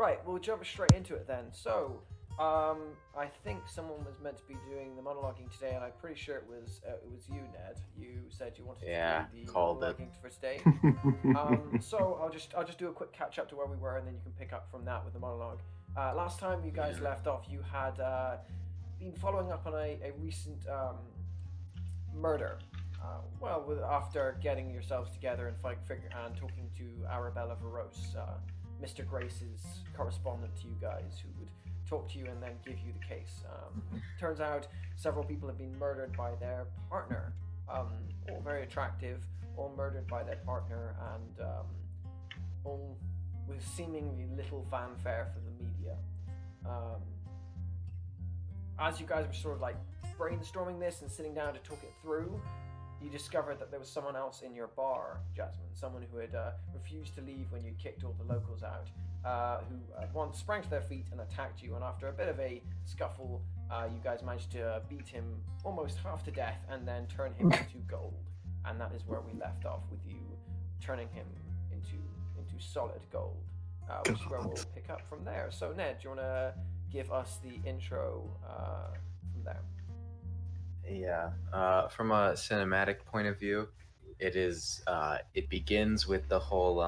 Right, we'll jump straight into it then. So, I think someone was meant to be doing the monologuing today, and I'm pretty sure it was you, Ned. You said you wanted to do the monologuing for today. So I'll just do a quick catch up to where we were, and then you can pick up from that with the monologue. Last time you guys left off, you had been following up on a recent murder. After getting yourselves together and talking to Arabella Veros, Mr. Grace's correspondent to you guys, who would talk to you and then give you the case. Turns out several people have been murdered by their partner, all very attractive, all murdered by their partner, and all with seemingly little fanfare for the media. As you guys were sort of like brainstorming this and sitting down to talk it through, you discovered that there was someone else in your bar, Jasmine, someone who had refused to leave when you kicked all the locals out, who at once sprang to their feet and attacked you, and after a bit of a scuffle, you guys managed to beat him almost half to death and then turn him into gold. And that is where we left off, with you turning him into solid gold, which is where we'll pick up from there. So Ned, do you want to give us the intro from there? Yeah, from a cinematic point of view, it begins with the whole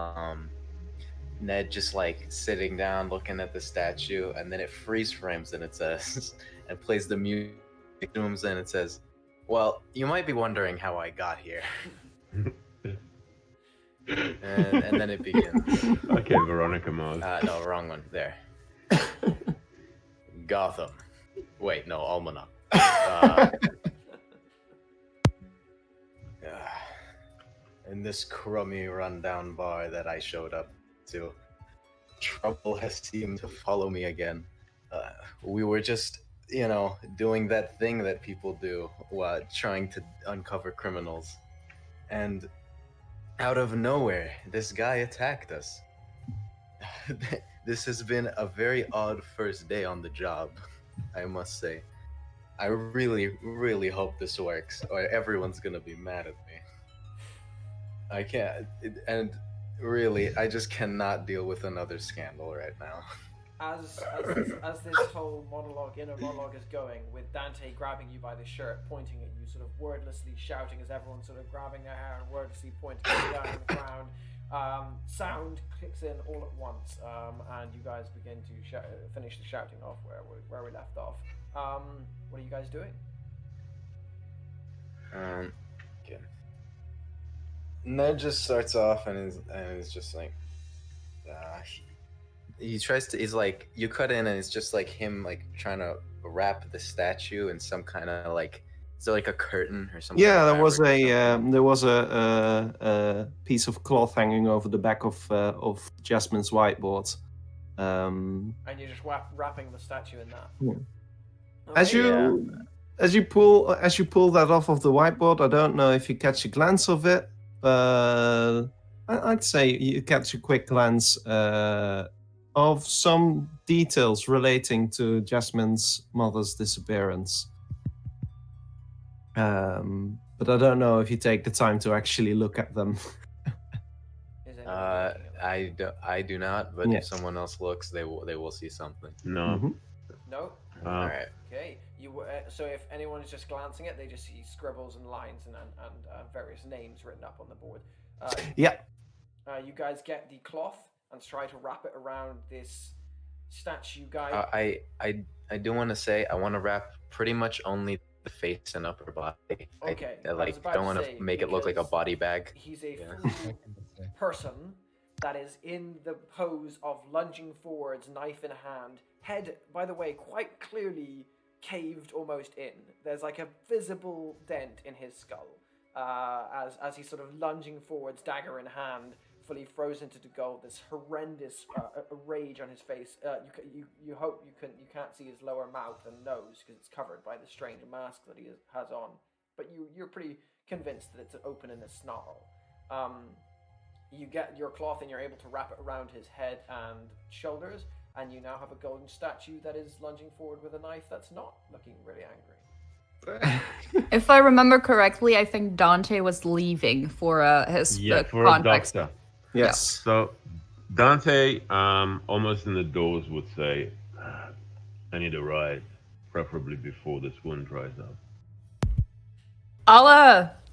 Ned just like sitting down looking at the statue, and then it freeze frames and it says and plays the music zooms in. It says, "Well, you might be wondering how I got here." and then it begins. Okay, Veronica Mars. No, wrong one. There. Gotham. Wait, no, Ullmanoch. In this crummy rundown bar that I showed up to, trouble has seemed to follow me again. We were just, doing that thing that people do while trying to uncover criminals. And out of nowhere, this guy attacked us. This has been a very odd first day on the job, I must say. I really, really hope this works, or everyone's gonna be mad at me. I can't, and really, I just cannot deal with another scandal right now. As this whole inner monologue is going, with Dante grabbing you by the shirt, pointing at you, sort of wordlessly shouting as everyone's sort of grabbing their hair and wordlessly pointing you down on the ground, sound kicks in all at once, and you guys begin to finish the shouting off where we left off. What are you guys doing? Okay. Ned just starts off and is just like, he's like, you cut in and it's just like him like trying to wrap the statue in some kind of like, is there like a curtain or something? Yeah, there was a piece of cloth hanging over the back of Jasmine's whiteboard. And you're just wrapping the statue in that. Yeah. Okay. As you pull that off of the whiteboard, I don't know if you catch a glance of it, but I'd say you catch a quick glance of some details relating to Jasmine's mother's disappearance. But I don't know if you take the time to actually look at them. I do not, but if someone else looks, they will see something. No. Mm-hmm. No. All right. Okay. So if anyone is just glancing at, they just see scribbles and lines and various names written up on the board. You guys get the cloth and try to wrap it around this statue guy. I do want to say I want to wrap pretty much only the face and upper body. Okay. I don't want to make it look like a body bag. He's a full person that is in the pose of lunging forwards, knife in hand. Head, by the way, quite clearly caved almost in. There's like a visible dent in his skull as he's sort of lunging forwards, dagger in hand, fully frozen to gold. This horrendous rage on his face. You hope you can't see his lower mouth and nose because it's covered by the strange mask that he has on. But you're pretty convinced that it's open in a snarl. You get your cloth and you're able to wrap it around his head and shoulders, and you now have a golden statue that is lunging forward with a knife that's not looking really angry. If I remember correctly, I think Dante was leaving for his for context. a doctor. Yes. So Dante, almost in the doors, would say, "I need a ride, preferably before this wound dries up."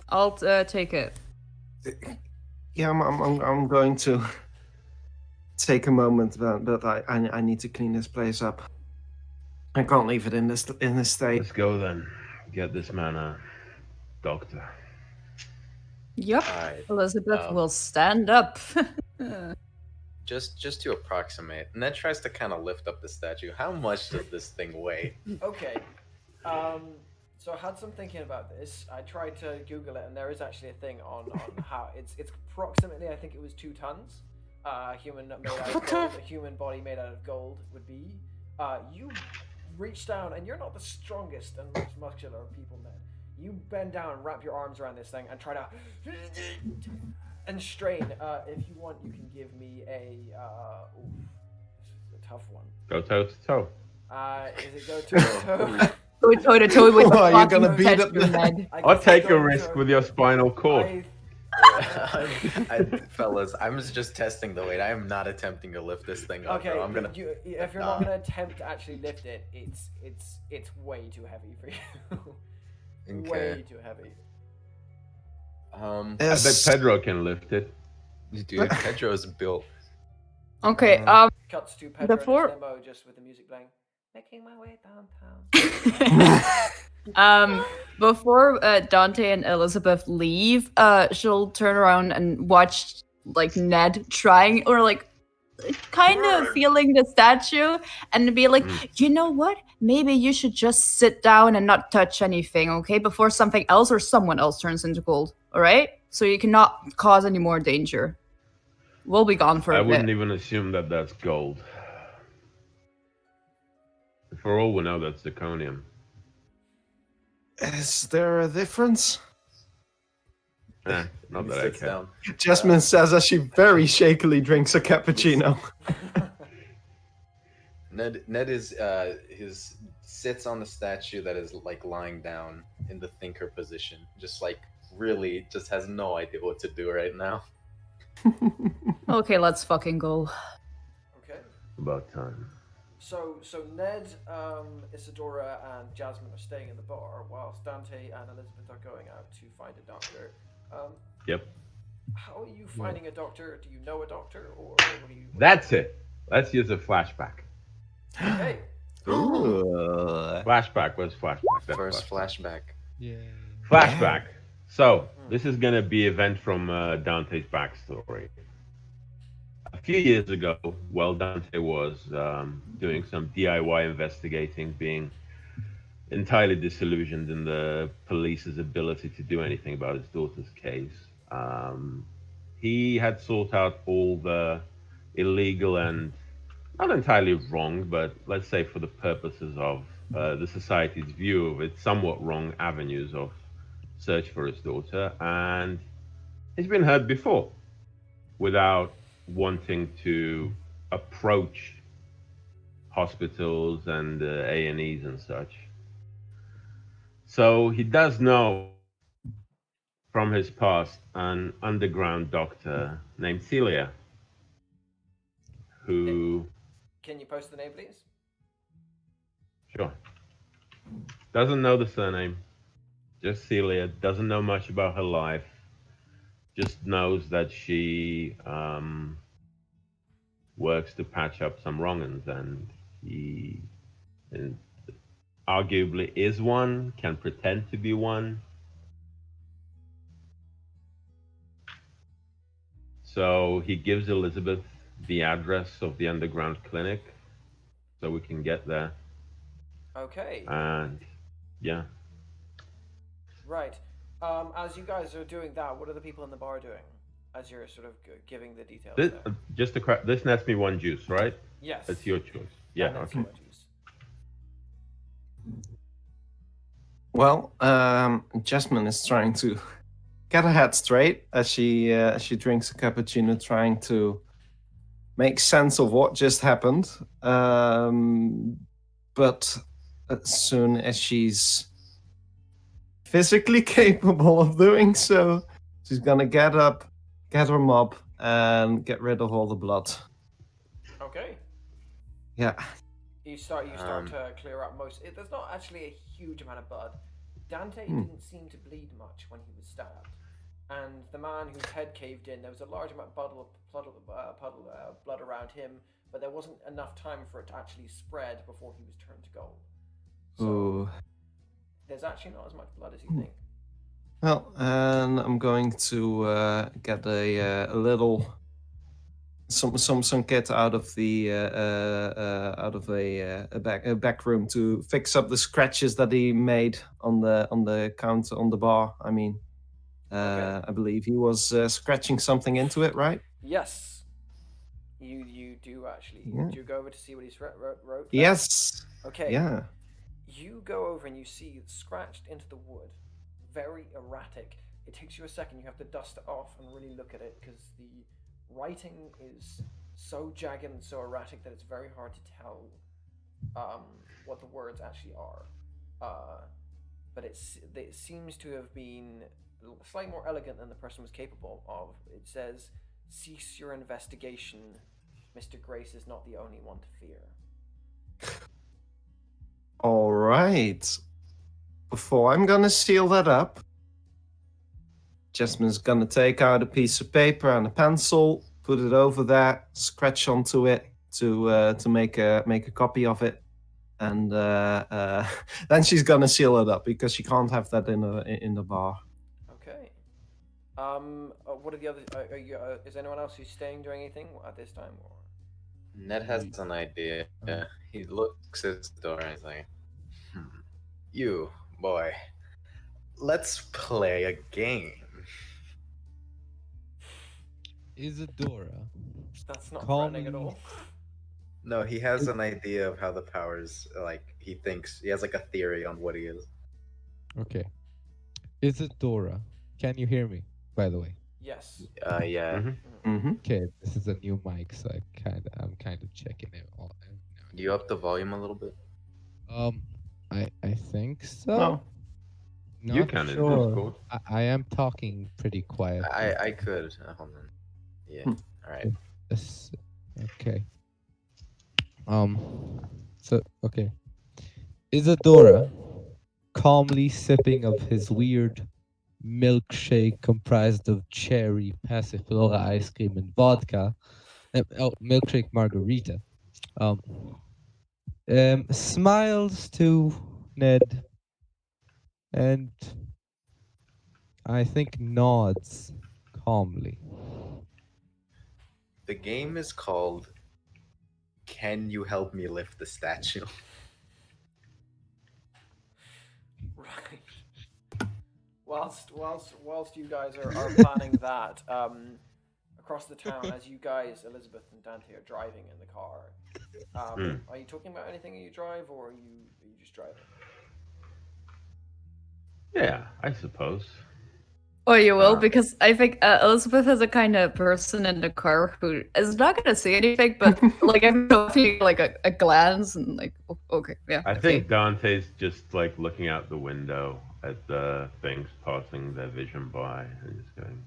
I'll take it. Yeah, I'm going to take a moment, but I need to clean this place up. I can't leave it in this state. Let's go then. Get this man a doctor. Yep. Alright. Elizabeth will stand up. Just to approximate, Ned tries to kind of lift up the statue. How much does this thing weigh? Okay. So I had some thinking about this. I tried to Google it, and there is actually a thing on how it's approximately, I think it was 2 tons. Human made out of gold, a human body made out of gold would be. You reach down, and you're not the strongest and most muscular of people, Ned. You bend down, wrap your arms around this thing, and try to and strain. If you want, you can give me a. This is a tough one. Go toe to toe. Is it go toe to toe? Go toe to toe with the Oh, you're gonna fucking beat texture, it. Ned. I'll take a risk with your spinal cord. Fellas, I'm just testing the weight. I am not attempting to lift this thing up. Okay, Bro. I'm gonna. if you're not gonna attempt to actually lift it, it's way too heavy for you. Okay. Way too heavy. I bet Pedro can lift it. Dude, Pedro's built. Okay, Cuts to Pedro Before- in his limo just with the music playing. Making my way downtown. Before Dante and Elizabeth leave, she'll turn around and watch like Ned trying or like kind of feeling the statue and be like, you know what? Maybe you should just sit down and not touch anything, okay? Before something else or someone else turns into gold, all right? So you cannot cause any more danger. We'll be gone for I a wouldn't bit. even assume that that's gold. For all we know, that's zirconium. Is there a difference? Not that I Sits care. down. Jasmine says as she very shakily drinks a cappuccino. Ned is sits on the statue that is like lying down in the thinker position, just like really just has no idea what to do right now. Okay, let's fucking go. Okay. About time. So Ned, Isadora, and Jasmine are staying in the bar, whilst Dante and Elizabeth are going out to find a doctor. Yep. How are you finding a doctor? Do you know a doctor, or what are you? That's it. Let's use a flashback. Okay. Ooh. Flashback. What's flashback? That's First flashback. Yeah. Flashback. So, this is going to be event from Dante's backstory. A few years ago, while Dante was doing some DIY investigating, being entirely disillusioned in the police's ability to do anything about his daughter's case, he had sought out all the illegal and not entirely wrong, but let's say for the purposes of the society's view of it, somewhat wrong avenues of search for his daughter, and he's been heard before without wanting to approach hospitals and A&Es and such. So he does know from his past an underground doctor named Celia, who... Can you post the name, please? Sure. Doesn't know the surname. Just Celia. Doesn't know much about her life. Just knows that she works to patch up some wrong-uns, and he arguably is one, can pretend to be one. So he gives Elizabeth the address of the underground clinic so we can get there. Okay. And yeah. Right. As you guys are doing that, what are the people in the bar doing? As you're sort of giving the details. This, there? just to this nets me 1 juice, right? Yes. That's your choice. Yeah, And that's okay. your juice. Well, Jasmine is trying to get her head straight as she drinks a cappuccino, trying to make sense of what just happened. But as soon as she's physically capable of doing so, she's gonna get up, get her mop, and get rid of all the blood Yeah. You start to clear up most. There's not actually a huge amount of blood. Dante didn't seem to bleed much when he was stabbed, and the man whose head caved in, there was a large amount of blood around him, but there wasn't enough time for it to actually spread before he was turned to gold. So Ooh. there's actually not as much blood as you think. Well, and I'm going to get a little some kit out of the a back room to fix up the scratches that he made on the counter on the bar. I mean, Okay. I believe he was scratching something into it, right? Yes. You do actually. Yeah. Do you go over to see what he's wrote? There? Yes. Okay. Yeah. You go over and you see it's scratched into the wood. Very erratic. It takes you a second. You have to dust it off and really look at it because the writing is so jagged and so erratic that it's very hard to tell what the words actually are. But it seems to have been slightly more elegant than the person was capable of. It says, "Cease your investigation. Mr. Grace is not the only one to fear." All right. Before I'm gonna seal that up, Jasmine's gonna take out a piece of paper and a pencil, put it over there, scratch onto it to make a copy of it, and then she's gonna seal it up because she can't have that in the bar. Okay. What are the others? Is anyone else who's staying doing anything at this time? Or? Ned has an idea. He looks at the door and he's like, "You, boy, let's play a game." Isadora. That's not threatening at all. No, he has an idea of how the powers, like, he thinks, he has like a theory on what he is. Okay. Isadora. Can you hear me, by the way? Yes. Yeah. Mm-hmm. Okay, this is a new mic, so I'm kind of checking it all. Do you up the volume a little bit? I think so. No. Not You can in sure. Discord. I am talking pretty quiet. I could. Hold on. Yeah. All right. Okay. So okay. Isadora, calmly sipping of his weird milkshake comprised of cherry, passiflora ice cream, and vodka. Milkshake margarita. Smiles to Ned, and I think nods calmly. The game is called "Can You Help Me Lift the Statue?" Right. Whilst you guys are planning that, across the town, as you guys, Elizabeth and Dante, are driving in the car, are you talking about anything you drive, or are you just driving? Yeah, I suppose. Oh, you will? Because I think Elizabeth is a kind of person in the car who is not going to say anything, but like I'm talking like a glance and like, okay, yeah. I think Dante's just like looking out the window at the things passing their vision by and just going,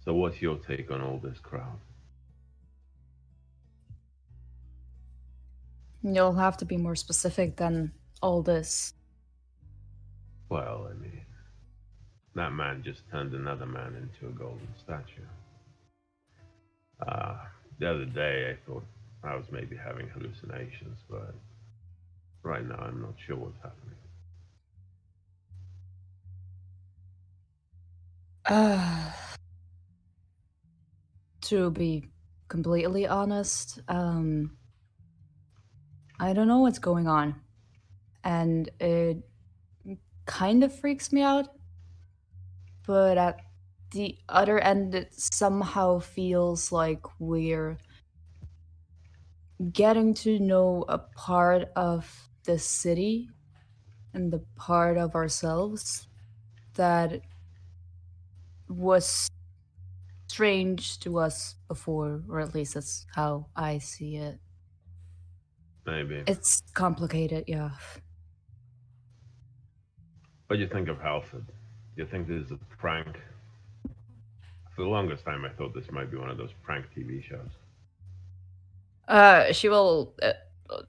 "So what's your take on all this crowd?" You'll have to be more specific than all this. Well, I mean, that man just turned another man into a golden statue. The other day I thought I was maybe having hallucinations, but right now I'm not sure what's happening. To be completely honest, I don't know what's going on. And it kind of freaks me out. But at the other end, it somehow feels like we're getting to know a part of the city and the part of ourselves that was strange to us before, or at least that's how I see it. Maybe. It's complicated, yeah. What do you think of Halford? Do you think this is a prank? For the longest time I thought this might be one of those prank TV shows. She will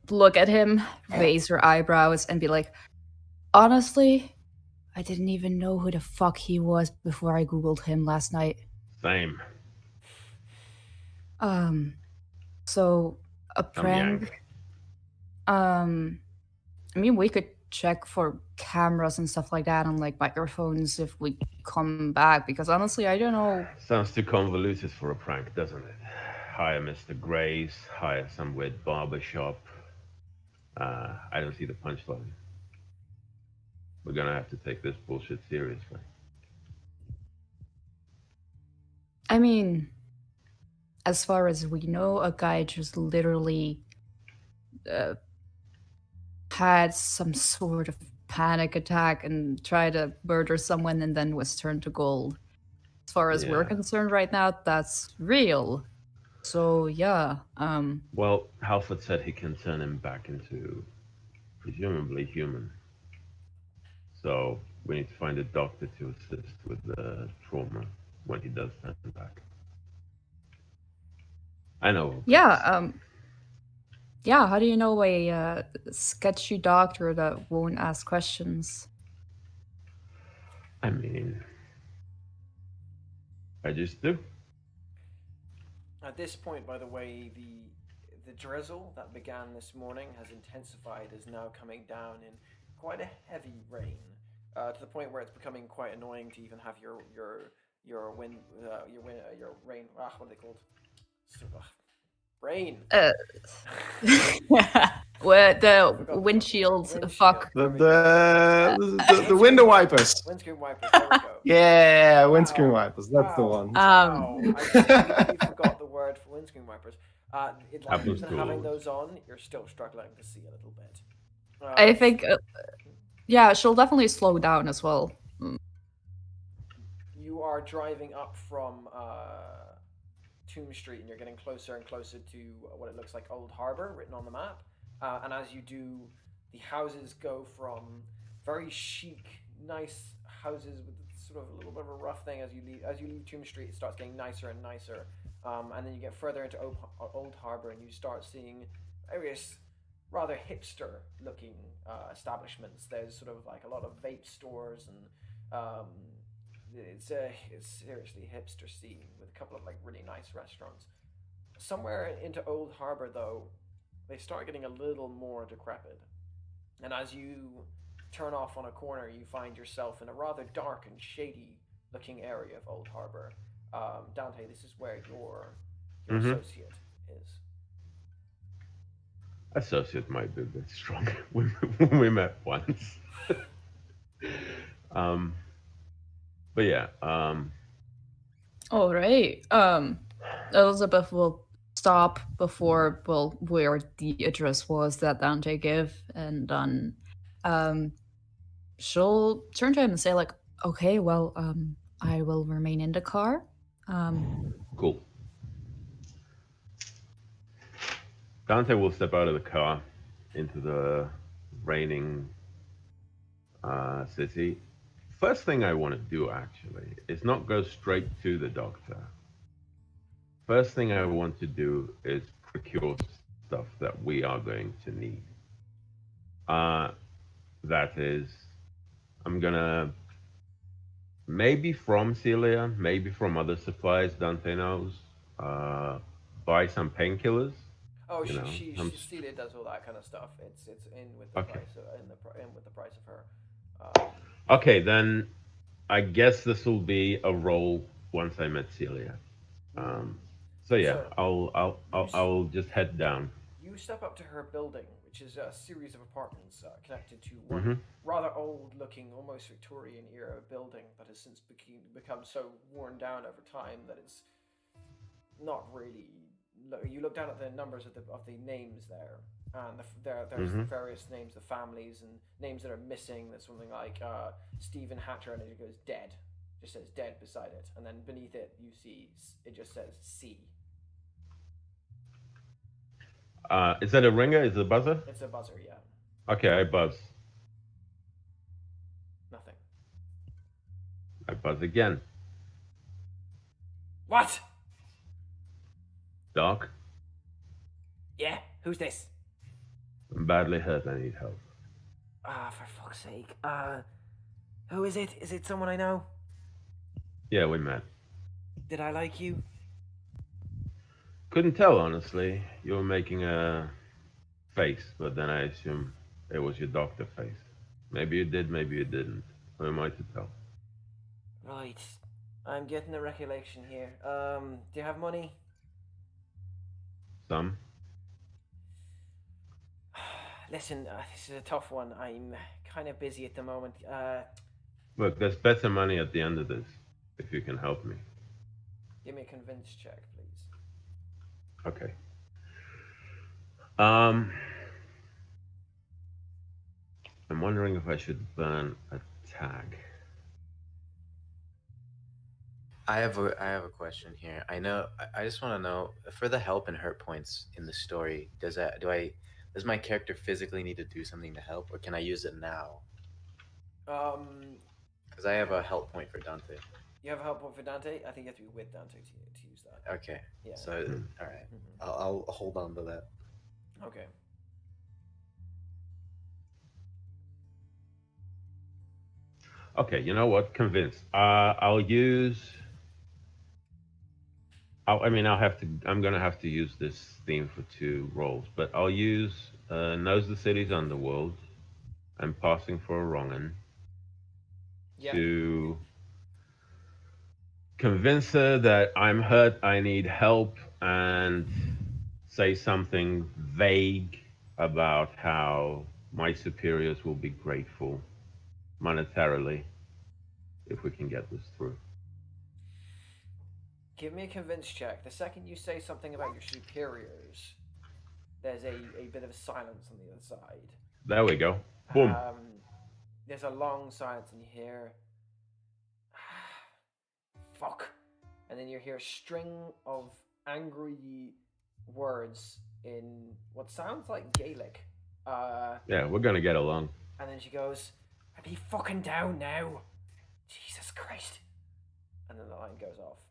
look at him, raise her eyebrows, and be like, honestly, I didn't even know who the fuck he was before I googled him last night. Same. So a prank. I mean, we could check for cameras and stuff like that on like microphones if we come back, because honestly, I don't know. Sounds too convoluted for a prank, doesn't it? Hire Mr. Grace, hire some weird barber shop. I don't see the punchline. We're gonna have to take this bullshit seriously. I mean, as far as we know, a guy just literally had some sort of panic attack and tried to murder someone and then was turned to gold. As far as we're concerned right now, that's real. So yeah. Well, Halford said he can turn him back into presumably human. So we need to find a doctor to assist with the trauma when he does turn back. I know. Yeah. Yeah. How do you know a sketchy doctor that won't ask questions? I mean, I just do. At this point, by the way, the drizzle that began this morning has intensified, is now coming down in quite a heavy rain, to the point where it's becoming quite annoying to even have your rain. What are they called? Rain. Where the windshield, fuck. The window wipers. Windscreen wipers, there we go. Yeah, windscreen wipers, that's the one. I completely forgot the word for windscreen wipers. Even having those on, you're still struggling to see a little bit. I think, yeah, she'll definitely slow down as well. You are driving up from Tomb Street, and you're getting closer and closer to what it looks like Old Harbor written on the map. And as you do, the houses go from very chic, nice houses with sort of a little bit of a rough thing. As you leave Tomb Street, it starts getting nicer and nicer. And then you get further into Old Harbor, and you start seeing various rather hipster-looking establishments. There's sort of like a lot of vape stores, and it's seriously hipster scene with a couple of like really nice restaurants. Somewhere into Old Harbor, though, they start getting a little more decrepit. And as you turn off on a corner, you find yourself in a rather dark and shady looking area of Old Harbor. Dante, this is where your associate is. Associate might be a bit strong. We met once. But yeah. All right. Elizabeth will stop before, well, where the address was that Dante gave, and then she'll turn to him and say like, okay, well, I will remain in the car. Cool. Dante will step out of the car into the raining city. First thing I want to do, actually, is not go straight to the doctor. First thing I want to do is procure stuff that we are going to need. That is, I'm gonna, maybe from Celia, maybe from other supplies Dante knows, buy some painkillers. Oh, Celia does all that kind of stuff. It's in with the price, in with the price of her. Okay, then I guess this will be a roll once I met Celia. So yeah, I'll just head down. You step up to her building, which is a series of apartments connected to one rather old-looking, almost Victorian-era building that has since become so worn down over time that it's not really. You look down at the numbers of the names there, and there's various names of families and names that are missing. There's something like Stephen Hatcher, and it goes dead. Just says dead beside it, and then beneath it you see it just says C. Is that a ringer? Is it a buzzer? It's a buzzer, yeah. Okay, I buzz. Nothing. I buzz again. What? Doc? Yeah? Who's this? I'm badly hurt. I need help. Ah, for fuck's sake. Who is it? Is it someone I know? Yeah, we met. Did I like you? Couldn't tell, honestly. You were making a face, but then I assume it was your doctor face. Maybe you did, maybe you didn't. Who am I to tell? Right. I'm getting a recollection here. Do you have money? Some? Listen, this is a tough one. I'm kind of busy at the moment. Look, there's better money at the end of this, if you can help me. Give me a convince check, please. Okay. I'm wondering if I should burn a tag. I have a question here. I just want to know, for the help and hurt points in the story, does my character physically need to do something to help, or can I use it now? Because I have a help point for Dante. You have a help point for Dante? I think you have to be with Dante to use that. Okay. Yeah. So all right. I'll hold on to that. Okay. Okay, you know what? Convinced. I'll use. I'm gonna have to use this theme for 2 roles, but I'll use knows the city's underworld. I'm passing for a wrong'un. Yeah. To convince her that I'm hurt, I need help, and say something vague about how my superiors will be grateful monetarily if we can get this through. Give me a convince check. The second you say something about your superiors, there's a bit of silence on the other side. There we go. Boom. There's a long silence and you hear... fuck. And then you hear a string of angry words in what sounds like Gaelic. Yeah, we're gonna get along. And then she goes, "Are be fucking down now? Jesus Christ." And then the line goes off.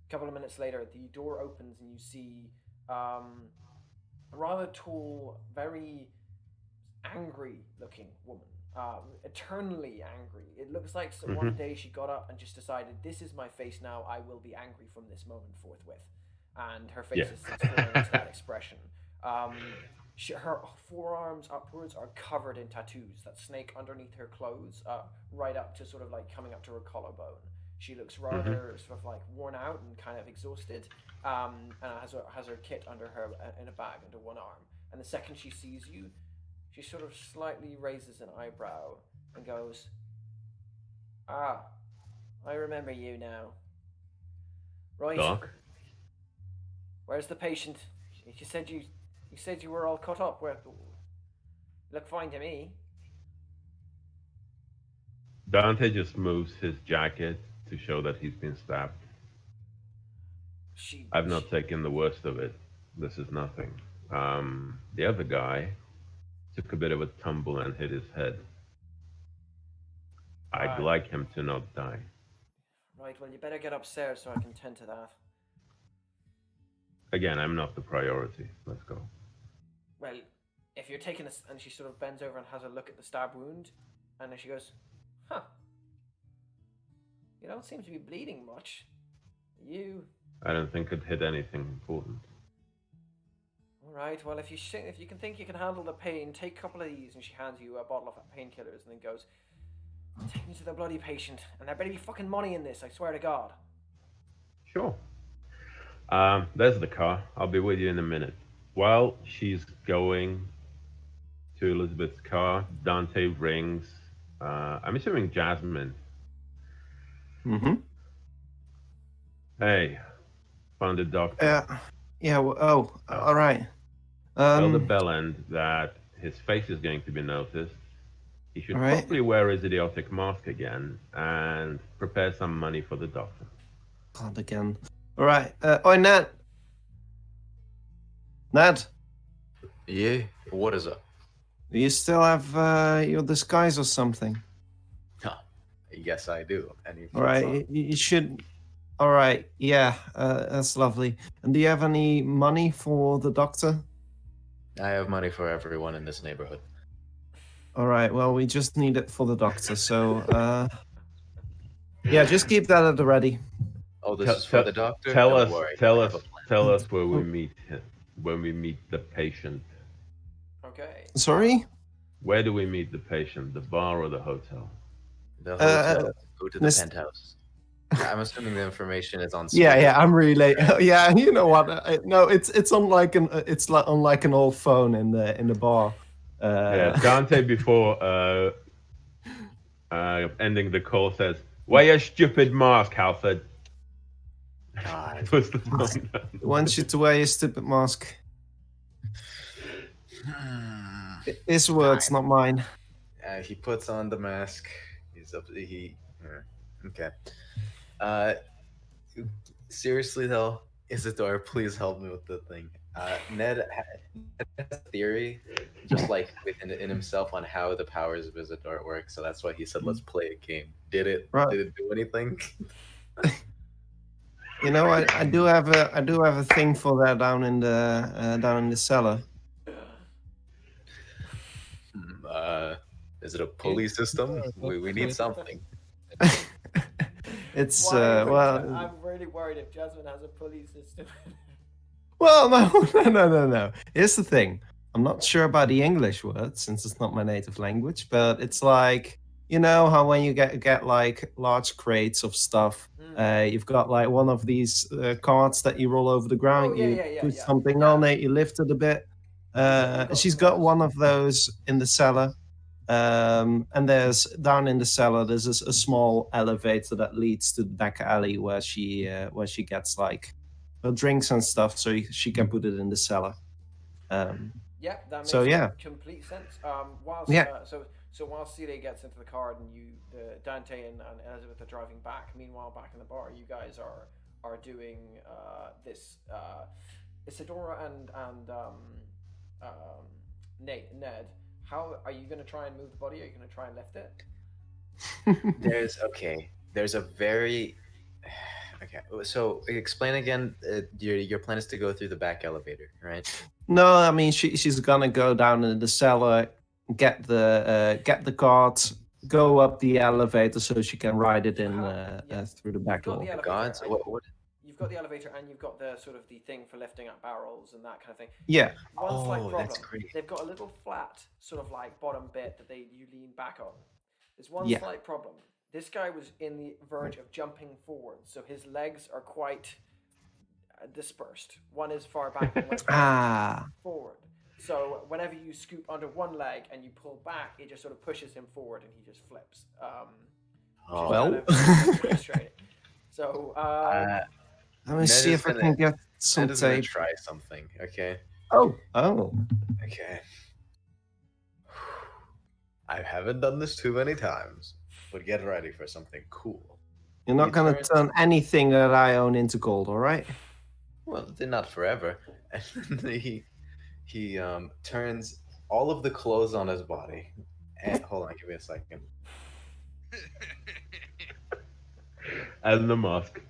A couple of minutes later, the door opens and you see a rather tall, very angry looking woman. Eternally angry. It looks like one day she got up and just decided, this is my face now, I will be angry from this moment forthwith. And her face is transforming into that expression. Her forearms upwards are covered in tattoos that snake underneath her clothes, right up to sort of like coming up to her collarbone. She looks rather sort of like worn out and kind of exhausted, and has her kit under her in a bag under one arm. And the second she sees you, she sort of slightly raises an eyebrow and goes, "Ah, I remember you now. Right. Doc? Where's the patient? You said you were all cut up. Where? Look fine to me." Dante just moves his jacket to show that he's been stabbed. I've not taken the worst of it. This is nothing. The other guy took a bit of a tumble and hit his head. I'd like him to not die. Right, well, you better get upstairs so I can tend to that. Again, I'm not the priority. Let's go. Well, if you're taking this, and she sort of bends over and has a look at the stab wound, and then she goes, "Huh. You don't seem to be bleeding much. I don't think it hit anything important. Alright, well, if you can think you can handle the pain, take a couple of these," and she hands you a bottle of painkillers and then goes, "Take me to the bloody patient, and there better be fucking money in this, I swear to God." Sure. There's the car. I'll be with you in a minute. While she's going to Elizabeth's car, Dante rings. I'm assuming Jasmine. Hey, found the doctor. Yeah. Well, all right. Tell the bellend that his face is going to be noticed. He should probably wear his idiotic mask again and prepare some money for the doctor. God, again. All right. Oi, Ned. Ned. Yeah. What is up? Do you still have your disguise or something? Huh. Yes, I do. And all right. You should All right. Yeah, that's lovely. And do you have any money for the doctor? I have money for everyone in this neighborhood. All right. Well, we just need it for the doctor. So, yeah, just keep that at the ready. Oh, this is for the doctor? Tell Don't us, worry. tell I us, have a plan. tell us where we meet when we meet the patient. Okay. Sorry? Where do we meet the patient? The bar or the hotel? The hotel. Go to the penthouse. I'm assuming the information is on. Yeah, I'm really. Yeah, you know what? No, it's on like on like an old phone in the bar. Yeah, Dante before ending the call says, "Wear your stupid mask, Halford." Puts the phone down. Want you to wear your stupid mask. His words, not mine. He puts on the mask. He's up. Okay. Seriously though, Isadora, please help me with the thing. Ned has a theory, just like in himself, on how the powers of Isadora work. So that's why he said, "Let's play a game." Did it do anything? You know, I do have a thing for that down in the cellar. Is it a pulley system? We need something. It's well. I'm really worried if Jasmine has a pulley system. Well, no. Here's the thing. I'm not sure about the English word since it's not my native language, but it's like, you know how when you get like large crates of stuff, you've got like one of these carts that you roll over the ground. You put something on it, you lift it a bit. She's got one of those in the cellar. And there's down in the cellar, there's a small elevator that leads to the back alley where she gets like her drinks and stuff, so she can put it in the cellar. Yeah, that makes complete sense. So while Sire gets into the car and Dante and Elizabeth are driving back, meanwhile back in the bar, you guys are doing this. Isadora and Ned. How are you going to try and move the body? Are you going to try and lift it? There's a very okay. So explain again. Your plan is to go through the back elevator, right? No, I mean she's gonna go down in the cellar, get the cart, go up the elevator so she can ride it in through the back door. What? You've got the elevator and you've got the sort of the thing for lifting up barrels and that kind of thing. Yeah. One slight problem. That's great. They've got a little flat sort of like bottom bit that you lean back on. There's one slight problem. This guy was in the verge of jumping forward, so his legs are quite dispersed. One is far back and one is forward. So whenever you scoop under one leg and you pull back, it just sort of pushes him forward and he just flips. Well. So let me see if I can get some tape. Try something, okay? Oh. Okay. I haven't done this too many times, but get ready for something cool. You're not going to turn anything that I own into gold, all right? Well, not forever. And he turns all of the clothes on his body. And hold on, give me a second. And the mask.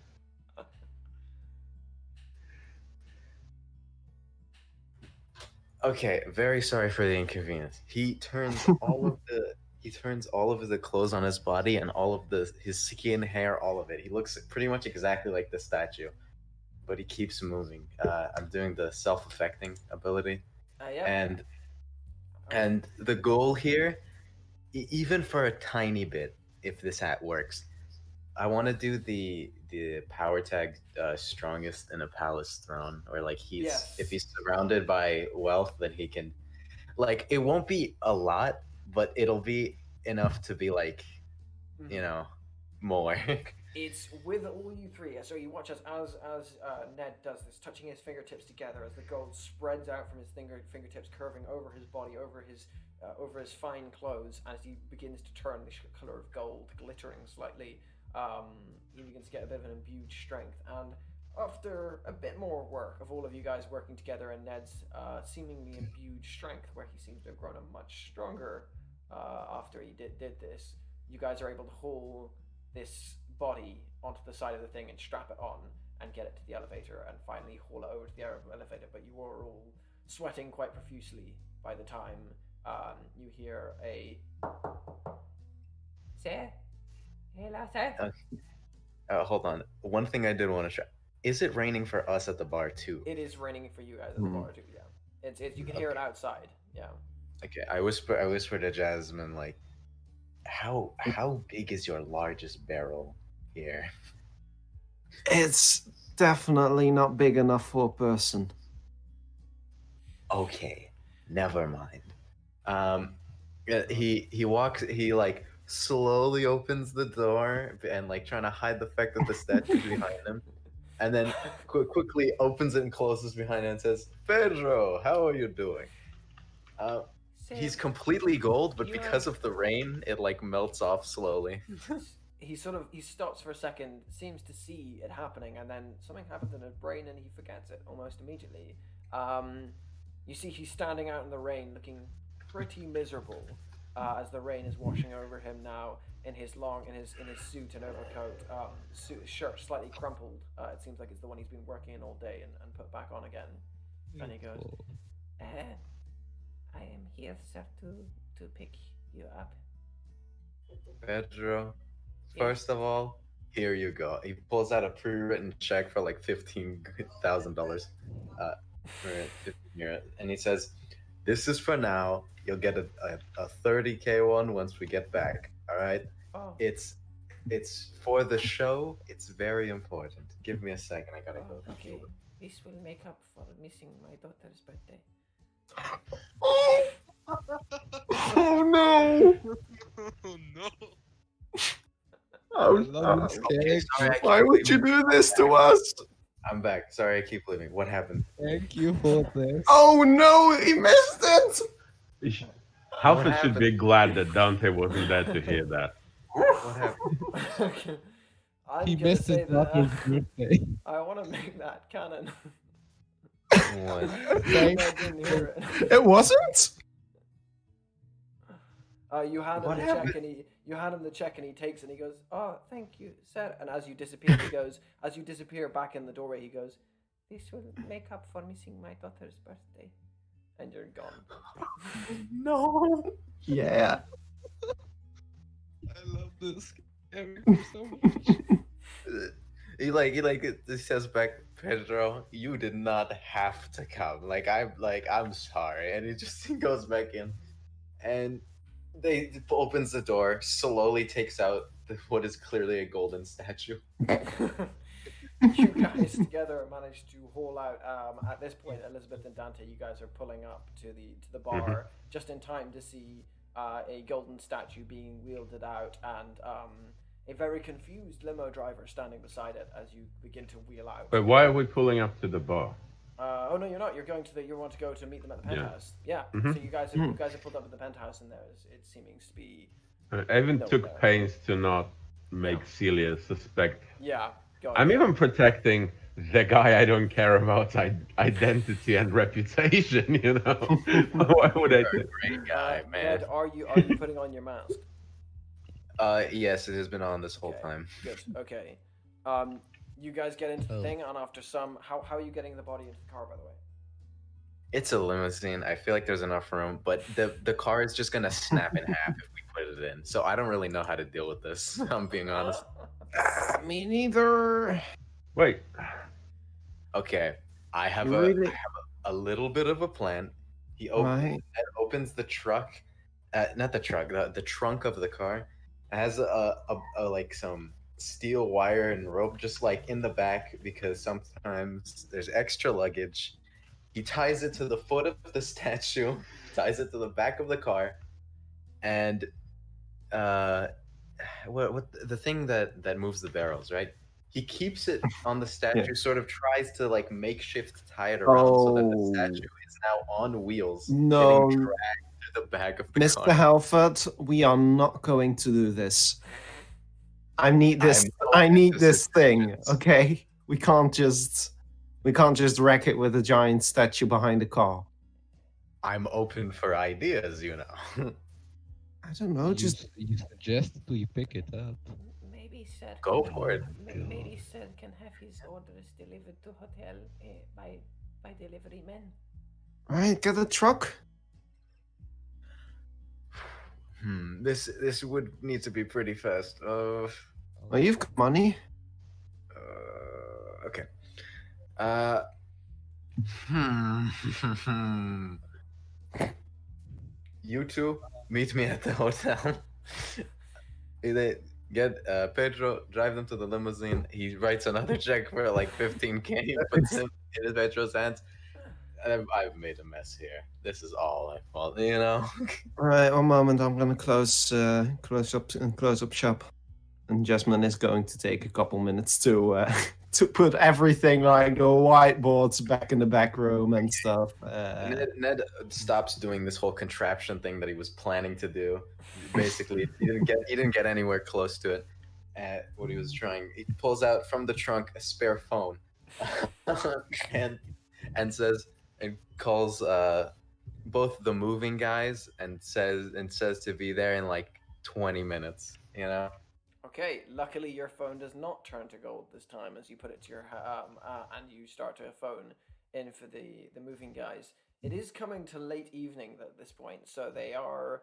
Okay, very sorry for the inconvenience. He turns all of the clothes on his body and all of his skin, hair, all of it. He looks pretty much exactly like the statue, but he keeps moving. I'm doing the self-affecting ability, and the goal here, even for a tiny bit, if this hat works, I want to do the power tag strongest in a palace throne, or like if he's surrounded by wealth, then he can, like, it won't be a lot, but it'll be enough to be like, more. It's with all you three. So you watch as Ned does this, touching his fingertips together as the gold spreads out from his fingertips, curving over his body, over his fine clothes, as he begins to turn the color of gold, glittering slightly. He begins to get a bit of an imbued strength, and after a bit more work of all of you guys working together and Ned's seemingly imbued strength, where he seems to have grown much stronger after he did this, you guys are able to haul this body onto the side of the thing and strap it on and get it to the elevator and finally haul it over to the elevator. But you are all sweating quite profusely by the time you hear a... Sir? Hello, sir? Hold on. One thing I did want to check. Is it raining for us at the bar too? It is raining for you guys at the bar too, yeah. It's you can hear it outside, yeah. Okay, I whisper to Jasmine, like, how big is your largest barrel here? It's definitely not big enough for a person. Okay, never mind. He walks. He like slowly opens the door and like trying to hide the fact that the statue's behind him, and then quickly opens it and closes behind it and says, "Pedro, how are you doing?" He's completely gold, but because of the rain, it like melts off slowly. He stops for a second, seems to see it happening, and then something happens in his brain and he forgets it almost immediately. You see he's standing out in the rain looking pretty miserable as the rain is washing over him now in his suit and overcoat. Shirt slightly crumpled. It seems like it's the one he's been working in all day and put back on again. And he goes, I am here, sir, to pick you up. Pedro, first of all, here you go. He pulls out a pre-written check for like $15,000. And he says, "This is for now. You'll get a $30K one once we get back. All right? Oh. It's for the show. It's very important. Give me a second. I gotta go. Okay. This will make up for missing my daughter's birthday." Oh no! Oh no! Why would you do this to us? I'm back. Sorry, I keep leaving. What happened? Thank you for this. Oh no, he missed it! Halford should be glad that Dante wasn't there to hear that. What happened? He missed his daughter's birthday. I want to make that canon. What? I didn't hear it. It wasn't? You hand him What the happened? check and you hand him the check and he takes it and he goes, "Oh, thank you, sir." And as you disappear, he goes, as you disappear back in the doorway, he goes, "This will make up for missing my daughter's birthday." And you're gone. No. Yeah. I love this game so much. He says back, "Pedro, you did not have to come. I'm sorry." And he goes back in, and they opens the door, slowly takes out what is clearly a golden statue. You guys together manage to haul out. At this point, Elizabeth and Dante, you guys are pulling up to the bar just in time to see a golden statue being wielded out and a very confused limo driver standing beside it as you begin to wheel out. But why are we pulling up to the bar? Oh no, you're not. You're going to you want to go to meet them at the penthouse. Yeah. Mhm. So you guys have pulled up at the penthouse, and it seems to be. I even took pains to not make Celia suspect. Yeah. Go I'm even protecting the guy I don't care about identity and reputation. You know, why would I? Great guy, man. Ned, are you putting on your mask? Yes, it has been on this whole Okay, time. Good. Okay. You guys get into the thing, and after how are you getting the body into the car, by the way? It's a limousine. I feel like there's enough room, but the car is just gonna snap in half if we put it in. So I don't really know how to deal with this. I'm being honest. Me neither. Wait. Okay, I have a little bit of a plan. He opens the truck, not the truck, the trunk of the car. It has a like some steel wire and rope just like in the back because sometimes there's extra luggage. He ties it to the foot of the statue, ties it to the back of the car, and what the thing that moves the barrels, right? He keeps it on the statue, sort of tries to like makeshift tie it around so that the statue is now on wheels, getting dragged to the back of the Mr. car. Halford, we are not going to do this. I need this. I need this thing. Okay, we can't just wreck it with a giant statue behind the car. I'm open for ideas, you know. I don't know. You suggest we pick it up. Maybe maybe sir. Go for it. Maybe sir can have his orders delivered to hotel by delivery men. Right, get a truck. This would need to be pretty fast. Well, you've got money. Okay. You two meet me at the hotel. They get Pedro, drive them to the limousine. He writes another check for like 15K. He puts him in Pedro's hands. I've made a mess here. This is all my fault, you know. All right, one moment. I'm gonna close up shop, and Jasmine is going to take a couple minutes to to put everything like the whiteboards back in the back room and stuff. Ned stops doing this whole contraption thing that he was planning to do. Basically, he didn't get anywhere close to it. What he was trying, he pulls out from the trunk a spare phone, and says and calls both the moving guys and says to be there in like 20 minutes. You know. Okay, luckily your phone does not turn to gold this time as you put it to your and you start to phone in for the moving guys. It is coming to late evening at this point, so they are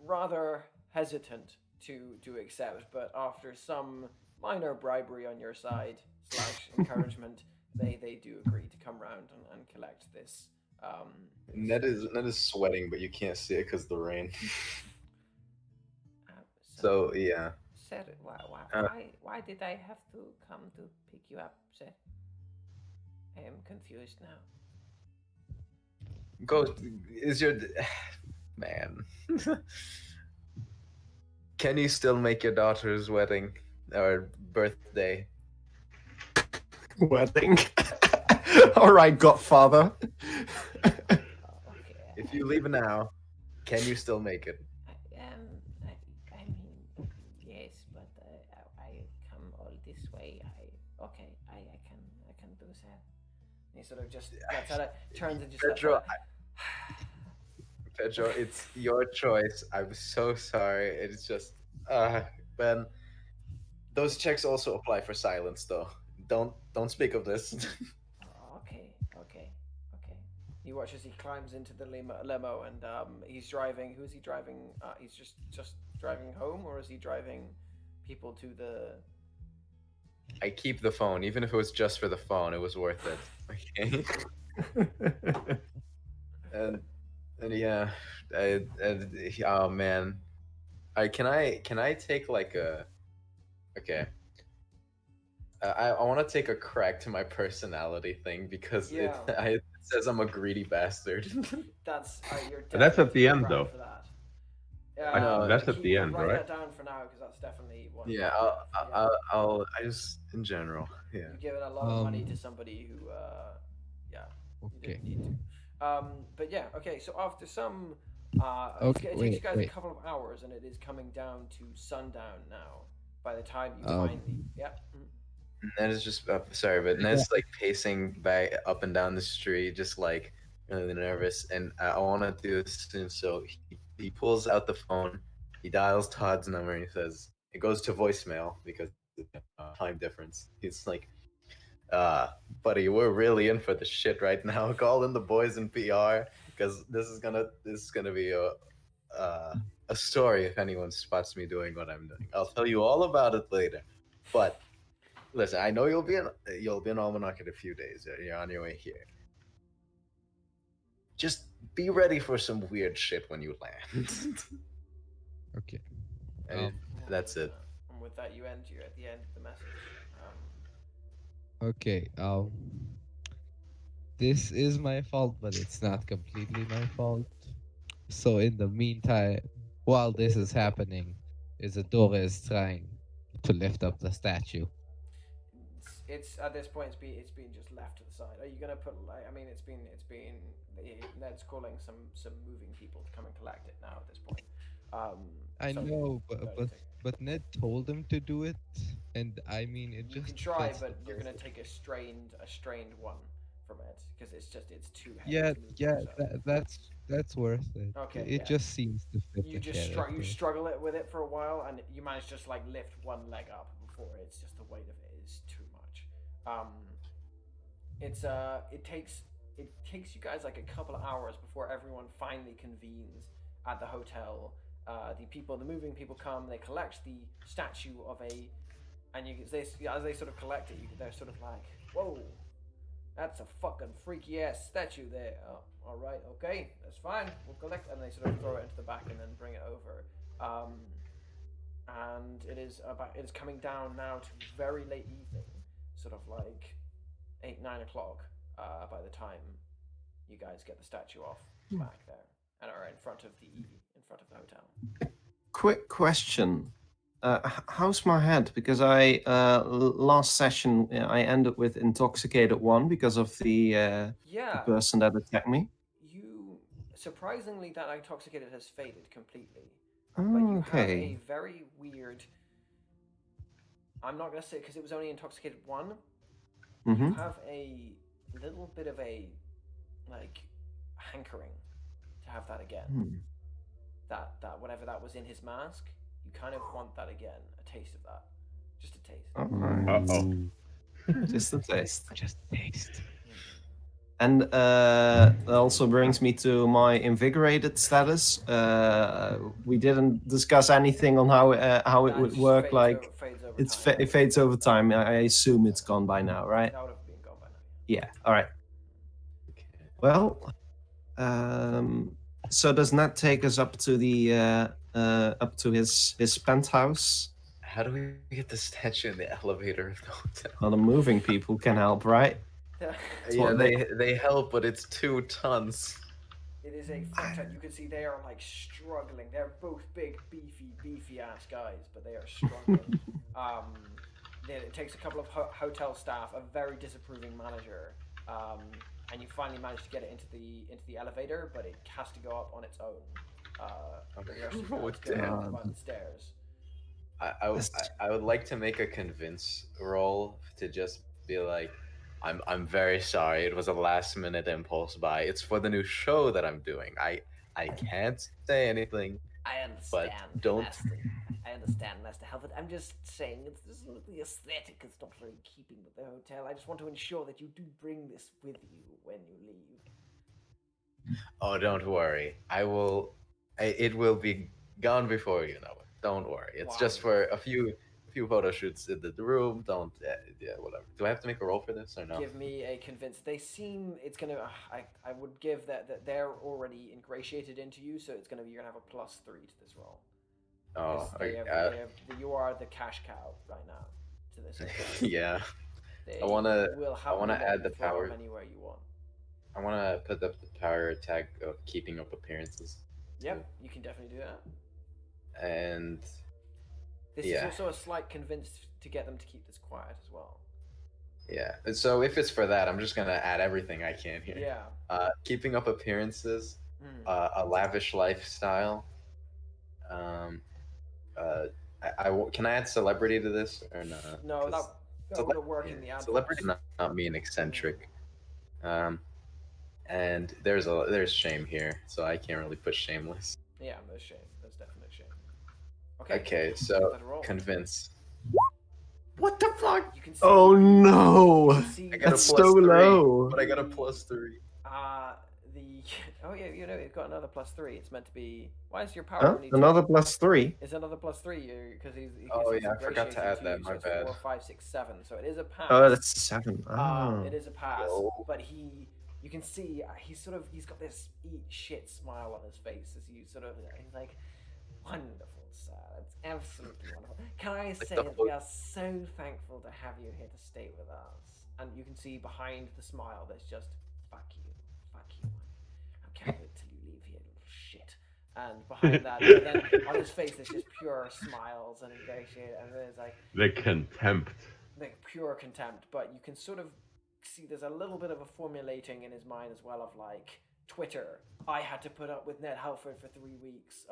rather hesitant to accept, but after some minor bribery on your side / encouragement, they do agree to come round and collect this. Ned is sweating, but you can't see it because of the rain. So yeah. Sir, why did I have to come to pick you up, sir? I am confused now. Is your man? Can you still make your daughter's wedding or birthday? Wedding. All right, Godfather. Okay. If you leave now, can you still make it? I mean, yes, but I come all this way. I can do that. He sort of just turns and just. Pedro, it's your choice. I'm so sorry. It's just, Ben. Those checks also apply for silence, though. Don't speak of this. Okay. You watch as he climbs into the limo and he's driving. Who is he driving? He's just driving home, or is he driving people to the? I keep the phone, even if it was just for the phone. It was worth it. Okay. and yeah, oh man, can I take like a? Okay. I want to take a crack to my personality thing because it says I'm a greedy bastard. That's That's at the end, though. Yeah, I know that's at the end, write right? that down for now because that's definitely one. Yeah, I just in general. Yeah. You've given a lot of money to somebody who, Okay. You didn't need to. But yeah, okay. So after some, Okay, it takes wait, you guys wait. a couple of hours, and it is coming down to sundown now. By the time you finally, Ned is just sorry, but Ned's like pacing back up and down the street, just like really nervous, and I want to do this soon. So he pulls out the phone, he dials Todd's number, and he says it goes to voicemail because time difference. He's like, buddy, we're really in for the shit right now. Call in the boys in PR because this is gonna be a story if anyone spots me doing what I'm doing. I'll tell you all about it later. But listen, I know you'll be in Ullmanoch in a few days. You're on your way here. Just be ready for some weird shit when you land. Okay. And that's it. And with that, you're at the end of the message. Okay. This is my fault, but it's not completely my fault. So in the meantime, while this is happening, Isadora is trying to lift up the statue. It's at this point it's been just left to the side. Are you gonna put like? I mean, it's been Ned's calling some moving people to come and collect it now at this point. I know, but Ned told him to do it, and I mean it you just. can try, but you're gonna take a strained one from it because it's too heavy. That's worth it. Okay, it just seems to fit. You just you struggle it with it for a while, and you manage to just like lift one leg up for it. It's just the weight of it is too much. It takes you guys like a couple of hours before everyone finally convenes at the hotel. The moving people come, they collect the statue of and as they sort of collect it, they're sort of like, whoa, that's a fucking freaky ass statue there. Oh, all right, okay, that's fine. We'll collect, and they sort of throw it into the back and then bring it over. And it is coming down now to very late evening, sort of like 8-9 o'clock. By the time you guys get the statue off back there and are in front of the hotel. Quick question. How's my head? Because last session I ended with intoxicated 1 because of the person that attacked me. You surprisingly, that intoxicated has faded completely. Oh, but you okay. have a very weird. I'm not gonna say because it was only intoxicated 1. Mm-hmm. You have a little bit of a hankering to have that again. That whatever that was in his mask, you kind of want that again. A taste of that, just a taste. Just a taste. Just a taste. And that also brings me to my invigorated status. We didn't discuss anything on how it would work. It fades over time. I assume it's gone by now, right? That would have been gone by now. Yeah. All right. Well, so does Ned take us up to the up to his penthouse? How do we get the statue in the elevator of the hotel? Well, the moving people can help, right? Yeah, they help, but it's 2 tons. It is a fuck ton. You can see they are struggling. They're both big, beefy ass guys, but they are struggling. It takes a couple of hotel staff, a very disapproving manager, and you finally manage to get it into the elevator, but it has to go up on its own. Down the stairs. I would like to make a convince roll to just be like, I'm very sorry. It was a last minute impulse buy. It's for the new show that I'm doing. I can't say anything. I understand. But don't. I understand, Master Halford. I'm just saying the aesthetic is not very keeping with the hotel. I just want to ensure that you do bring this with you when you leave. Oh, don't worry. I will. It will be gone before you know it. Don't worry. It's just for a few photo shoots in the room. Don't whatever. Do I have to make a roll for this or no? Give me a convince. They seem it's gonna. I would give that they're already ingratiated into you, so you're gonna have a +3 to this roll. Oh, you are the cash cow right now to this. Yeah. I wanna add the power anywhere you want. I wanna put up the power tag of keeping up appearances. Yep, you can definitely do that. And this is also a slight convince to get them to keep this quiet as well. Yeah. So if it's for that, I'm just gonna add everything I can here. Yeah. Keeping up appearances, a lavish lifestyle. Can I add celebrity to this or not? No, that would work in the ad. Celebrity not mean eccentric. And there's shame here, so I can't really put shameless. Yeah, there's shame. There's definite shame. Okay, so convince. What the fuck? You can see, no! That's so low. But I got a +3. You've got another +3. It's meant to be. Why is your power? Another +3. It's another +3 because he's. Oh yeah, I forgot to add that. My bad. 4, 5, 6, 7. So it is a pass. Oh, that's 7. Oh. It is a pass, but you can see he's got this eat shit smile on his face as he's like, wonderful, sir. It's absolutely wonderful. Can I say that we are so thankful to have you here to stay with us? And you can see behind the smile, there's just fuck you. I can't wait till you leave here, little shit. And behind that, and then on his face, there's just pure smiles and ingratiate, and there's the contempt. Pure contempt. But you can sort of see there's a little bit of a formulating in his mind as well of Twitter. I had to put up with Ned Halford for 3 weeks.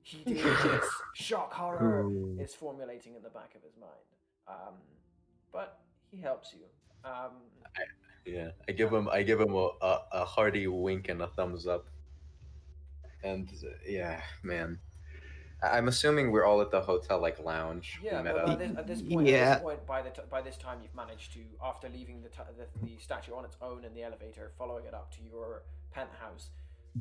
He did this. Shock horror is formulating in the back of his mind. But he helps you. I give him a hearty wink and a thumbs up. And yeah, man, I'm assuming we're all at the hotel like lounge. Yeah, we met but up. at this point, Yeah. by this time, you've managed to, after leaving the statue on its own in the elevator, following it up to your penthouse,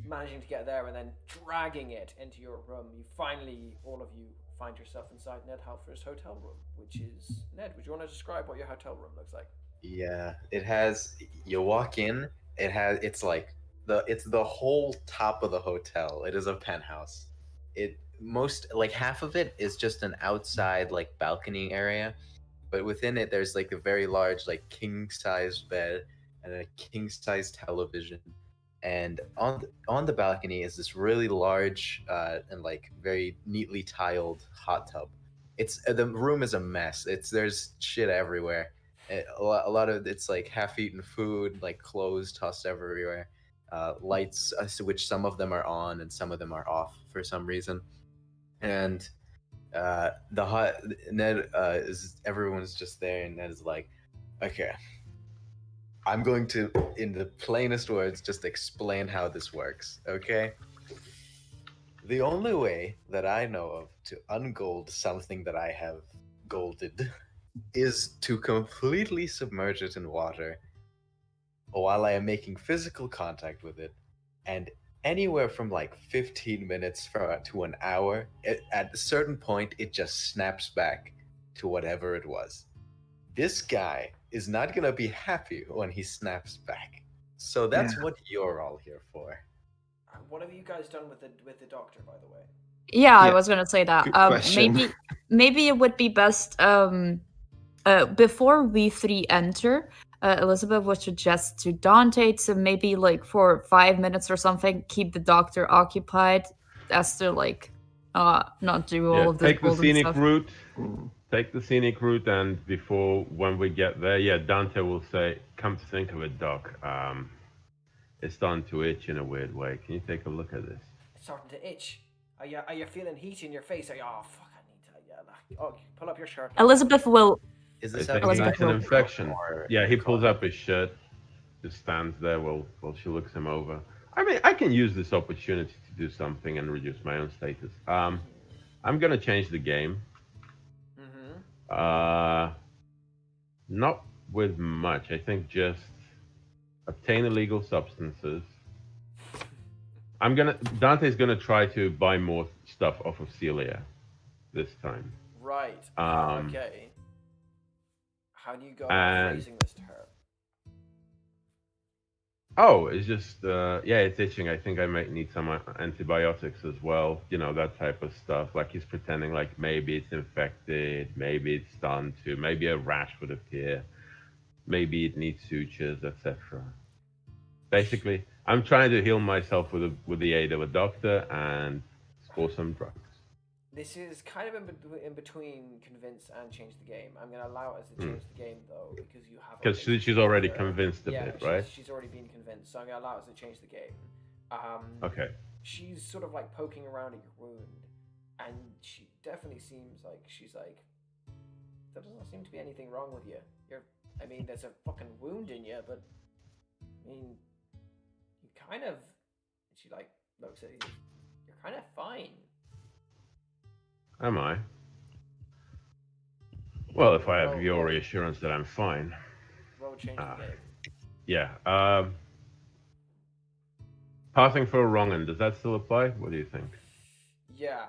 managing to get there and then dragging it into your room. You finally, all of you, find yourself inside Ned Halford's hotel room, which is Ned. Would you want to describe what your hotel room looks like? Yeah, it has. You walk in. It's like it's the whole top of the hotel. It is a penthouse. Like half of it is just an outside like balcony area, but within it there's like a very large like king size bed and a king size television, and on the balcony is this really large and like very neatly tiled hot tub. It's the room is a mess. There's shit everywhere. A lot of it's like half-eaten food, like clothes tossed everywhere, lights, which some of them are on and some of them are off for some reason, and the hot Ned is everyone's just there, and Ned is like, okay, I'm going to, in the plainest words, just explain how this works. Okay, the only way that I know of to ungold something that I have golded is to completely submerge it in water while I am making physical contact with it, and anywhere from like 15 minutes to an hour, at a certain point, it just snaps back to whatever it was. This guy is not gonna be happy when he snaps back. So that's what you're all here for. What have you guys done with the doctor, by the way? Yeah, I was gonna say that. Good question. Maybe it would be best before we three enter. Elizabeth would suggest to Dante to maybe like for 5 minutes or something keep the doctor occupied, as to like not do all of this take the scenic stuff. route. Take the scenic route, and before when we get there, Dante will say, "Come to think of it, Doc, it's starting to itch in a weird way. Can you take a look at this?" It's starting to itch. Are you feeling heat in your face? Are you, oh fuck, I need to. Yeah, like, oh, pull up your shirt. Elizabeth will. Is this It's an infection. Yeah, he pulls up his shirt, just stands there while she looks him over. I mean, I can use this opportunity to do something and reduce my own status. I'm gonna change the game. Not with much. I think just obtain illegal substances. Dante's gonna try to buy more stuff off of Celia this time. Right. Okay. How do you go about phrasing this to her? Oh, it's just it's itching. I think I might need some antibiotics as well. You know, that type of stuff. Like he's pretending like maybe it's infected, maybe it's done to, maybe a rash would appear, maybe it needs sutures, etc. Basically, I'm trying to heal myself with the aid of a doctor and for some drugs. This is kind of in between convince and change the game. I'm going to allow it as to change the game, though, because you have... Because she's already convinced a bit, right? She's already been convinced, so I'm going to allow it as to change the game. Okay. She's sort of like poking around at your wound, and she definitely seems like she's like, there doesn't seem to be anything wrong with you. I mean, there's a fucking wound in you, but I mean, you kind of... She like looks at you. You're kind of fine. Am I? Well, if I have your reassurance that I'm fine. Roll change the game. Yeah. Passing for a wrong end, does that still apply? What do you think? Yeah.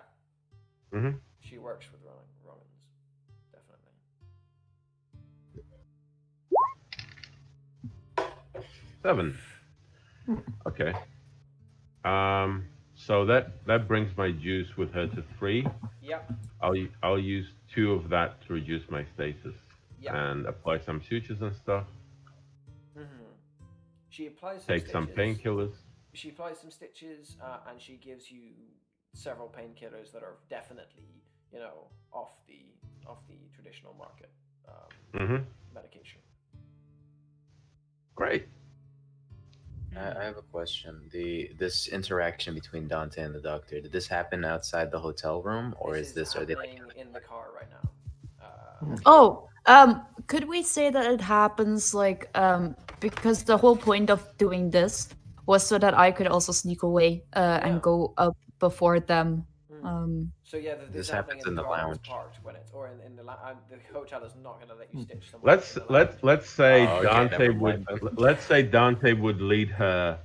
Mm-hmm. She works with wrong ends, definitely. 7. Okay. So that brings my juice with her to 3. Yep. I'll use 2 of that to reduce my status. Yep. And apply some sutures and stuff. She applies some Take some painkillers. She applies some stitches, and she gives you several painkillers that are definitely, off the traditional market medication. Great. I have a question. This interaction between Dante and the doctor, did this happen outside the hotel room, or are they like in the car right now? Could we say that it happens like because the whole point of doing this was so that I could also sneak away and go up before them So yeah, This there's happens nothing in the driver's lounge. part when it's or in the the hotel is not going to let you stitch someone. Let's say Oh, okay, Dante never would mind then. let's say Dante would lead her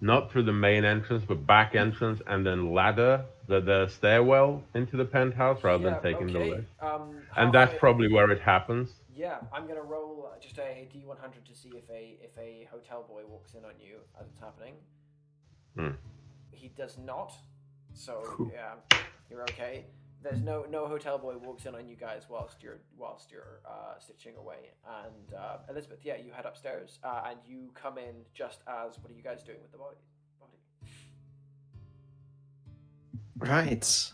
not through the main entrance but back entrance and then ladder the stairwell into the penthouse rather than taking the lift. And that's probably where it happens. Yeah, I'm gonna roll just a D100 to see if a hotel boy walks in on you as it's happening. He does not, so yeah, you're okay. There's no hotel boy walks in on you guys whilst you're stitching away. And Elizabeth, yeah, you head upstairs and you come in just as. What are you guys doing with the body? Right.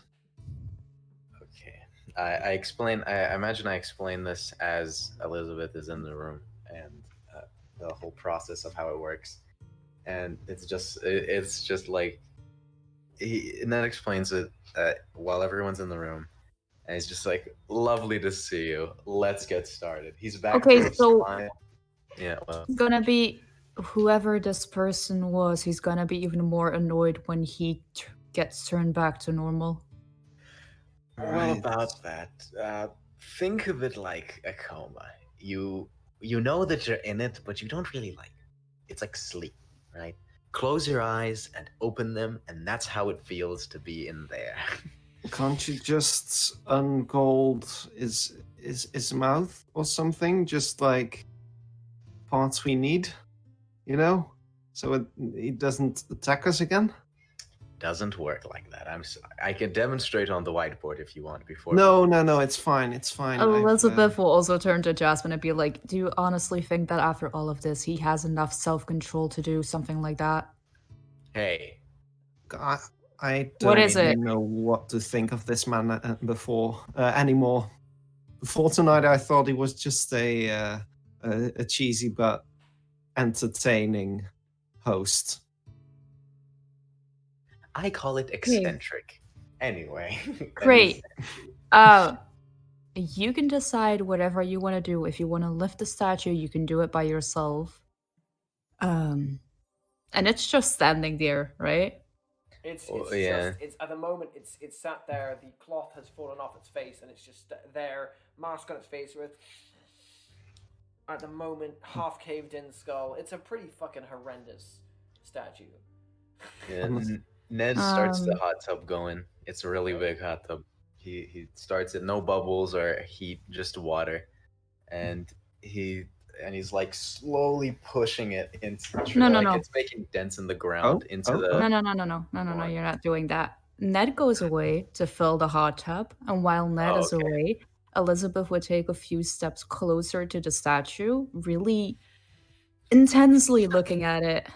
Okay. I explain. I imagine I explain this as Elizabeth is in the room and the whole process of how it works, and it's just like Ned explains it while everyone's in the room, and he's just like, "Lovely to see you. Let's get started." He's back. Okay, to so smile. Yeah. Well, it's gonna be whoever this person was. He's gonna be even more annoyed when he gets turned back to normal. well, about that, think of it like a coma. You know that you're in it, but you don't really like it. It's like sleep, right? Close your eyes and open them, and that's how it feels to be in there. Can't you just ungold his mouth or something? Just like parts we need, you know, so it doesn't attack us again. Doesn't work like that. I can demonstrate on the whiteboard if you want before. No, it's fine. It's fine. Elizabeth will also turn to Jasmine and be like, "Do you honestly think that after all of this, he has enough self-control to do something like that?" Hey, I don't What is it? know what to think of this man before anymore. Before tonight, I thought he was just a cheesy but entertaining host. I call it eccentric. Anyway. Great. You can decide whatever you want to do. If you want to lift the statue, you can do it by yourself. And it's just standing there, right? It's at the moment it's sat there. The cloth has fallen off its face, and it's just there, mask on its face with, at the moment, half caved in skull. It's a pretty fucking horrendous statue. Yeah, Ned starts the hot tub going. It's a really big hot tub. He starts it, no bubbles or heat, just water, and he's like slowly pushing it into No. it's making dents in the ground into the. No, you're not doing that. Ned goes away to fill the hot tub, and while Ned is away, Elizabeth would take a few steps closer to the statue, really intensely looking at it.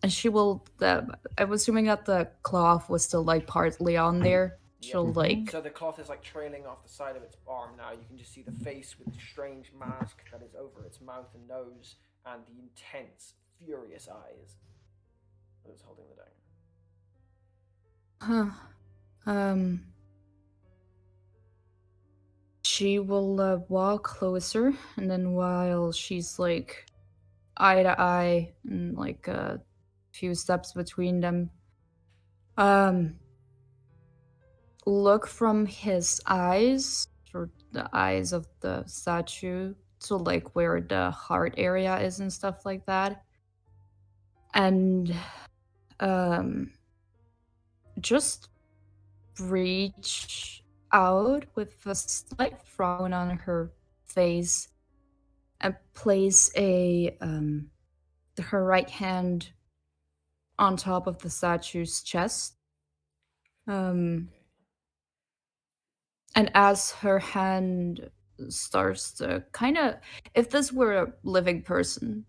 And she will. I'm assuming that the cloth was still like partly on there. She'll like. So the cloth is like trailing off the side of its arm now. You can just see the face with the strange mask that is over its mouth and nose, and the intense, furious eyes that is holding the dagger. She will walk closer, and then while she's like eye to eye and like a few steps between them, look from his eyes, or the eyes of the statue, to like where the heart area is and stuff like that, and just reach out with a slight frown on her face and place her right hand on top of the statue's chest. And as her hand starts to kind of, if this were a living person,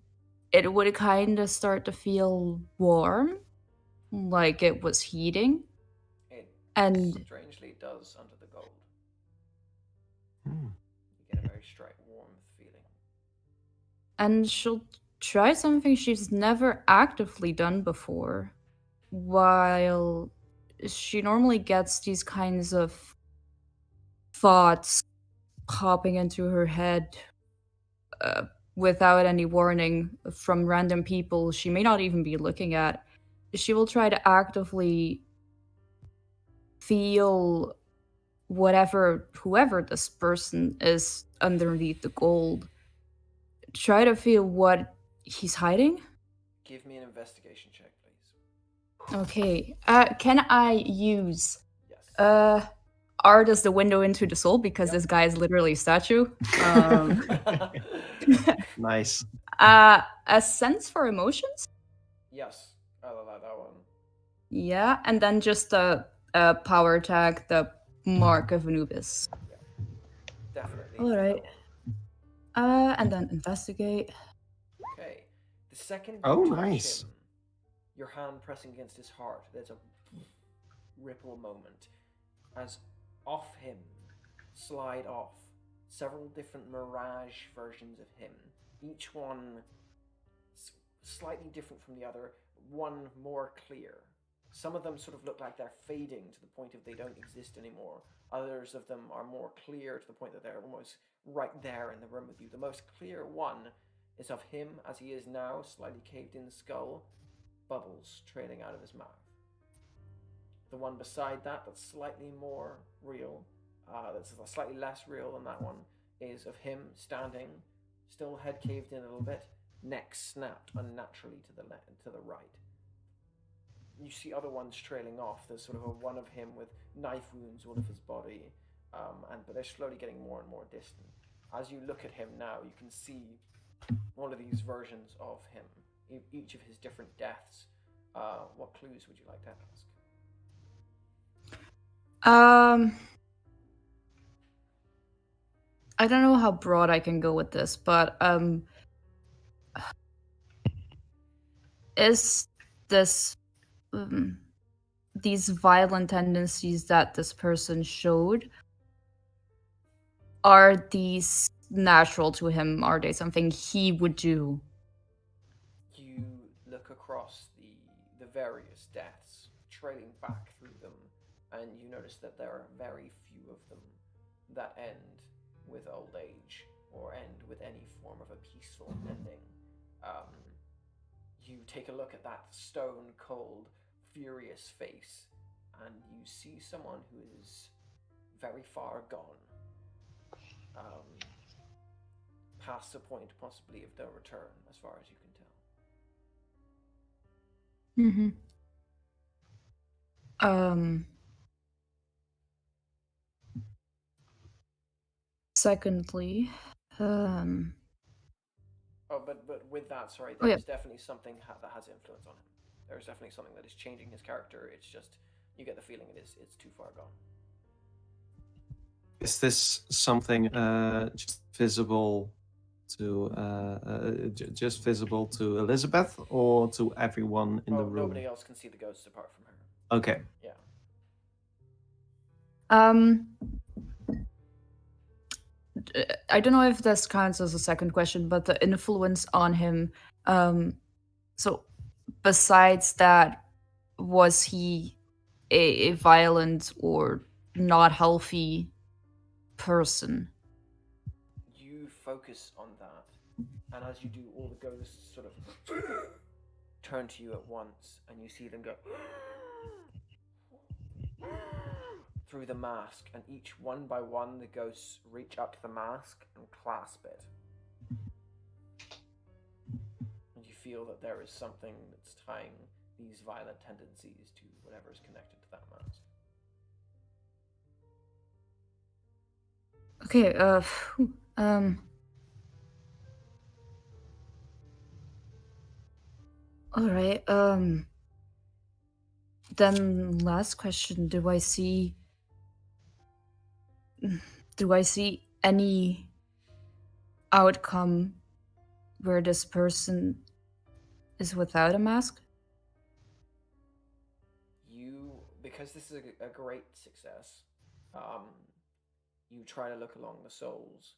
it would kind of start to feel warm, like it was heating. And strangely does under the gold. You get a very warm feeling. And she'll try something she's never actively done before. While she normally gets these kinds of thoughts popping into her head without any warning from random people she may not even be looking at, she will try to actively feel whoever this person is underneath the gold. Try to feel what he's hiding. Give me an investigation check, please. Okay. Can I use Yes. art as the window into the soul, because this guy is literally a statue? Nice. A sense for emotions? Yes, I like that one. Yeah, and then just a power tag, the mark of Anubis. Definitely. All right. And then investigate. Okay. The second Oh, you touch nice. him, your hand pressing against his heart, there's a ripple moment as off him slide off several different mirage versions of him, each one slightly different from the other, one more clear. Some of them sort of look like they're fading to the point of they don't exist anymore. Others of them are more clear to the point that they're almost right there in the room with you. The most clear one is of him as he is now, slightly caved in skull, bubbles trailing out of his mouth. The one beside that, that's slightly more real, that's slightly less real than that one, is of him standing, still head caved in a little bit, neck snapped unnaturally to the right. You see other ones trailing off. There's sort of one of him with knife wounds all of his body, but they're slowly getting more and more distant. As you look at him now, you can see one of these versions of him, each of his different deaths. What clues would you like to ask? I don't know how broad I can go with this, but is this these violent tendencies that this person showed, are these natural to him? Are they something he would do? You look across the various deaths, trailing back through them, and you notice that there are very few of them that end with old age or end with any form of a peaceful ending. You take a look at that stone cold, furious face, and you see someone who is very far gone, past the point possibly of no return, as far as you can tell. Secondly, Oh, but with that, sorry, there's definitely something that has influence on him. There's definitely something that is changing his character. It's just you get the feeling it's too far gone. Is this something just visible to Elizabeth or to everyone in the room? Nobody else can see the ghosts apart from her. Okay. Yeah. I don't know if this counts as a second question, but the influence on him. So, besides that, was he a violent or not healthy person? You focus on that, and as you do, all the ghosts sort of turn to you at once, and you see them go through the mask, and each one by one the ghosts reach up to the mask and clasp it. And you feel that there is something that's tying these violent tendencies to whatever is connected to that mask. Okay, all right, then last question, do I see any outcome where this person is without a mask? Because this is a great success, you try to look along the souls.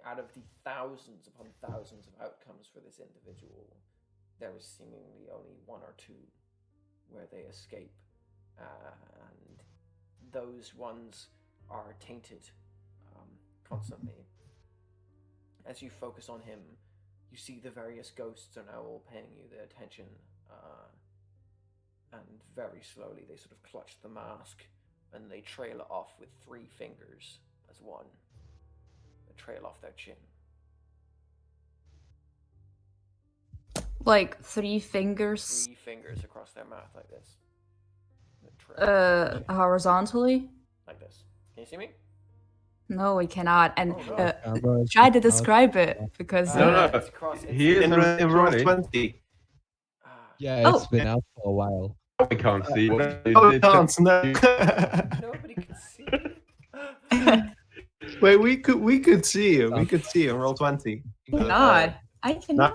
Out of the thousands upon thousands of outcomes for this individual, there is seemingly only one or two where they escape, and those ones are tainted constantly. As you focus on him, you see the various ghosts are now all paying you their attention, and very slowly they sort of clutch the mask and they trail it off with 3 fingers as one. They trail off their chin. Like 3 fingers. 3 fingers across their mouth like this. Horizontally? Like this. Can you see me? No, we cannot. And Oh, no. try to describe it because No, it's across. he is in roll 20. 20. Yeah, it's been out for a while. I can't see. Oh, dance, no. Nobody can see. Wait, we could see you. We could see you. Roll 20. cannot. I cannot.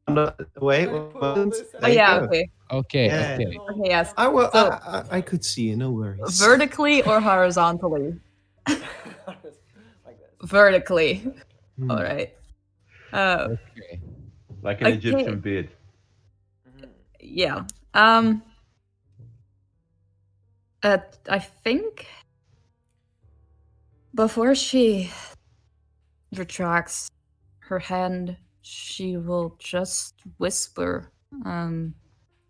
No, wait. Oh, yeah. Okay. Okay. Yeah. Okay. Okay. Yes. I will. So- I could see you. No worries. Vertically or horizontally? Like this. Vertically. Hmm. All right. Okay. Like an Okay. Egyptian beard. Yeah. I think before she retracts her hand, she will just whisper.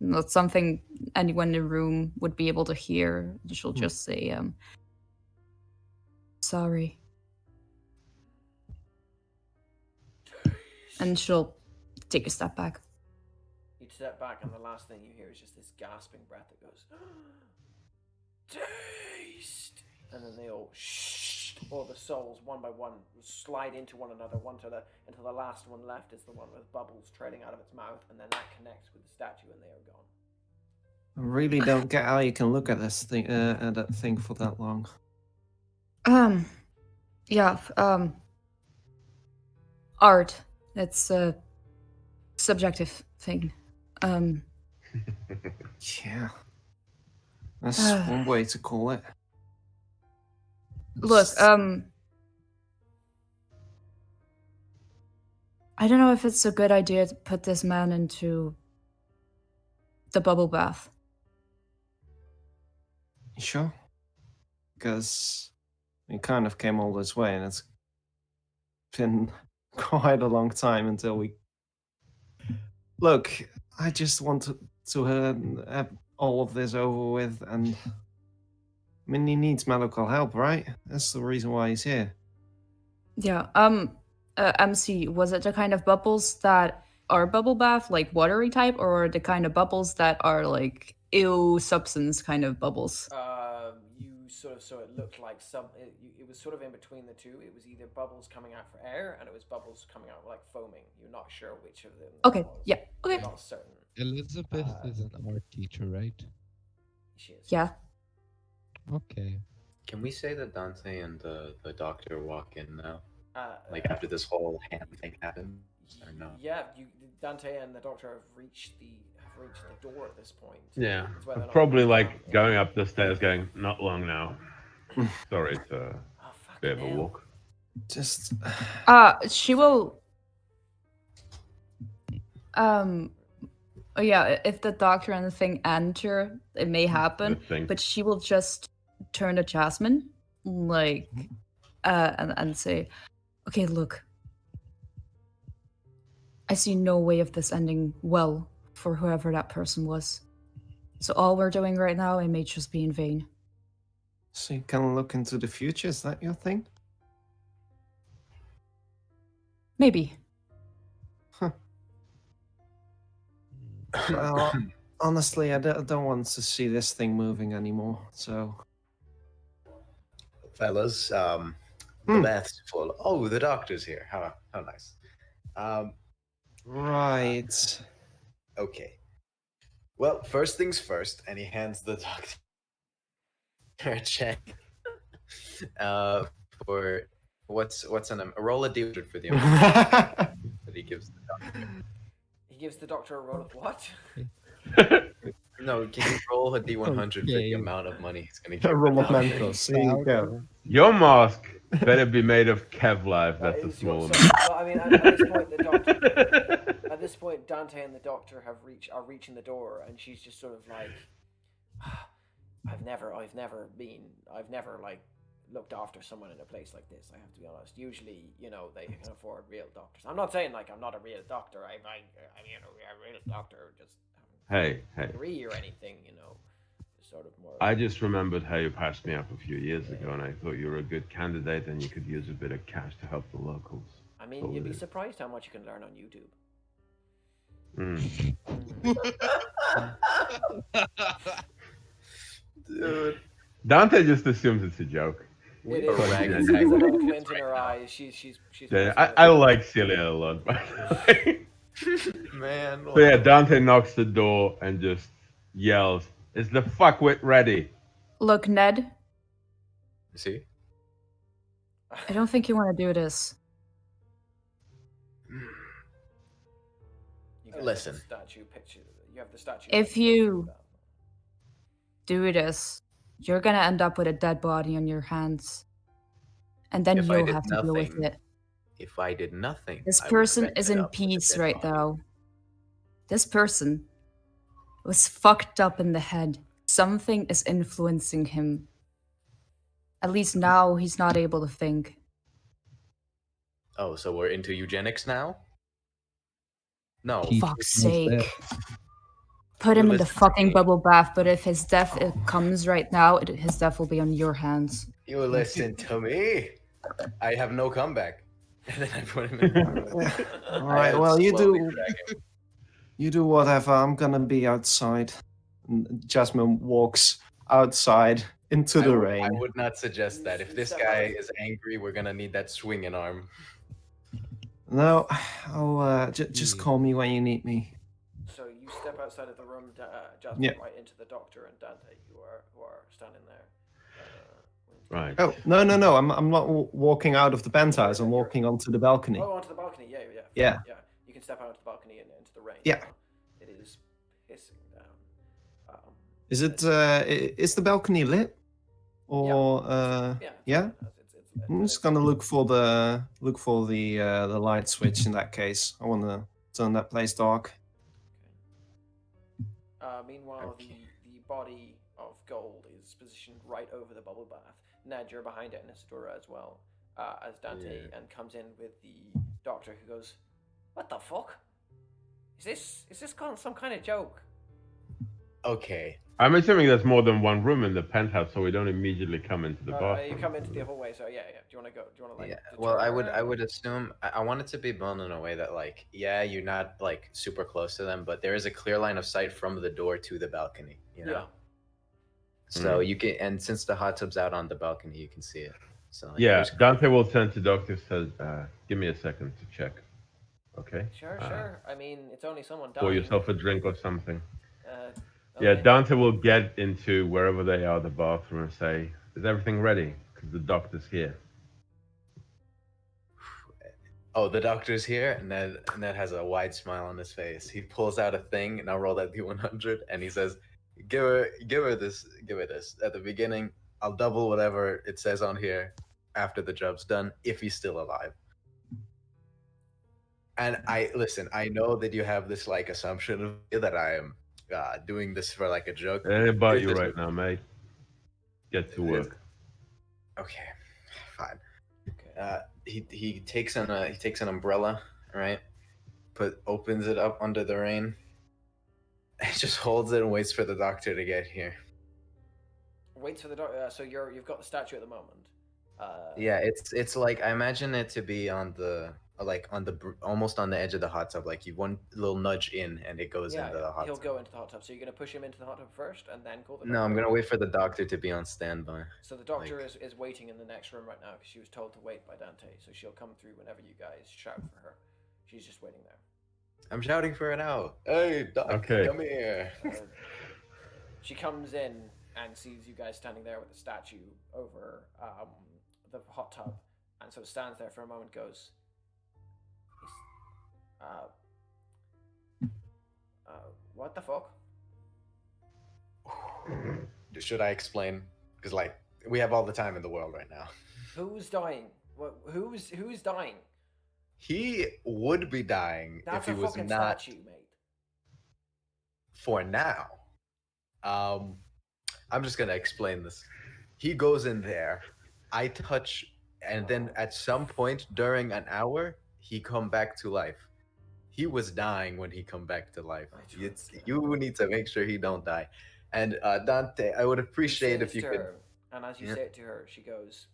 Not something anyone in the room would be able to hear. She'll just say, sorry. And she'll take a step back. You step back, and the last thing you hear is just this gasping breath that goes, taste! And then they all, all the souls, one by one, slide into one another, until the last one left is the one with bubbles trailing out of its mouth, and then that connects with the statue, and they are gone. I really don't get how you can look at this thing, at that thing for that long. Yeah, art. It's a subjective thing. Yeah. That's one way to call it. Look, I don't know if it's a good idea to put this man into the bubble bath. You sure? Because we kind of came all this way, and it's been quite a long time until we... Look, I just want to have all of this over with, and... I mean, he needs medical help, right? That's the reason why he's here. Yeah, MC, was it the kind of bubbles that are bubble bath, like watery type, or the kind of bubbles that are like ew substance kind of bubbles? You sort of, so it looked like it was sort of in between the two. It was either bubbles coming out for air, and it was bubbles coming out like foaming. You're not sure which of them. Okay, was. yeah, okay. You're not certain. Elizabeth is an art teacher, right? She is. Yeah. Okay. Can we say that Dante and the doctor walk in now? Like after this whole hand thing happened, or no? Yeah, Dante and the doctor have reached the door at this point. Yeah, It's whether or not probably they like can- going up the stairs, going, not long now. Sorry, it's a Oh, bit of a fucking hell. walk. Just... She will. Oh yeah, if the doctor and the thing enter, it may happen. The thing. But she will just turn to Jasmine, like, and say, "Okay, look, I see no way of this ending well for whoever that person was. So all we're doing right now, it may just be in vain." So you can look into the future, is that your thing? Maybe. Well, honestly, I don't want to see this thing moving anymore, so... Fellas, the bath's full. Oh, the doctor's here. How nice. Right. Okay. Well, first things first, and he hands the doctor a check for what's a roll a d100 for the amount that he gives the doctor. He gives the doctor a roll of what? No, can you roll a d100 for the Okay. amount of money he's going to give? A roll the of doctor? Mentos. There you go. Your mask better be made of Kevlar if That that's a is small your- amount. well, I mean, at this point, the doctor. At this point, Dante and the doctor are reaching the door, and she's just sort of like, I've never like looked after someone in a place like this. I have to be honest. Usually, they can afford real doctors. I'm not saying like I'm not a real doctor. I'm a real doctor. Just Hey. degree or anything, sort of more. I just remembered how you passed me up a few years ago, and I thought you were a good candidate, and you could use a bit of cash to help the locals. I mean, you'd be surprised how much you can learn on YouTube. Dude. Dante just assumes it's a joke. It is. Ragged She's a little language glint in right her now. eyes. She's. Yeah, I like Celia a lot, by the way. Man. So yeah, Dante knocks the door and just yells, "Is the fuckwit ready?" Look, Ned, See? I don't think you want to do this. You guys Listen. have the statue picture. You have the statue. If you do this, you're gonna end up with a dead body on your hands. And then If I you'll did have to deal with nothing, it. If I did nothing, This I would person have is ended in up with a peace dead right body. now. This person was fucked up in the head. Something is influencing him. At least now he's not able to think. Oh, so we're into eugenics now? No. He Fuck's was dead. sake. Put him in the Listen to fucking me. bubble bath, but if his death comes right now, his death will be on your hands. You listen to me. I have no comeback. And then I put him in. All right. Well, you do whatever. I'm gonna be outside. And Jasmine walks outside into the rain. I would not suggest that. If this guy is angry, we're gonna need that swinging arm. No, I'll just call me when you need me. So you step outside of the room, Jasmine, Yeah. right into the doctor and Dante, who are standing there. Right. Oh no! I'm not walking out of the penthouse. I'm walking onto the balcony. Oh, onto the balcony. Yeah. Yeah. You can step out onto the balcony and into the rain. Yeah. It is pissing down. Is it? Is the balcony lit? Or yeah? It's I'm just gonna look for the light switch in that case. I want to turn that place dark. Meanwhile, the body of gold is positioned right over the bubble bath. Ned, you're behind it, and Isadora as well. As Dante and comes in with the doctor, who goes, "What the fuck? Is this some kind of joke?" Okay. I'm assuming there's more than one room in the penthouse, so we don't immediately come into the You bathroom. come into the hallway, so yeah. Do you want to go? Do you want to like? Yeah. Well, I would assume I want it to be built in a way that like you're not like super close to them, but there is a clear line of sight from the door to the balcony. You know. Yeah. So you can, and since the hot tub's out on the balcony, you can see it. So like, Yeah, there's- Dante will turn to Doctor. Says, "Give me a second to check." Okay. Sure. I mean, it's only someone dying. Pour yourself a drink or something. Okay. Yeah, Dante will get into wherever they are, the bathroom, and say, "Is everything ready? Because the doctor's here." Oh, the doctor's here, and Ned has a wide smile on his face. He pulls out a thing, and I roll that D100, and he says, give her this. At the beginning, I'll double whatever it says on here after the job's done, if he's still alive." And I know that you have this like assumption of me that I am doing this for like a joke. Ain't about Here's you this- right now, mate. Get to work. Okay, fine. He takes an umbrella, right? Opens it up under the rain. He just holds it and waits for the doctor to get here. Waits for the doctor. So you've got the statue at the moment. Yeah, it's like I imagine it to be on the almost on the edge of the hot tub. Like you one little nudge in and it goes into the hot he'll tub. go into the hot tub. So you're gonna push him into the hot tub first, and then call the doctor? No, I'm gonna wait for the doctor to be on standby. So the doctor is waiting in the next room right now because she was told to wait by Dante. So she'll come through whenever you guys shout for her. She's just waiting there. I'm shouting for her now. Hey, doc, Okay. come here. She comes in and sees you guys standing there with the statue over the hot tub, and so stands there for a moment. Goes, what the fuck? Should I explain? Because like we have all the time in the world right now. Who's dying? Who's dying? He would be dying That's if he a was fucking not. statue, mate. For now, I'm just gonna explain this. He goes in there, I touch, and then at some point during an hour, he come back to life. he was dying when he come back to life. You need to make sure he don't die. And Dante, I would appreciate if you could. And as you say it to her, she goes,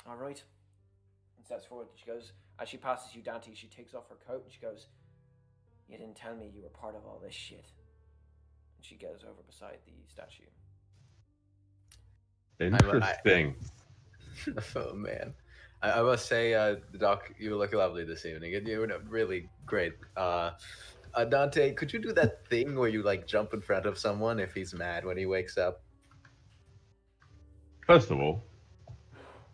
"All right," and steps forward. She goes, as she passes you, Dante, she takes off her coat and she goes, "You didn't tell me you were part of all this shit." And she goes over beside the statue. Interesting. Oh man, I must say, Doc, you look lovely this evening. You were really great. Dante, could you do that thing where you like jump in front of someone if he's mad when he wakes up? First of all,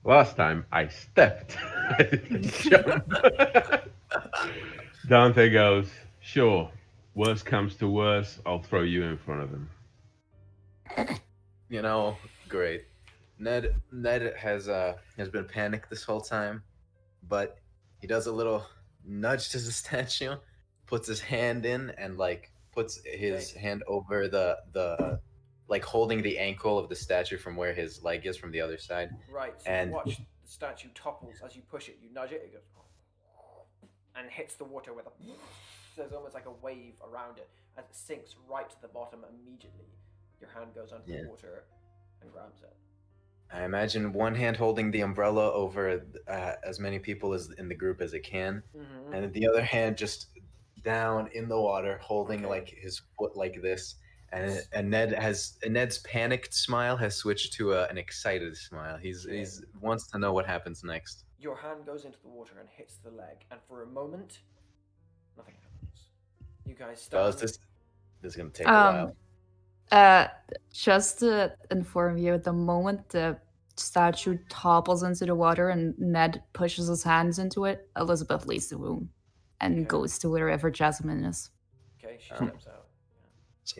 last time I stepped. I didn't jump. Dante goes, "Sure, worst comes to worst, I'll throw you in front of him." You know, great. Ned has been panicked this whole time, but he does a little nudge to the statue, puts his hand in, and like puts his hand over the like holding the ankle of the statue from where his leg is from the other side. Right. So and you watch the statue topples as you push it. You nudge it. It goes and hits the water with a. There's almost like a wave around it as it sinks right to the bottom immediately. Your hand goes under the water and grabs it. I imagine one hand holding the umbrella over as many people as in the group as it can, and the other hand just down in the water, holding like his foot like this. And Ned's panicked smile has switched to an excited smile. He's wants to know what happens next. Your hand goes into the water and hits the leg, and for a moment, nothing happens. You guys stand. This is gonna take a while. Just to inform you, at the moment the statue topples into the water and Ned pushes his hands into it, Elizabeth leaves the room and goes to wherever Jasmine is. Okay, she steps out.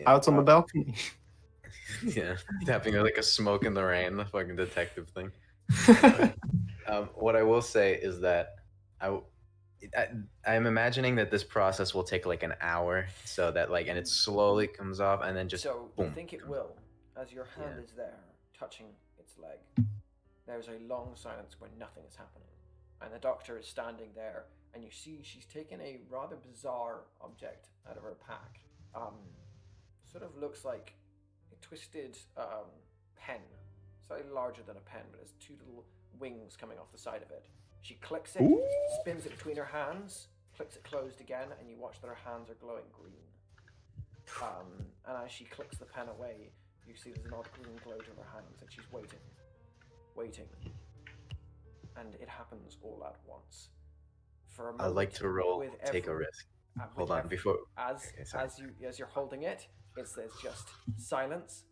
Out on the balcony. Yeah, tapping like a smoke in the rain, the fucking detective thing. What I will say is that I'm imagining that this process will take like an hour, so that like, and it slowly comes off, and then just so boom. You think it will, as your hand is there, touching its leg. There's a long silence where nothing is happening, and the doctor is standing there, and you see she's taken a rather bizarre object out of her pack. Sort of looks like a twisted pen, slightly larger than a pen, but has two little wings coming off the side of it. She clicks it, spins it between her hands, clicks it closed again, and you watch that her hands are glowing green. And as she clicks the pen away, you see there's an odd green glow to her hands, and she's waiting. And it happens all at once. For a moment, I'd like to roll, take a risk. Hold on, before... As you're holding it, it says just silence,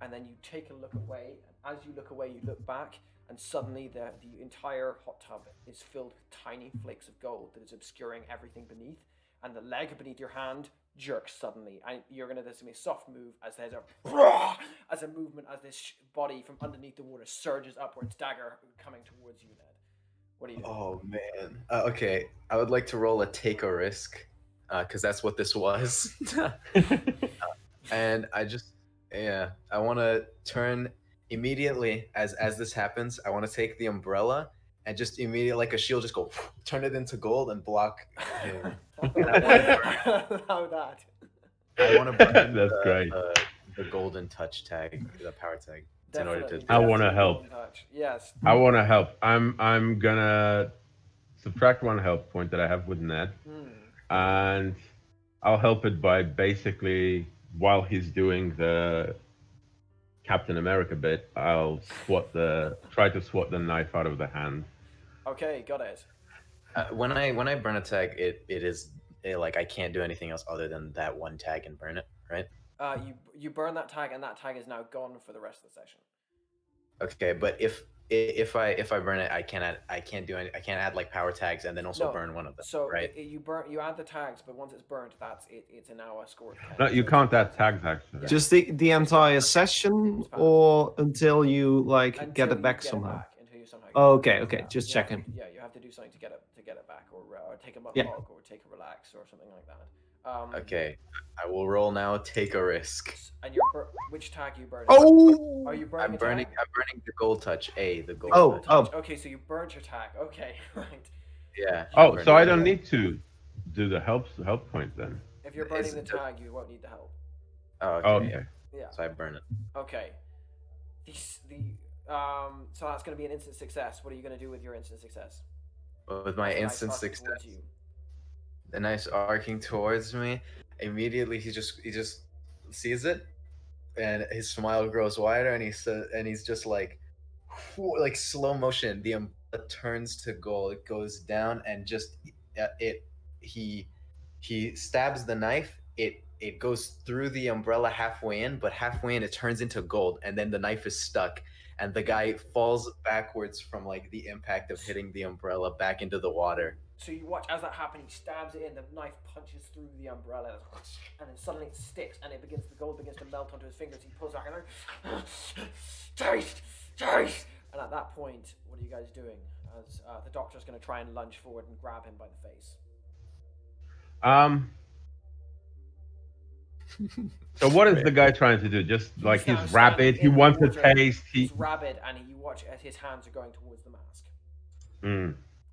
and then you take a look away, and as you look away, you look back, and suddenly the entire hot tub is filled with tiny flakes of gold that is obscuring everything beneath, and the leg beneath your hand jerks suddenly, and you're gonna there's a soft move as there's a movement as this body from underneath the water surges upwards, dagger coming towards you, Ned. What do you do? Oh man. Okay, I would like to roll a take a risk, because that's what this was. And I want to turn immediately as this happens. I want to take the umbrella and just immediately, like a shield, just go turn it into gold and block him. And Allow that. I want to burn That's great. The golden touch tag, the power tag. Definitely. I want to help. Yes. I want to help. I'm gonna subtract one health point that I have with Ned, and I'll help it by basically, while he's doing the Captain America bit, I'll try to swat the knife out of the hand. Okay, got it. When I burn a tag, it is like I can't do anything else other than that one tag and burn it, right? You burn that tag, and that tag is now gone for the rest of the session. Okay, but if I burn it, I can't add like power tags and then also burn one of them. So right? You add the tags, but once it's burnt, it's now a score of 10. No, you can't add tags actually. Yeah. Just the entire session, or until you get it back somehow. Until you somehow. Okay, just checking. Yeah, you have to do something to get it back, or take a hog, or take a relax, or something like that. Okay, I will roll now. Take a risk. And which tag are you burning? Oh! Are you burning? I'm burning the gold touch. The gold. Touch. Okay, so you burnt your tag. Okay, right. Yeah. Oh, so I don't need to do the help point then. If you're burning the tag, you won't need the help. Oh, okay. Okay. Yeah. So I burn it. Okay. So that's going to be an instant success. What are you going to do with your instant success? With my instant success, the knife arcing towards me. Immediately, he just sees it, and his smile grows wider, and he's just like slow motion. The umbrella turns to gold. It goes down, and just he stabs the knife. It goes through the umbrella halfway in, but halfway in it turns into gold, and then the knife is stuck, and the guy falls backwards from like the impact of hitting the umbrella back into the water. So you watch as that happens. He stabs it in. The knife punches through the umbrella, and then suddenly it sticks, and the gold begins to melt onto his fingers. He pulls back and taste. And at that point, what are you guys doing? As the doctor's going to try and lunge forward and grab him by the face. So what is the guy trying to do? Just like he's rabid, he wants a taste. He's rabid, and you watch as his hands are going towards the mask.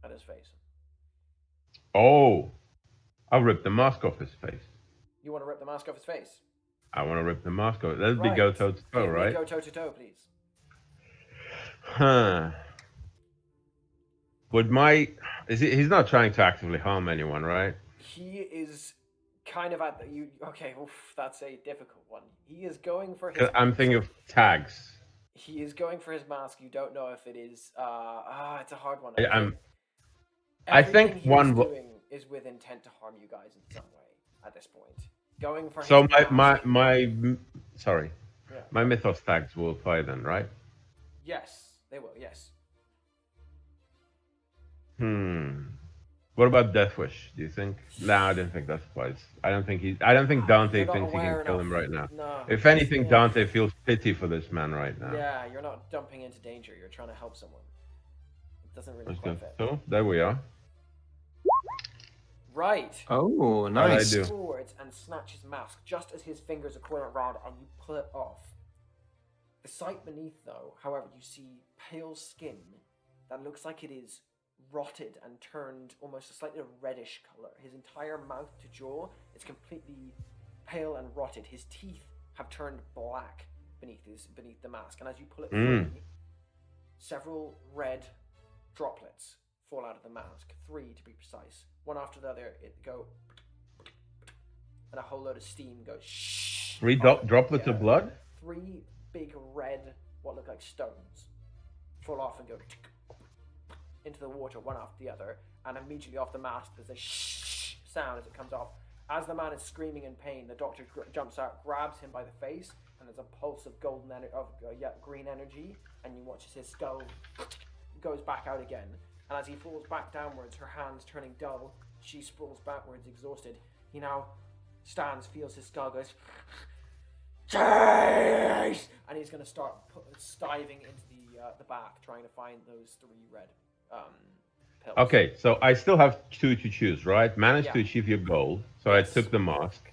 At his face. Oh, I'll rip the mask off his face. You want to rip the mask off his face? I want to rip the mask off. That'd be go toe to toe, right? Go toe to toe, please. Huh. He's not trying to actively harm anyone, right? He is kind of at the that's a difficult one. He is going for his. I'm thinking of tags. He is going for his mask. You don't know if it is. It's a hard one. I think one doing is with intent to harm you guys in some way at this point. Going for. So my mythos tags will apply then, right? Yes, they will. Yes. What about Death Wish? Do you think? No, I don't think that applies. I don't think Dante thinks he can kill him right now. No, if anything, Dante feels pity for this man right now. Yeah, you're not dumping into danger. You're trying to help someone. It doesn't really quite fit. So there we are. Right. Oh, nice. He forwards and snatch his mask just as his fingers are coiling around, and you pull it off. The sight beneath, though, however, you see pale skin that looks like it is rotted and turned almost a slightly reddish color. His entire mouth to jaw is completely pale and rotted. His teeth have turned black beneath the mask, and as you pull it free, several red droplets fall out of the mask. 3 to be precise. One after the other, it go, and a whole load of steam goes. 3 droplets of blood. 3 big red, what look like stones, fall off and go into the water one after the other, and immediately off the mask there's a sound as it comes off. As the man is screaming in pain, the doctor jumps out, grabs him by the face, and there's a pulse of green energy, and you watch as his skull goes back out again. And as he falls back downwards, her hands turning dull, she sprawls backwards, exhausted. He now stands, feels his skull, goes, Chase! And he's going to start diving into the back, trying to find those 3 red pills. Okay, so I still have 2 to choose, right? Manage to achieve your goal, so I took the mask.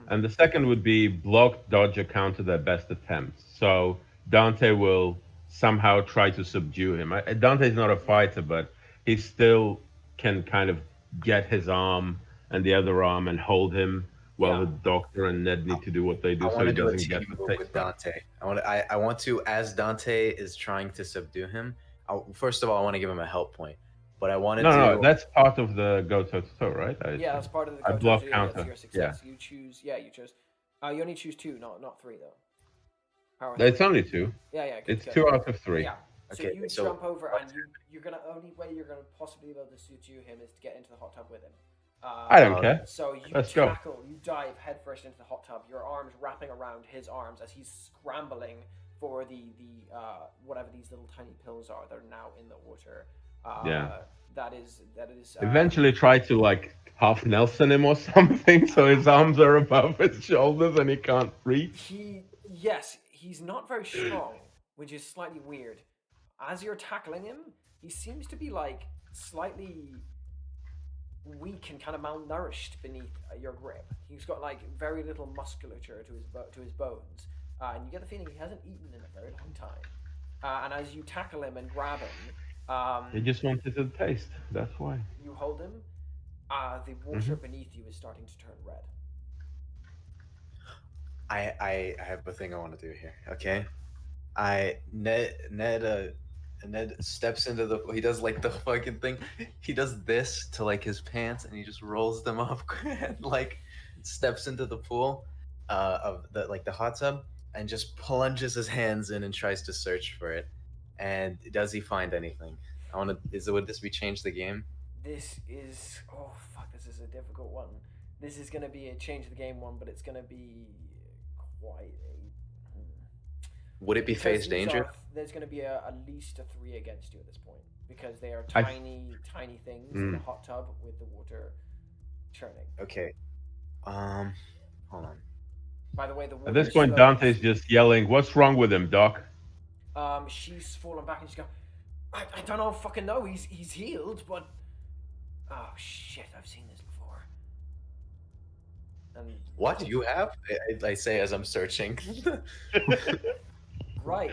And the second would be block, dodge, or counter their best attempts. So Dante will somehow try to subdue him. Dante's not a fighter, but he still can kind of get his arm and the other arm and hold him while the doctor and Ned need to do what they do, so he doesn't get the taste. With Dante. I want to, as Dante is trying to subdue him. First of all, I want to give him a help point, but I wanted to. No, that's part of the go toe to toe, right? That's part of the go toe to toe. Counter. Your success. You choose. Yeah, you chose. You only choose 2, not 3 though. It's only 2. Yeah. It's 2 out of 3. Yeah. So you jump over, and you're gonna only way you're gonna possibly be able to subdue him is to get into the hot tub with him. I don't care. So you you dive headfirst into the hot tub, your arms wrapping around his arms as he's scrambling for the whatever these little tiny pills are that are now in the water. That is. Eventually, try to like half Nelson him or something, so his arms are above his shoulders and he can't reach. He's not very strong, which is slightly weird. As you're tackling him, he seems to be like slightly weak and kind of malnourished beneath your grip. He's got like very little musculature to his bones, and you get the feeling he hasn't eaten in a very long time. And as you tackle him and grab him, he just wanted to taste. That's why you hold him, The water beneath you is starting to turn red. I have a thing I want to do here. Okay, Ned steps into the. He does like the fucking thing. He does this to like his pants, and he just rolls them up and like steps into the pool, of the hot tub, and just plunges his hands in and tries to search for it. And does he find anything? Would this be change the game? This is this is a difficult one. This is gonna be a change the game one, but it's gonna be quite a. Would it be face danger? There's gonna be at least a 3 against you at this point because they are tiny things in a hot tub with the water churning. Okay. Hold on. By the way, the water. At this point, Dante's just yelling, "What's wrong with him, Doc?" She's fallen back and she's going, I don't know, fucking know. He's healed, but oh shit, I've seen this before. And what you have? I say as I'm searching. Right.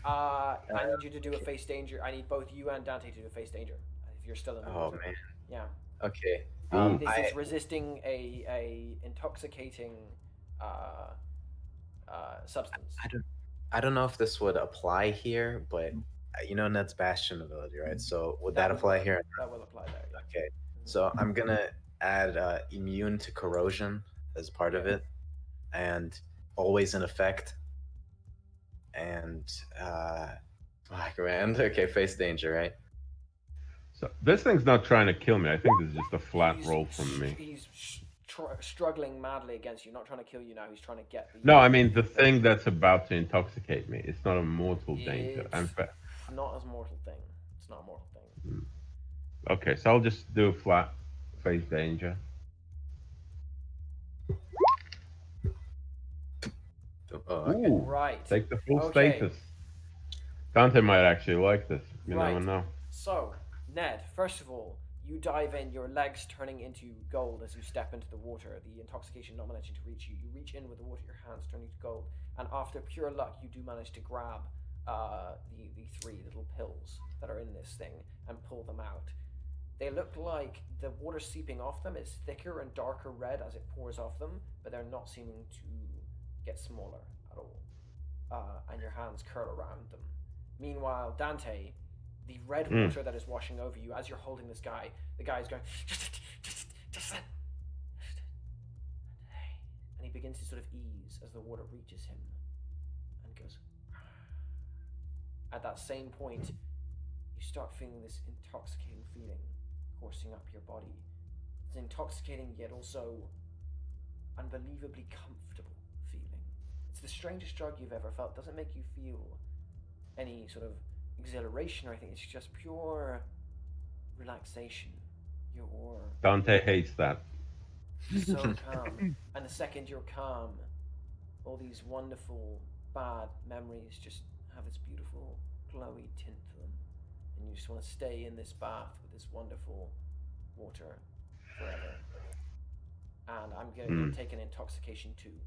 I need you to do a face danger. I need both you and Dante to do a face danger if you're still in the water. Man. Yeah. Okay. This is resisting a intoxicating substance. I don't know if this would apply here, but you know Ned's Bastion ability, right? So would that apply here? That will apply there. Yeah. Okay. So I'm gonna add immune to corrosion as part of it, and always in effect. And fuck, man. Okay, face danger, right? So this thing's not trying to kill me. I think this is just a flat roll from me. He's struggling madly against you. Not trying to kill you now. He's trying to get. No, I mean the thing that's about to intoxicate me. It's not a mortal danger. Not as mortal thing. It's not a mortal thing. Okay, so I'll just do a flat face danger. Okay. Ooh, right. Take the full status. Dante might actually like this. You never know. So, Ned, first of all, you dive in, your legs turning into gold as you step into the water, the intoxication not managing to reach you. You reach in with the water, your hands turning to gold, and after pure luck, you do manage to grab the 3 little pills that are in this thing and pull them out. They look like the water seeping off them is thicker and darker red as it pours off them, but they're not seeming to get smaller at all. And your hands curl around them. Meanwhile, Dante, the red water that is washing over you as you're holding this guy, the guy is going, just let. And he begins to sort of ease as the water reaches him and goes. At that same point, you start feeling this intoxicating feeling coursing up your body. It's intoxicating yet also unbelievably comfortable feeling. It's the strangest drug you've ever felt. It doesn't make you feel any sort of exhilaration or anything. It's just pure relaxation. Dante hates that. So calm. And the second you're calm, all these wonderful bad memories just have this beautiful glowy tint to them, and you just want to stay in this bath with this wonderful water forever. And I'm going to take an intoxication too,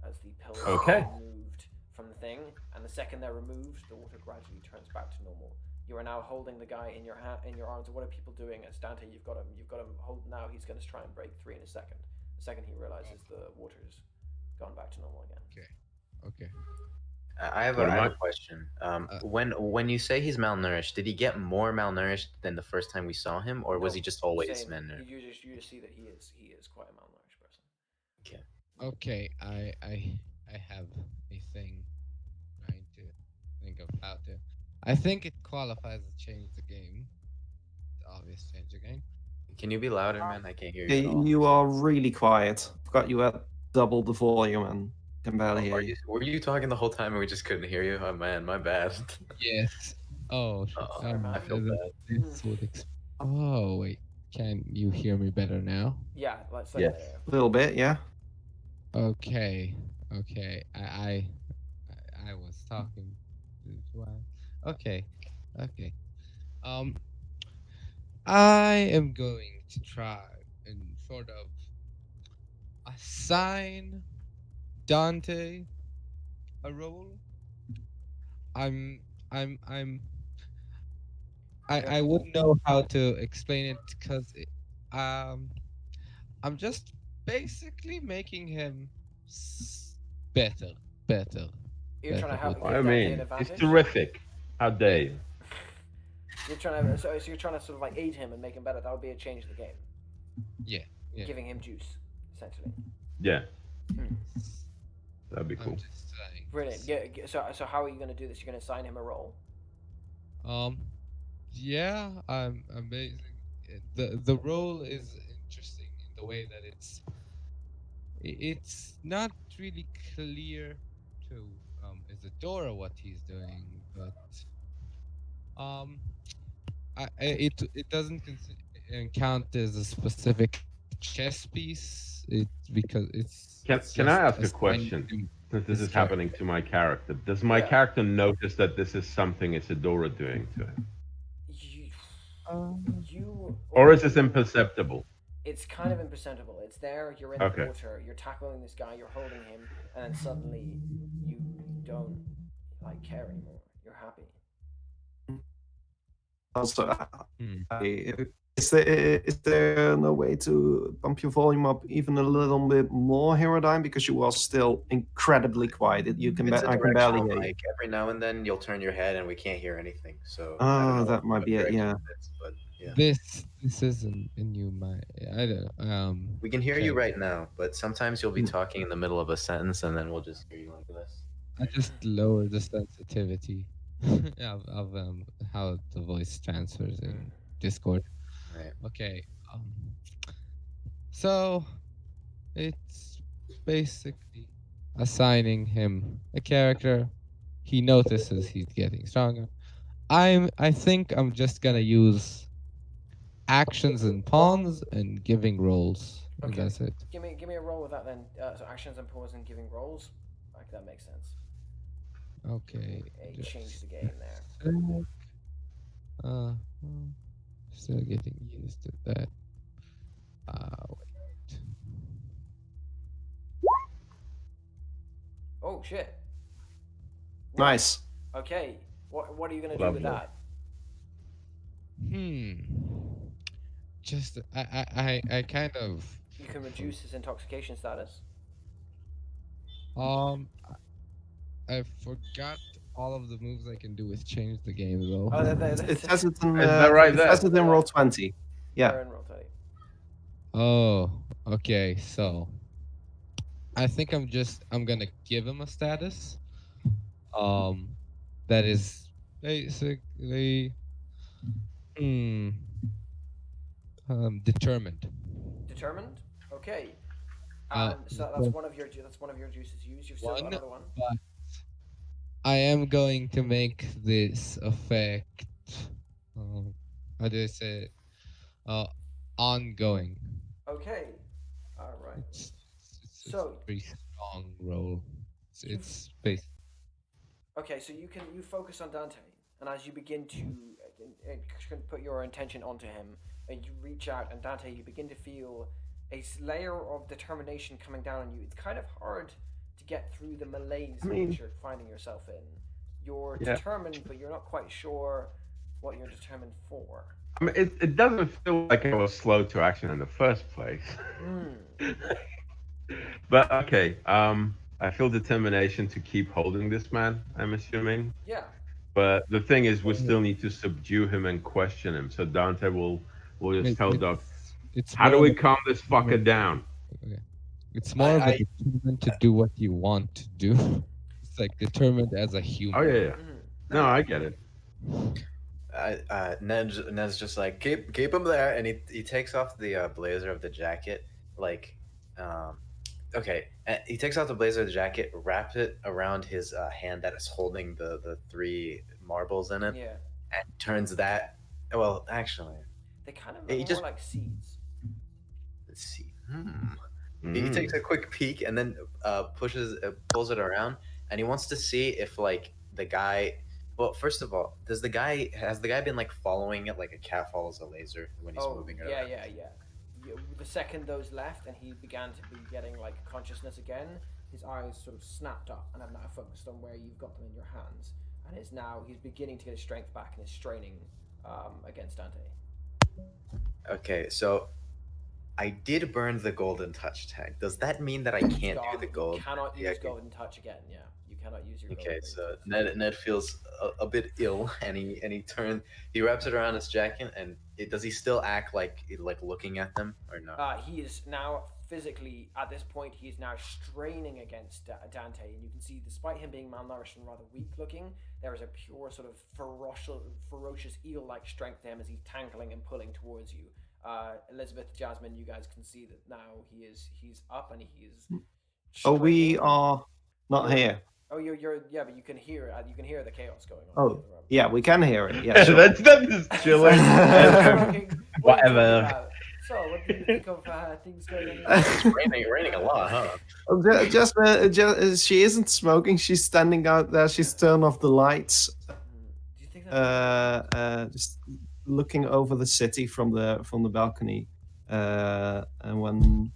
as the pills are removed from the thing, and the second they're removed, the water gradually turns back to normal. You are now holding the guy in your arms. What are people doing? As Dante, you've got him hold now. He's going to try and break 3 in a second. The second he realizes the water's gone back to normal again. Okay. I have a question. When you say he's malnourished, did he get more malnourished than the first time we saw him, or was he just always malnourished? You just see that he is quite a malnourished person. Okay. I have a thing trying to think of how to. I think it qualifies to change the game. It's obvious change the game. Can you be louder, man? I can't hear you. At all. You are really quiet. I've got you at double the volume and can barely hear you. Were you talking the whole time and we just couldn't hear you? Oh man, my bad. Yes. Oh, I feel bad. Oh wait, can you hear me better now? Yeah, let's say a little bit, yeah. Okay. I was talking. Okay. I am going to try and sort of assign Dante a role. I wouldn't know how to explain it because I'm just basically making him better, better, You're trying to help with I give Dante an mean, he's advantage. terrific. How dare you? You're trying to so you're trying to sort of like aid him and make him better. That would be a change of the game. Yeah. Giving him juice, essentially. Yeah, Hmm. that'd be cool. I'm just trying. Brilliant. Yeah. So how are you going to do this? You're going to assign him a role. Yeah, I'm amazing. The role is interesting in the way that it's not really clear to Isadora what he's doing, but it doesn't count as a specific chess piece. Can I ask a question? Since this is happening to my character, does my character notice that this is something Isadora doing to him? Or is this imperceptible? It's kind of imperceptible. It's there. You're in the water. You're tackling this guy. You're holding him, and then suddenly you don't like care anymore. You're happy. Also, is there no way to bump your volume up even a little bit more, Herodine? Because you are still incredibly quiet. I can barely hear you. Every now and then you'll turn your head and we can't hear anything. So that might be it. Yeah. But yeah. This isn't a new mic. I don't. We can hear you right now, but sometimes you'll be talking in the middle of a sentence and then we'll just hear you like this. I just lower the sensitivity of how the voice transfers in Discord. Right. Okay. So it's basically assigning him a character. He notices he's getting stronger. I think I'm just gonna use actions and pawns and giving rolls. Okay. That's it. Give me a roll with that then. So actions and pawns and giving rolls. Like that makes sense. Okay. Change the game there. Still getting used to that. Wait. Oh shit. Nice. Okay. What are you gonna do with that? Just I kind of. You can reduce his intoxication status. I forgot all of the moves I can do with change the game though. Oh, It says it in right there? it says it in roll 20. Yeah. In roll 20. Oh, okay. So I think I'm gonna give him a status. That is basically determined. Determined? Okay. So that's one of your juices used. You've still got another one. But I am going to make this effect. How do I say it? Ongoing. Okay. All right. It's So a pretty strong roll. It's based. Okay, so you focus on Dante, and as you begin to put your intention onto him, and you reach out, and Dante, you begin to feel a layer of determination coming down on you. It's kind of hard to get through the malaise that you're finding yourself in. You're determined, but you're not quite sure what you're determined for. I mean, it doesn't feel like I was slow to action in the first place. But okay, I feel determination to keep holding this man, I'm assuming. Yeah. But the thing is, we still need to subdue him and question him. So Dante will just tell Doc, how do we calm this fucker down? Okay. It's more of a determined to do what you want to do. It's like determined as a human. Oh yeah. No, I get it. Ned's just like keep him there, and he takes off the blazer of the jacket, like, okay. And he takes off the blazer of the jacket, wraps it around his hand that is holding the 3 marbles in it, and turns that. Well, actually, they kind of look more like seeds. Let's see. He takes a quick peek and then pulls it around, and he wants to see if like the guy. Well, first of all, has the guy been like following it like a cat follows a laser when he's moving it around? Yeah. The second those left and he began to be getting like consciousness again, his eyes sort of snapped up and have now focused on where you've got them in your hands, and he's beginning to get his strength back and is straining against Dante. Okay, so I did burn the golden touch tag. Does that mean that I can't do the gold? You cannot use Yeah, golden touch again. Yeah, you cannot use your okay, golden. so Ned feels a bit ill, and he wraps it around his jacket, and does he still act like looking at them or not? He is now physically at this point. He is now straining against Dante, and you can see, despite him being malnourished and rather weak looking, there is a pure sort of ferocious eel-like strength to him as he's tackling and pulling towards you. Elizabeth, Jasmine, you guys can see that now he's up and he is. Oh, we are not here. Oh, you're yeah, but you can hear it. You can hear the chaos going on. Oh, yeah, we can hear it. Yeah, sure. That's just chilling. Whatever. So, what do you think of things going on? It's raining a lot, huh? Just she isn't smoking. She's standing out there. She's turned off the lights. Do you think that's Just looking over the city from the balcony. And when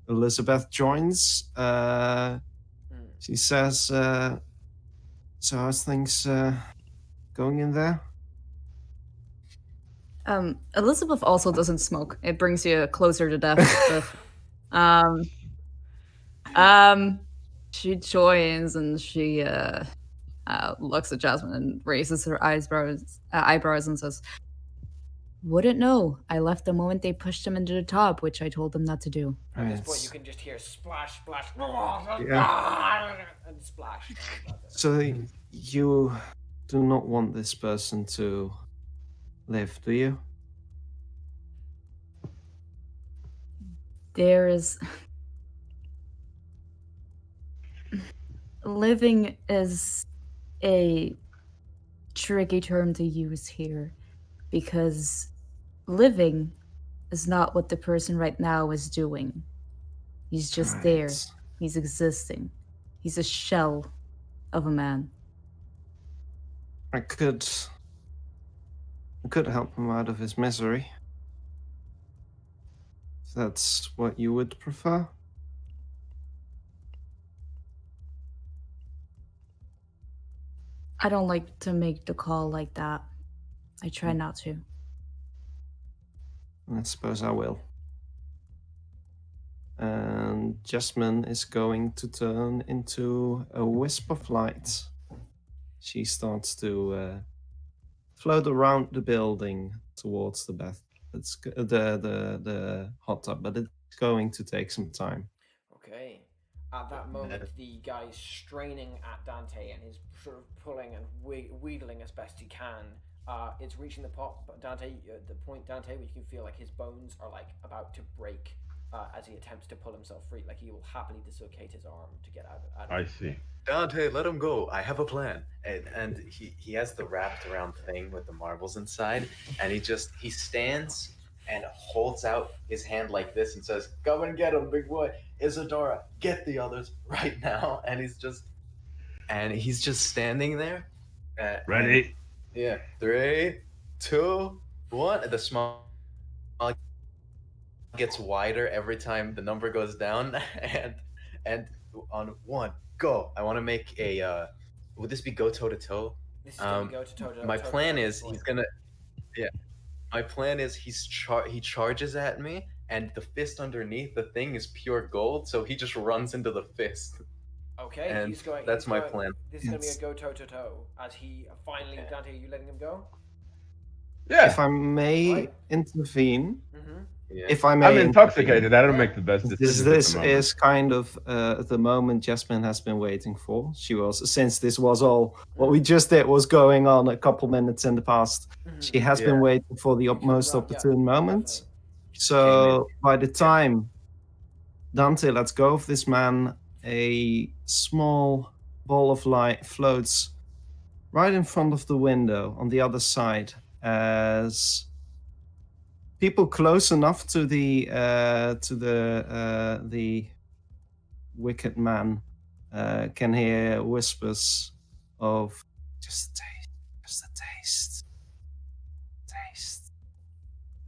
Elizabeth joins, she says, "So how's things going in there?" Elizabeth also doesn't smoke. It brings you closer to death. She joins and she looks at Jasmine and raises her eyebrows and says, "Wouldn't know. I left the moment they pushed him into the tub, which I told them not to do." At this point, you can just hear splash, splash, and splash. So you do not want this person to live, do you? There is... Living is a tricky term to use here, because living is not what the person right now is doing. He's just there. He's existing. He's a shell of a man. I could help him out of his misery. If that's what you would prefer. I don't like to make the call like that. I try not to. I suppose I will. And Jasmine is going to turn into a wisp of light. She starts to float around the building towards the bath. It's the hot tub, but it's going to take some time. Okay. At that moment, the guy is straining at Dante and is sort of pulling and wheedling as best he can. It's reaching the Dante, where you can feel like his bones are like about to break as he attempts to pull himself free. Like he will happily dislocate his arm to get out of it. I see. Dante, let him go. I have a plan. And he has the wrapped around thing with the marbles inside, and he stands and holds out his hand like this and says, "Come and get him, big boy. Isadora, get the others right now." And he's just standing there. Ready? Yeah. 3, 2, 1. The smile gets wider every time the number goes down, and on 1, go. I want to make a. Would this be go toe to toe? This is gonna go to toe to toe. My plan is he's gonna. Yeah. My plan is he charges at me, and the fist underneath the thing is pure gold, so he just runs into the fist. Okay, and that's my plan. This is going to be a go toe to toe as he finally. Dante, are you letting him go? Yeah. If I may intervene. Mm-hmm. Yeah. If I may. I'm intoxicated. I don't make the best decisions. This is kind of the moment Jasmine has been waiting for. Since this was all what we just did was going on a couple minutes in the past. Mm-hmm. She has been waiting for the most opportune moment. Definitely. So by the time Dante lets go of this man, a small ball of light floats right in front of the window on the other side as people close enough to the wicked man can hear whispers of just a taste.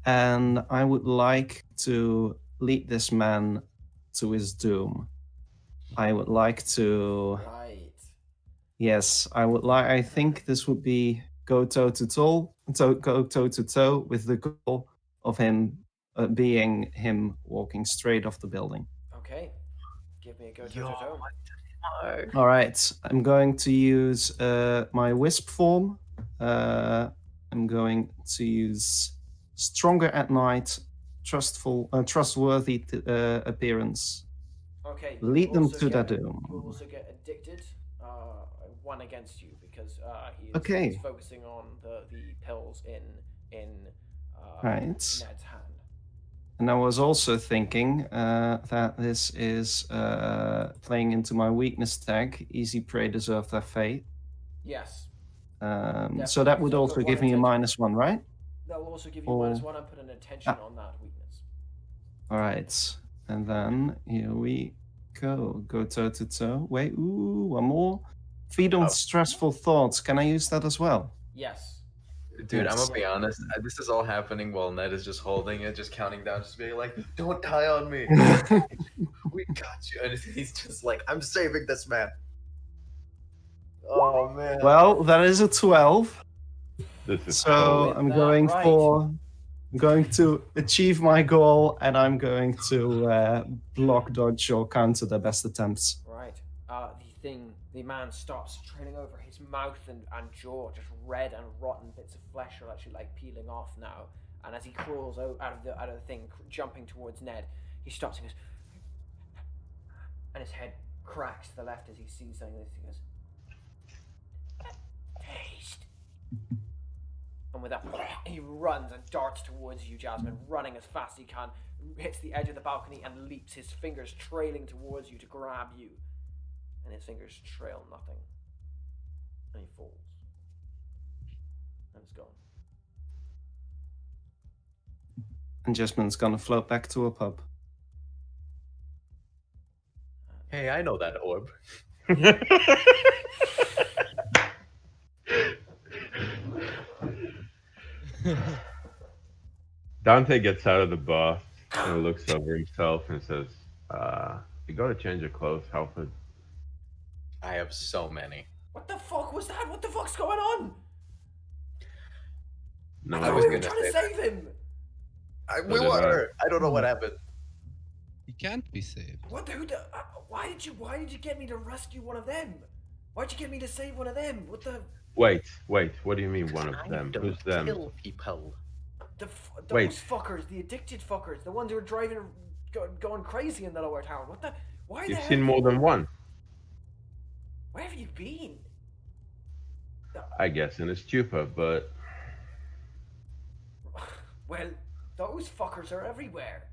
And I would like to lead this man to his doom. I would like to. Right. Yes, I would like. I think this would be go toe to toe with the goal of him being him walking straight off the building. Okay. Give me a go. Yo, what the fuck? All right, I'm going to use my wisp form. I'm going to use stronger at night, trustworthy appearance. Okay. Lead them to their doom. You will also get addicted. One against you because he's focusing on the pills in right. Ned's hand. And I was also thinking that this is playing into my weakness tag. Easy prey deserve their fate. Yes. So that would also give me a -1, right? That will also give you -1 and put an attention on that weakness. All right. And then here we go. Go toe to toe. Wait, one more. Feed on stressful thoughts. Can I use that as well? Yes. Dude, I'm gonna be honest. This is all happening while Ned is just holding it, just counting down, just being like, "Don't die on me. We got you." And he's just like, "I'm saving this man." Oh man. Well, that is a 12. This is so I'm going I'm going to achieve my goal, and I'm going to block, dodge, or counter their best attempts. Right. The man stops, trailing over. His mouth and jaw, just red and rotten bits of flesh are actually like peeling off now. And as he crawls out of the thing, jumping towards Ned, he stops and goes, and his head cracks to the left as he sees something. He goes, "Taste." And with that, he runs and darts towards you, Jasmine, running as fast as he can, hits the edge of the balcony and leaps, his fingers trailing towards you to grab you. And his fingers trail nothing. And he falls. And it's gone. And Jasmine's gonna float back to a pub. Hey, I know that orb. Dante gets out of the bath and looks over himself and says, "You gotta change your clothes, Halford." I have so many. What the fuck was that? What the fuck's going on? No, I was trying to save him. We were. I don't know what happened. He can't be saved. What? Why did you get me to rescue one of them? Why'd you get me to save one of them? What the? Wait. What do you mean one of them? Who's them? Kill people. Those fuckers, the addicted fuckers, the ones who are driving, going crazy in the lower town. What the? Why? You've seen more than one. Where have you been? I guess in a stupor, but... Well, those fuckers are everywhere.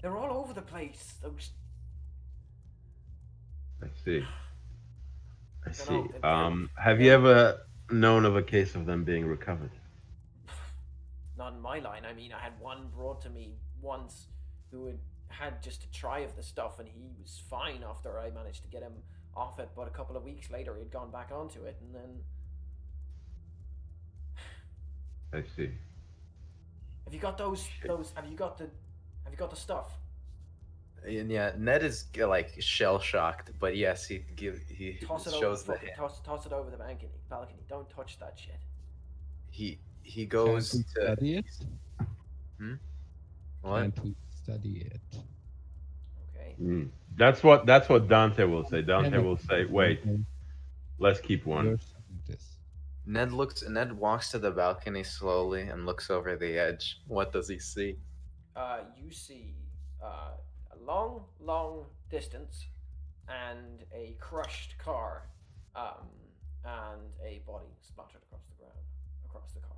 They're all over the place. Those... I see. Have you ever known of a case of them being recovered? Not in my line. I mean, I had one brought to me once who had just a try of the stuff, and he was fine after I managed to get him off it, but a couple of weeks later he'd gone back onto it, and then... I see. Have you got those have you got the stuff? And yeah, Ned is like shell shocked, but yes, he toss it shows over, the toss it over the balcony. Don't touch that shit. He goes to study it. What? Can't we study it? Okay. That's what Dante will say. Dante will say, "Wait, let's keep one." You're scientist. Ned walks to the balcony slowly and looks over the edge. What does he see? You see a long distance and a crushed car, and a body splattered across the car.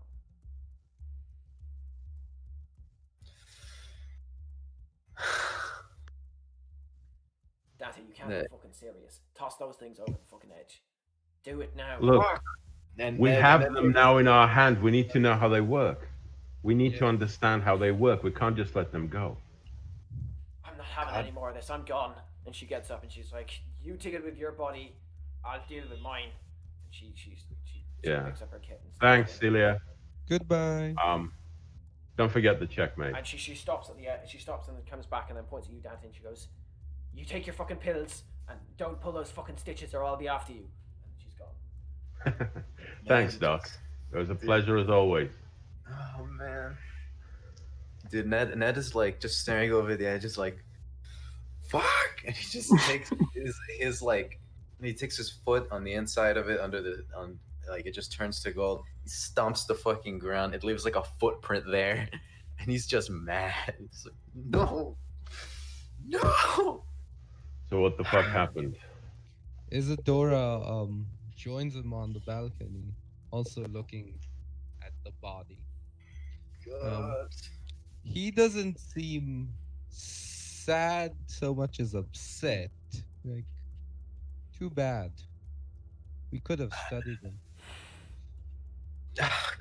Dante, you can't be fucking serious. Toss those things over the fucking edge. Do it now. Look, we have them now in our hand. We need to know how they work. We need to understand how they work. We can't just let them go. I'm not having any more of this. I'm gone. And she gets up and she's like, "You take it with your body. I'll deal with mine." And she picks up her kit. Thanks, Celia. Goodbye. Don't forget the checkmate. And she stops at the end. She stops and then comes back and then points at you, Dante, and she goes, "You take your fucking pills and don't pull those fucking stitches or I'll be after you." And she's gone. Thanks, Doc. It was a pleasure as always. Oh man. Dude, Ned is like just staring over the edge, just like, fuck, and he just takes his like, he takes his foot on the inside of it like it just turns to gold. He stomps the fucking ground. It leaves like a footprint there, and he's just mad. He's like, no, no. So what the fuck happened? Isadora joins him on the balcony, also looking at the body. God. He doesn't seem sad so much as upset. Like, too bad. We could have studied him.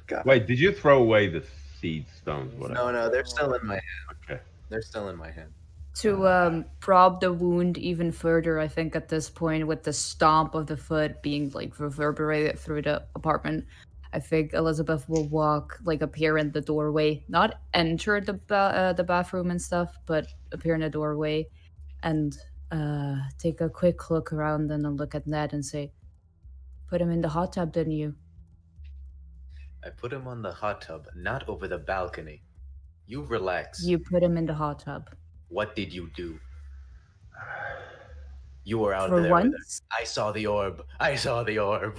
God. Wait, did you throw away the seed stones? Whatever. No, they're still in my hand. Okay. They're still in my hand. To probe the wound even further, I think at this point, with the stomp of the foot being like reverberated through the apartment, I think Elizabeth will appear in the doorway, not enter the bathroom and stuff, but appear in the doorway and take a quick look around and then look at Ned and say, "Put him in the hot tub, didn't you?" I put him on the hot tub, not over the balcony. You relax. You put him in the hot tub. What did you do? You were out For there with her. once? I saw the orb. I saw the orb.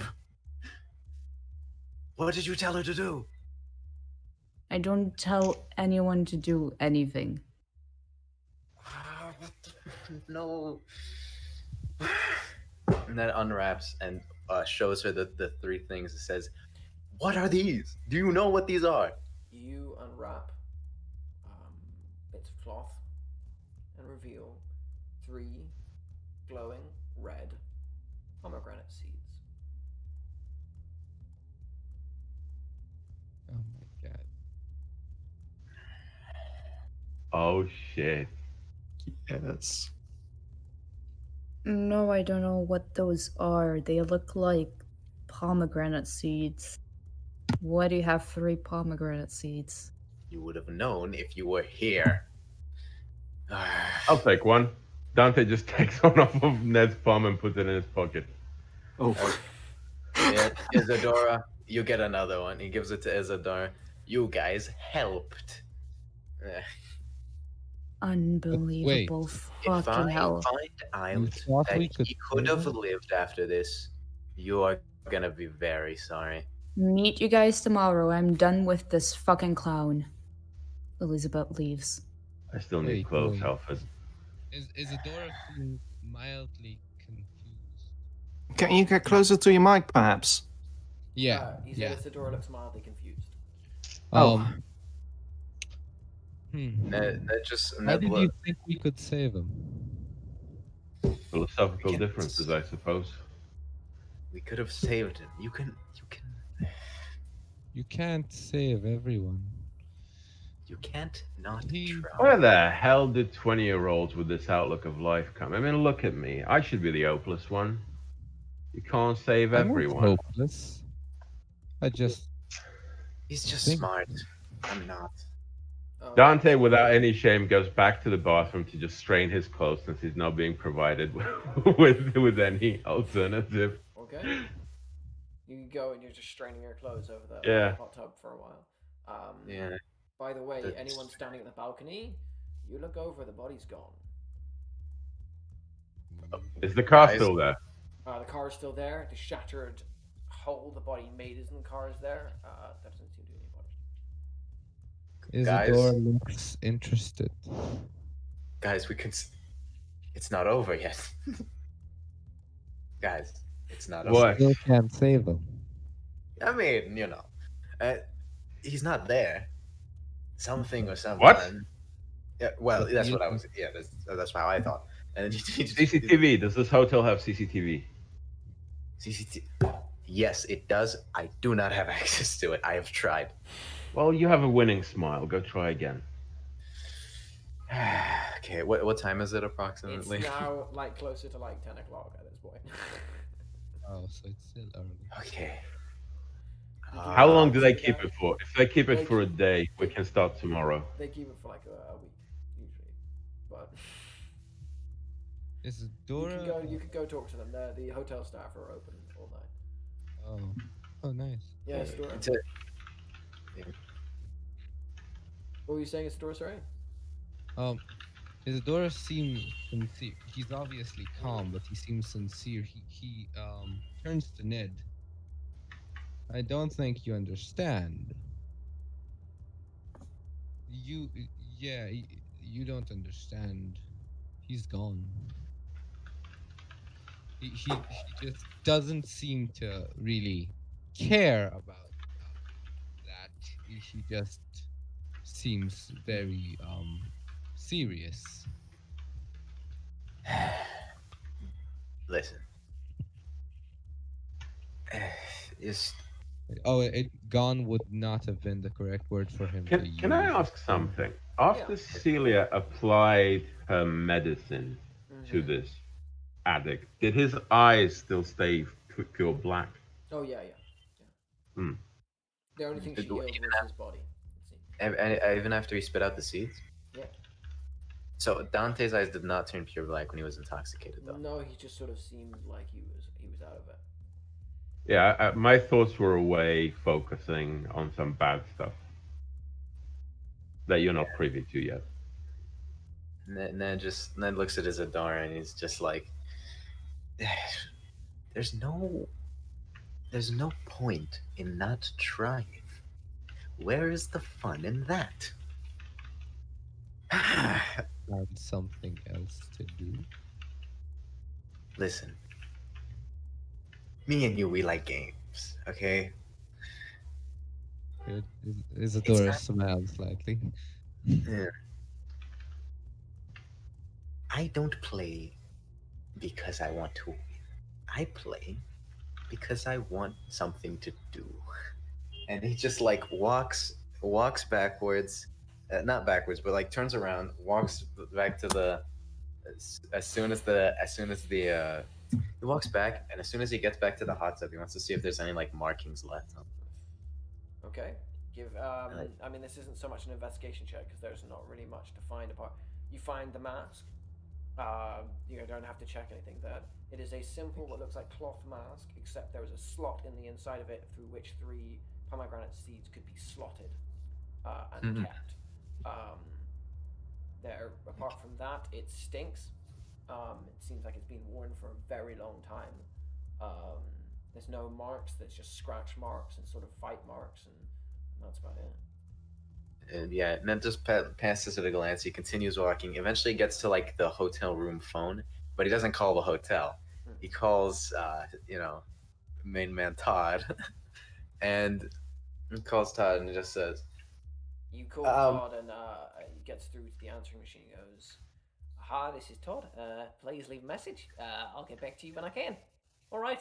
What did you tell her to do? I don't tell anyone to do anything. No. And then unwraps and shows her the three things. It says, "What are these? Do you know what these are?" You unwrap bits of cloth and reveal 3 glowing red pomegranate seeds. Oh my god. Oh shit. Yes. No, I don't know what those are. They look like pomegranate seeds. Why do you have 3 pomegranate seeds? You would have known if you were here. I'll take one. Dante just takes one off of Ned's palm and puts it in his pocket. Oh. Yeah, Isadora, you get another one. He gives it to Isadora. You guys helped. Unbelievable. If Fucking I hell. find You out thought that we could he could have do that? lived after this, you are gonna be very sorry. Meet you guys tomorrow. I'm done with this fucking clown. Elizabeth leaves. I still need Wait, clothes, wait. Halford. Isadora seems mildly confused. Can you get closer to your mic, perhaps? Yeah. He said Isadora looks mildly confused. Oh. Ned How did you think we could save him? Philosophical Yes. differences, I suppose. We could have saved him. You can. You can't save everyone. You can't not He- try. Where the hell did 20-year-olds with this outlook of life come? I mean, look at me. I should be the hopeless one. You can't save I'm not everyone. hopeless. I just He's just think- smart. I'm not. Dante, without any shame, goes back to the bathroom to just strain his clothes since he's not being provided with any alternative. Okay. You go and you're just straining your clothes over the hot tub for a while. Yeah. By the way, That's- anyone standing at the balcony, you look over, the body's gone. Is the car Guys. still there? The car's still there. The shattered hole the body made in the car is there. That doesn't seem to be anybody. Isadora looks interested. Guys, we can. It's not over yet. Guys, it's not over. What? Still can't save him. I mean, he's not there. Something or something. What? Yeah, well, that's what I was. Yeah, that's how I thought. And CCTV. Does this hotel have CCTV? CCTV. Yes, it does. I do not have access to it. I have tried. Well, you have a winning smile. Go try again. Okay, what time is it approximately? It's now closer to 10 o'clock at this point. Oh, so it's still early. Okay. How long do they keep it for? If they keep it for a day, we can start tomorrow. They keep it for a week usually, but Isadora. you could go talk to them. The hotel staff are open all night. Oh, nice. Yeah, Isadora. What were you saying, Isadora? Sorry. Isadora seems sincere. He's obviously calm, but he seems sincere. He turns to Ned. I don't think you understand. You, yeah, you don't understand. He's gone. He just doesn't seem to really care about that. He just seems very serious. Listen. Is Gone would not have been the correct word for him to use. Can I ask something? After Celia applied her medicine to this addict, did his eyes still stay pure black? Oh yeah. Hmm. The only thing she healed was his body. Even after he spit out the seeds? Yeah. So Dante's eyes did not turn pure black when he was intoxicated, though. No, he just sort of seemed like he was out of it. Yeah, my thoughts were away, focusing on some bad stuff that you're not privy to yet. Ned looks at Isadora and he's just like, there's no point in not trying. Where is the fun in that? Find something else to do. Listen, me and you, we like games, okay? Isadora smiled slightly. Yeah. I don't play because I want to win. I play because I want something to do. And he just like walks backwards, not backwards, but like turns around, walks back to the. As soon as he walks back, and as soon as he gets back to the hot tub, he wants to see if there's any like markings left. Okay. I mean, this isn't so much an investigation check because there's not really much to find apart. You find the mask. You don't have to check anything there. It is a simple, what looks like cloth mask, except there is a slot in the inside of it through which 3 pomegranate seeds could be slotted and kept. Apart from that, it stinks. It seems like it's been worn for a very long time. There's no marks. There's just scratch marks and sort of fight marks, and that's about it. And yeah, Ned just passes it a glance. He continues walking. Eventually, gets to like the hotel room phone, but he doesn't call the hotel. He calls, main man Todd, and he calls Todd and just says, "You call Todd," and he gets through to the answering machine. He goes, "Hi, this is Todd. Please leave a message. I'll get back to you when I can. All right,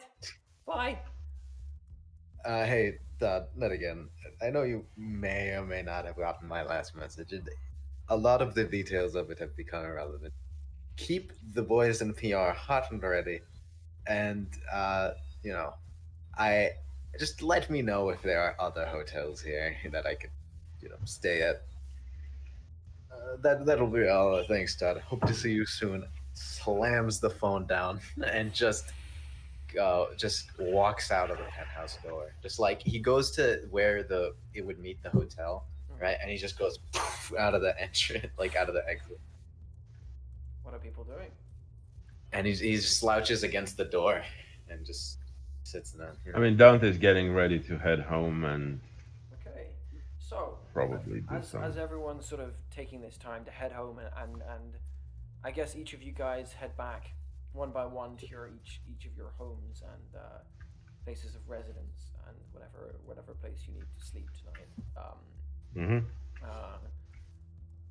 bye." Hey, Todd, Ned again. I know you may or may not have gotten my last message. A lot of the details of it have become irrelevant. Keep the boys in PR hot and ready, and I just let me know if there are other hotels here that I could, stay at. That'll be all. Thanks, Todd. Hope to see you soon. Slams the phone down and just walks out of the penthouse door. Just like he goes to where it would meet the hotel, right? And he just goes out of the entrance, like out of the exit. What are people doing? And he slouches against the door and just sits there. I mean, Dante's getting ready to head home and. Okay, so probably as everyone's sort of taking this time to head home, and I guess each of you guys head back one by one to each of your homes and places of residence and whatever place you need to sleep tonight.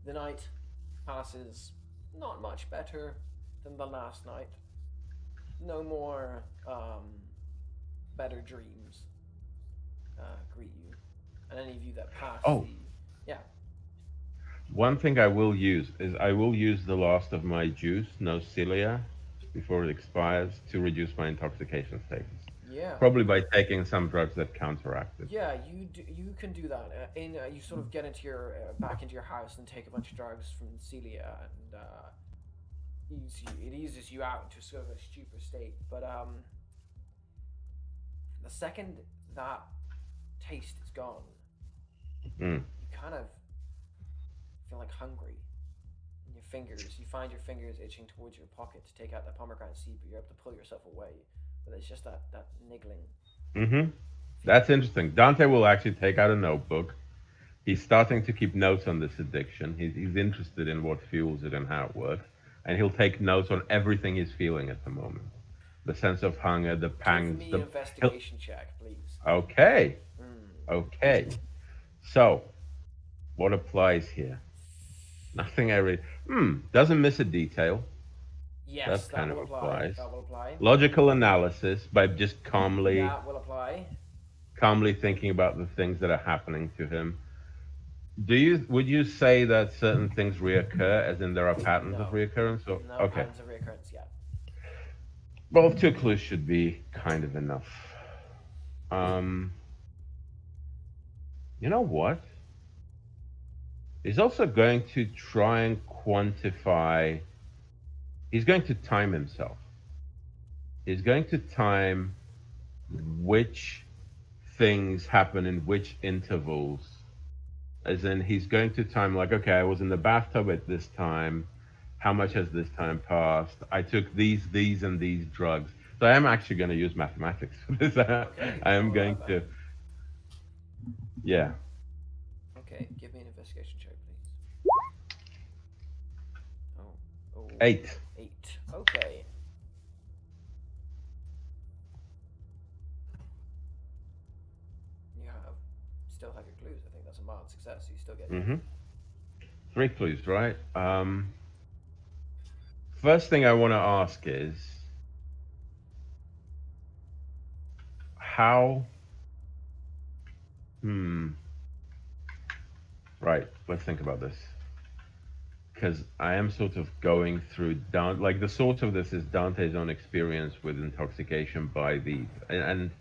The night passes not much better than the last night. No more better dreams greet you, and any of you that pass. One thing I will use is I will use the last of my juice, no Celia, before it expires to reduce my intoxication status. Yeah. Probably by taking some drugs that counteract it. Yeah, you can do that. You sort of get into your back into your house and take a bunch of drugs from Celia, and it eases you out into sort of a stupor state. But the second that taste is gone, you kind of feel like hungry. And your fingers, you find your fingers itching towards your pocket to take out the pomegranate seed, but you're able to pull yourself away. But it's just that niggling. Mm-hmm. That's interesting. Dante will actually take out a notebook. He's starting to keep notes on this addiction. He's interested in what fuels it and how it works. And he'll take notes on everything he's feeling at the moment. The sense of hunger, the pangs. Give me an investigation check, please. Okay. Okay. So, what applies here? Nothing I read. Doesn't miss a detail. Yes, That's that kind will of apply. applies. That will apply. Logical analysis by just calmly That will apply. Calmly thinking about the things that are happening to him. Would you say that certain things reoccur, as in there are patterns of reoccurrence? Or? No Okay. patterns of reoccurrence yet. Well, 2 clues should be kind of enough. You know what? He's also going to try and quantify. He's going to time himself. He's going to time which things happen in which intervals. As in, he's going to time, like, okay, I was in the bathtub at this time. How much has this time passed? I took these, and these drugs. So I am actually going to use mathematics for this. Okay, I am going to. Yeah. Okay, give me an investigation check, please. Oh. 8. 8. Okay. Still have your clues. I think that's a mild success. You still get. 3 clues, right? First thing I want to ask is how. Right. Let's think about this. Because I am sort of going through like the source of this is Dante's own experience with intoxication by these. And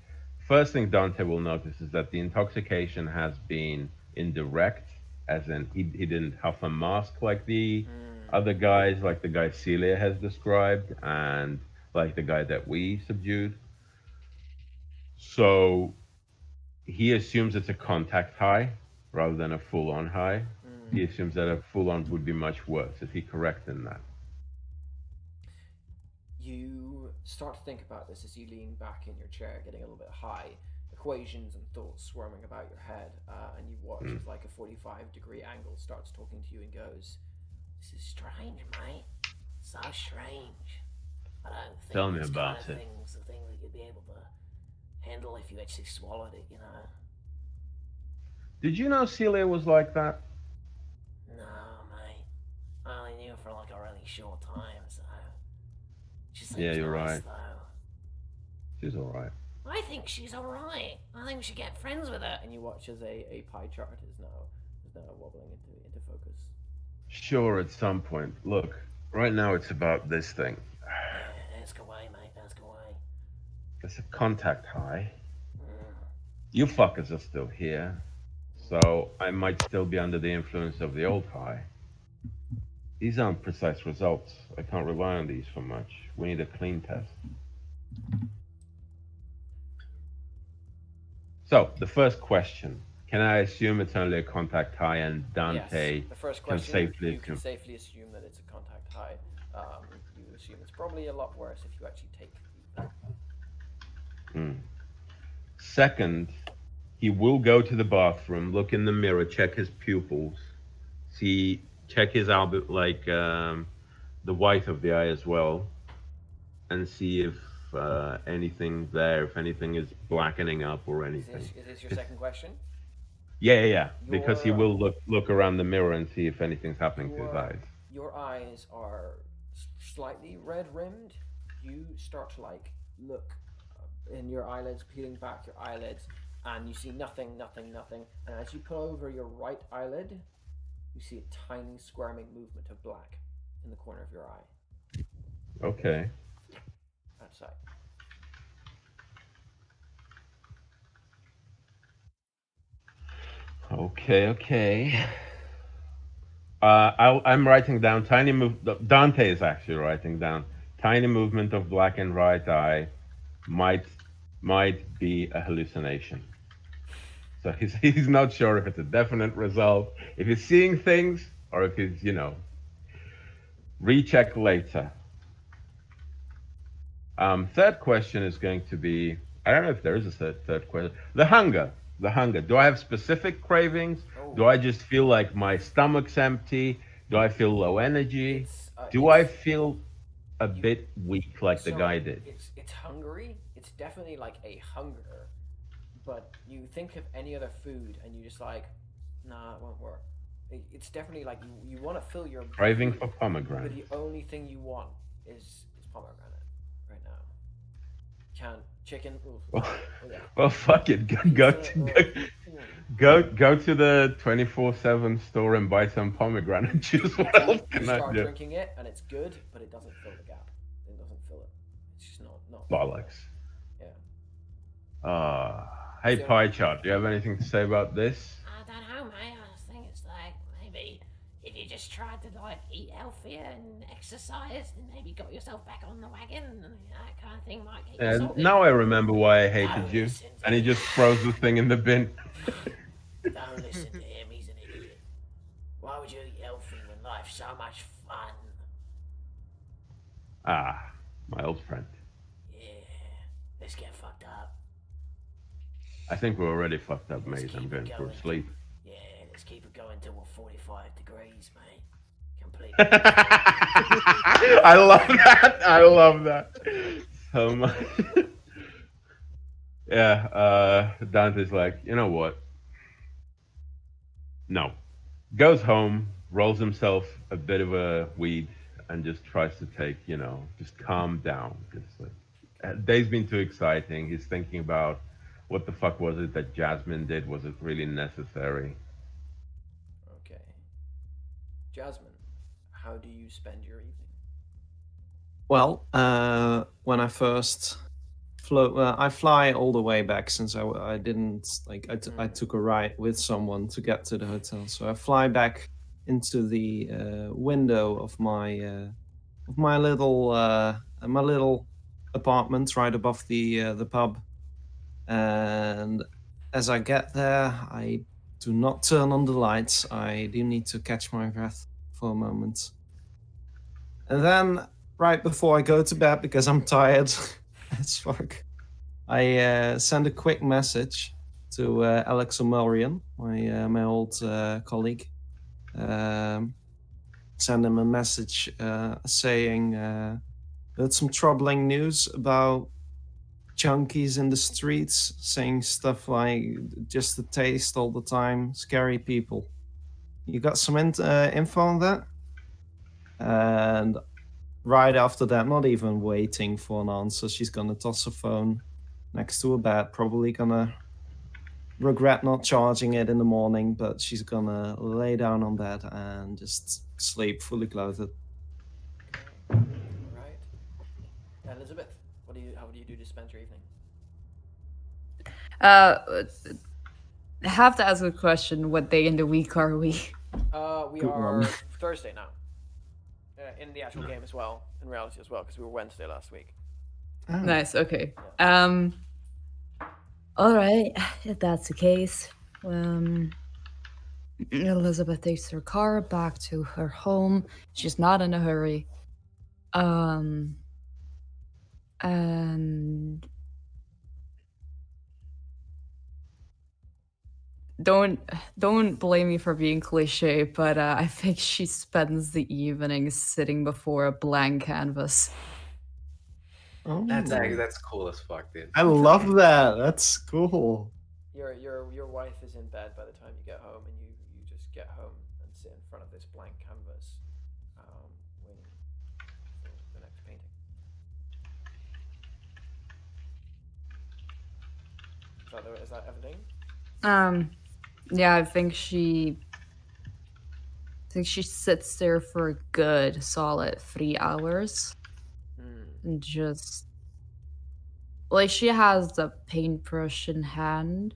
first thing Dante will notice is that the intoxication has been indirect, as in he didn't huff a mask like the other guys, like the guy Celia has described, and like the guy that we subdued. So he assumes it's a contact high rather than a full-on high. He assumes that a full-on would be much worse. Is he correct in that? You start to think about this as you lean back in your chair, getting a little bit high, equations and thoughts swarming about your head, and you watch as like a 45-degree angle starts talking to you and goes, "This is strange, mate. So strange. I don't think Tell me this about kind of it. thing's the thing that you'd be able to handle if you actually swallowed it, you know." Did you know Celia was like that? No, mate. I only knew her for like a really short time, so. She seems Yeah, you're nice, right. though. She's all right. I think she's alright. I think we should get friends with her. And you watch as a pie chart is now wobbling into focus. Sure, at some point. Look, right now it's about this thing. Yeah, ask away, mate. Ask away. It's a contact high. You fuckers are still here. So I might still be under the influence of the old high. These aren't precise results. I can't rely on these for much. We need a clean test. So, the first question. Can I assume it's only a contact high and Dante yes. The first can question, safely you can safely assume that it's a contact high. You assume it's probably a lot worse if you actually take the... Second, he will go to the bathroom, look in the mirror, check his pupils, check his album, like the white of the eye as well, and see if anything there, if anything is blackening up or anything. Is this your second question? Yeah. Because he will look around the mirror and see if anything's happening to his eyes. Your eyes are slightly red rimmed. You start to look in your eyelids, peeling back your eyelids, and you see nothing. And as you pull over your right eyelid, you see a tiny squirming movement of black in the corner of your eye. Okay. Outside. Okay. I'm writing down tiny move. Dante is actually writing down tiny movement of black in right eye, might be a hallucination. So he's not sure if it's a definite result. If he's seeing things, or if he's, recheck later. Third question is going to be, I don't know if there is a third question. The hunger. The hunger. Do I have specific cravings? Oh. Do I just feel like my stomach's empty? Do I feel low energy? Do I It's feel a bit weak like the guy did? It's hungry. It's definitely like a hunger, but you think of any other food and you just like, nah, it won't work. It's definitely like you want to fill your Craving food, for but pomegranate. the only thing you want is pomegranate right now. Can't chicken. Ooh, Well, yeah. well, fuck it. Go to the 24/7 store and buy some pomegranate juice. What else You can I start do? drinking it and it's good, but it doesn't fill the gap. It doesn't fill it. It's just not. Bollocks. Yeah. Hey, So- Pie Chart, do you have anything to say about this? I don't know, mate. I just think it's like maybe if you just tried to like eat healthier and exercise, and maybe got yourself back on the wagon, and that kind of thing might get you sorted. Now I remember why I hated Don't you. listen to And he him. just throws the thing in the bin. Don't listen to him. He's an idiot. Why would you eat healthy when life's so much fun? Ah, my old friend. Yeah. Let's get fucked up. I think we're already fucked up, Let's mate. I'm keep going it for going. sleep. Yeah, let's keep it going till we're 45 degrees, mate. Completely. I love that. I love that so much. Yeah, Dante's like, you know what? No. Goes home, rolls himself a bit of a weed, and just tries to take, just calm down. Just like, day's been too exciting. He's thinking about what the fuck was it that Jasmine did? Was it really necessary? Okay. Jasmine, how do you spend your evening? Well, when I first I fly all the way back since I didn't like I took a ride with someone to get to the hotel. So I fly back into the window of my little apartment right above the pub. And as I get there, I do not turn on the lights. I do need to catch my breath for a moment. And then, right before I go to bed, because I'm tired as fuck, I send a quick message to Alex O'Marion, my old colleague. Send him a message saying there's some troubling news about junkies in the streets, saying stuff like just a taste all the time, scary people. You got some info on that? And right after that, not even waiting for an answer, she's gonna toss her phone next to her bed, probably gonna regret not charging it in the morning, but she's gonna lay down on bed and just sleep fully clothed. All right. Elizabeth, how do you do to spend your evening? I have to ask a question. What day in the week are we? We Good are one. Thursday now. In the actual game as well, in reality as well, because we were Wednesday last week. Oh. Nice. Okay. All right. If that's the case, Elizabeth takes her car back to her home. She's not in a hurry. And don't blame me for being cliche, but I think she spends the evening sitting before a blank canvas. Oh. That's cool as fuck, dude. I love that. That's cool. Your wife is in bed by the time you get home, and you just get home and sit in front of this blank canvas, waiting for the next painting. Is that everything? Yeah, I think she sits there for a good solid 3 hours. And just like she has the paintbrush in hand,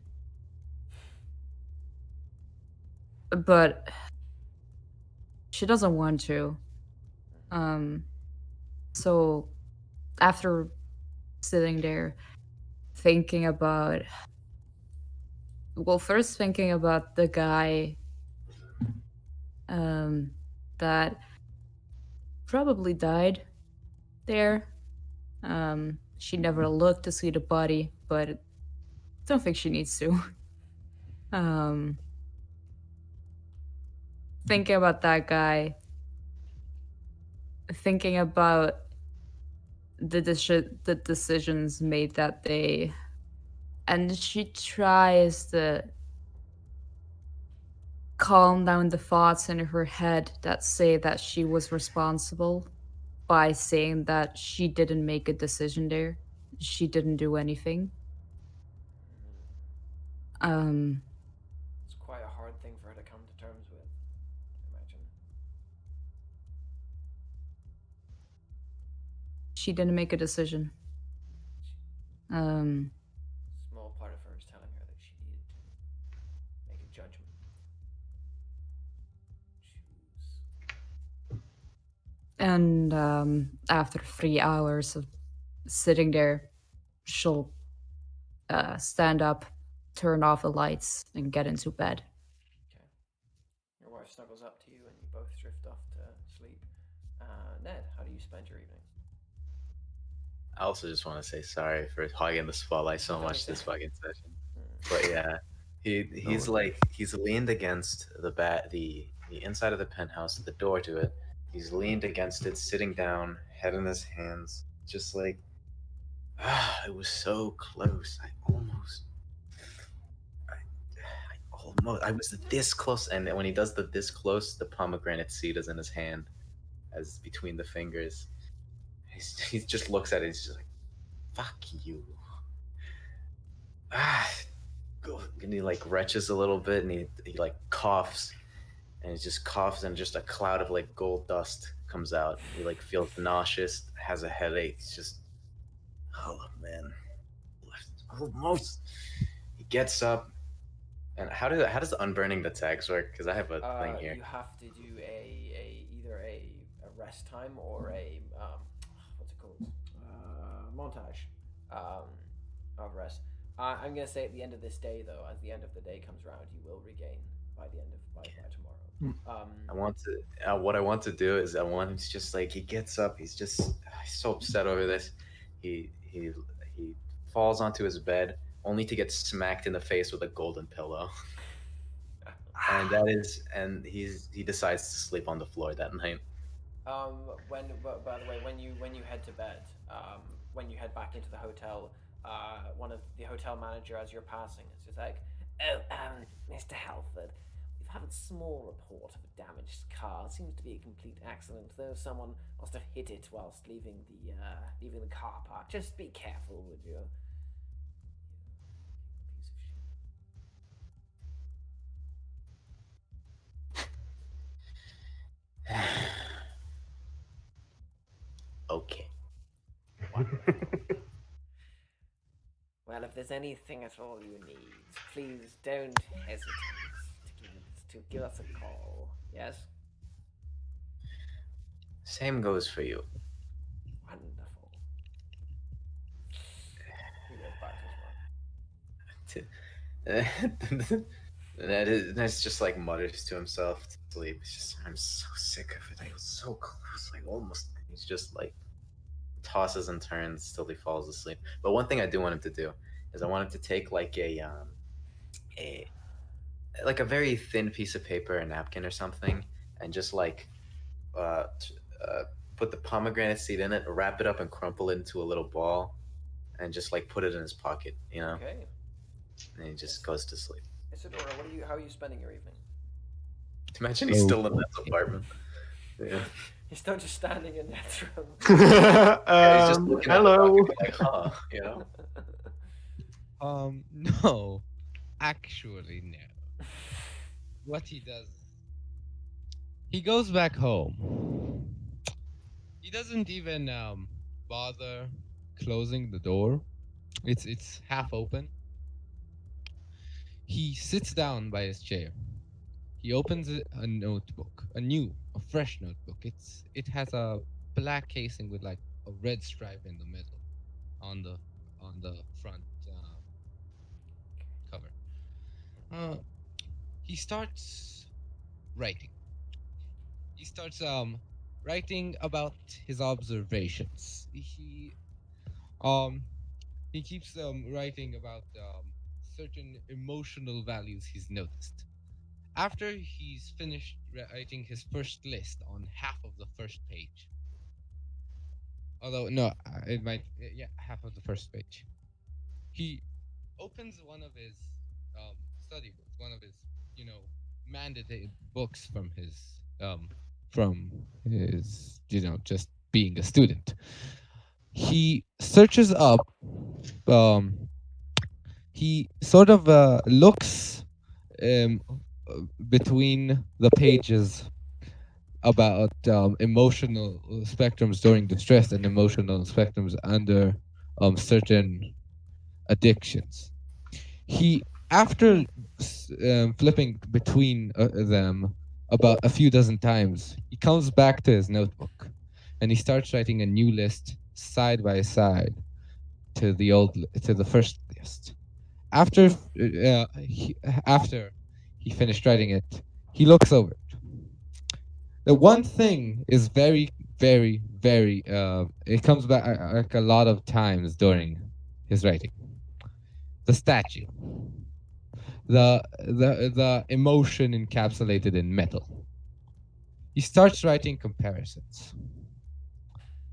but she doesn't want to. So after sitting there thinking about the guy that probably died there. She never looked to see the body, but don't think she needs to. Thinking about that guy, thinking about the decisions made that day, and she tries to calm down the thoughts in her head that say that she was responsible by saying that she didn't make a decision there. She didn't do anything. It's quite a hard thing for her to come to terms with, I imagine. She didn't make a decision. Small part of her is telling her that she needed to make a judgment. Choose. And after 3 hours of sitting there, she'll stand up, turn off the lights, and get into bed. Okay. Your wife snuggles up to you and you both drift off to sleep. Ned, how do you spend your evening? I also just want to say sorry for hogging the spotlight so much this fucking session. But yeah, he's leaned against the inside of the penthouse, the door to it. He's leaned against it, sitting down, head in his hands, just like, it was so close. I was this close, and when he does this close, the pomegranate seed is in his hand, as between the fingers. He just looks at it. He's just like, "Fuck you." And he like retches a little bit, and he like coughs, and he just coughs, and just a cloud of like gold dust comes out. He like feels nauseous, has a headache. It's just, oh man, almost. He gets up, and how does unburning the tags work? Because I have a thing here. You have to do either a rest time or a what's it called? Montage of rest. I'm gonna say at the end of this day, though, as the end of the day comes around, you will regain by tomorrow. What I want to do is I want him to just like, he gets up, he's so upset over this. He falls onto his bed only to get smacked in the face with a golden pillow. and he decides to sleep on the floor that night. By the way, when you head to bed, when you head back into the hotel, one of the hotel manager, as you're passing, is just like, "Oh, Mr. Halford, we've had a small report of a damaged car. It seems to be a complete accident, though someone must have hit it whilst leaving the car park. Just be careful, would you?" Okay. Well, if there's anything at all you need, please don't hesitate to give us a call. Yes? Same goes for you. Wonderful. He goes back to his work. That's just like mutters to himself to sleep. It's just, I'm so sick of it. I was so close, like almost. He's just like tosses and turns till he falls asleep. But one thing I do want him to do is I want him to take like a very thin piece of paper, a napkin or something, and just like put the pomegranate seed in it, wrap it up, and crumple it into a little ball, and just like put it in his pocket, you know. Okay. And he just goes to sleep. Isadora, how are you spending your evening? Imagine he's still in that apartment. Yeah. He's still just standing in that room. He's just looking hello. at the like, huh, you know? No. Actually, no. What he does, he goes back home. He doesn't even bother closing the door. It's half open. He sits down by his chair. He opens a notebook, a fresh notebook. It has a black casing with like a red stripe in the middle, on the front cover. He starts writing. he starts writing about his observations. Um he keeps writing about certain emotional values he's noticed. After he's finished writing his first list on half of the first page, although no, it might yeah, half of the first page, he opens one of his study books, one of his mandated books from his just being a student. He searches up um he sort of looks um between the pages about emotional spectrums during distress and emotional spectrums under certain addictions. He, after flipping between them about a few dozen times, he comes back to his notebook and he starts writing a new list side by side to the first list. After after he finished writing it, he looks over it. The one thing is very, very, very. It comes back like a lot of times during his writing. The statue, the emotion encapsulated in metal. He starts writing comparisons.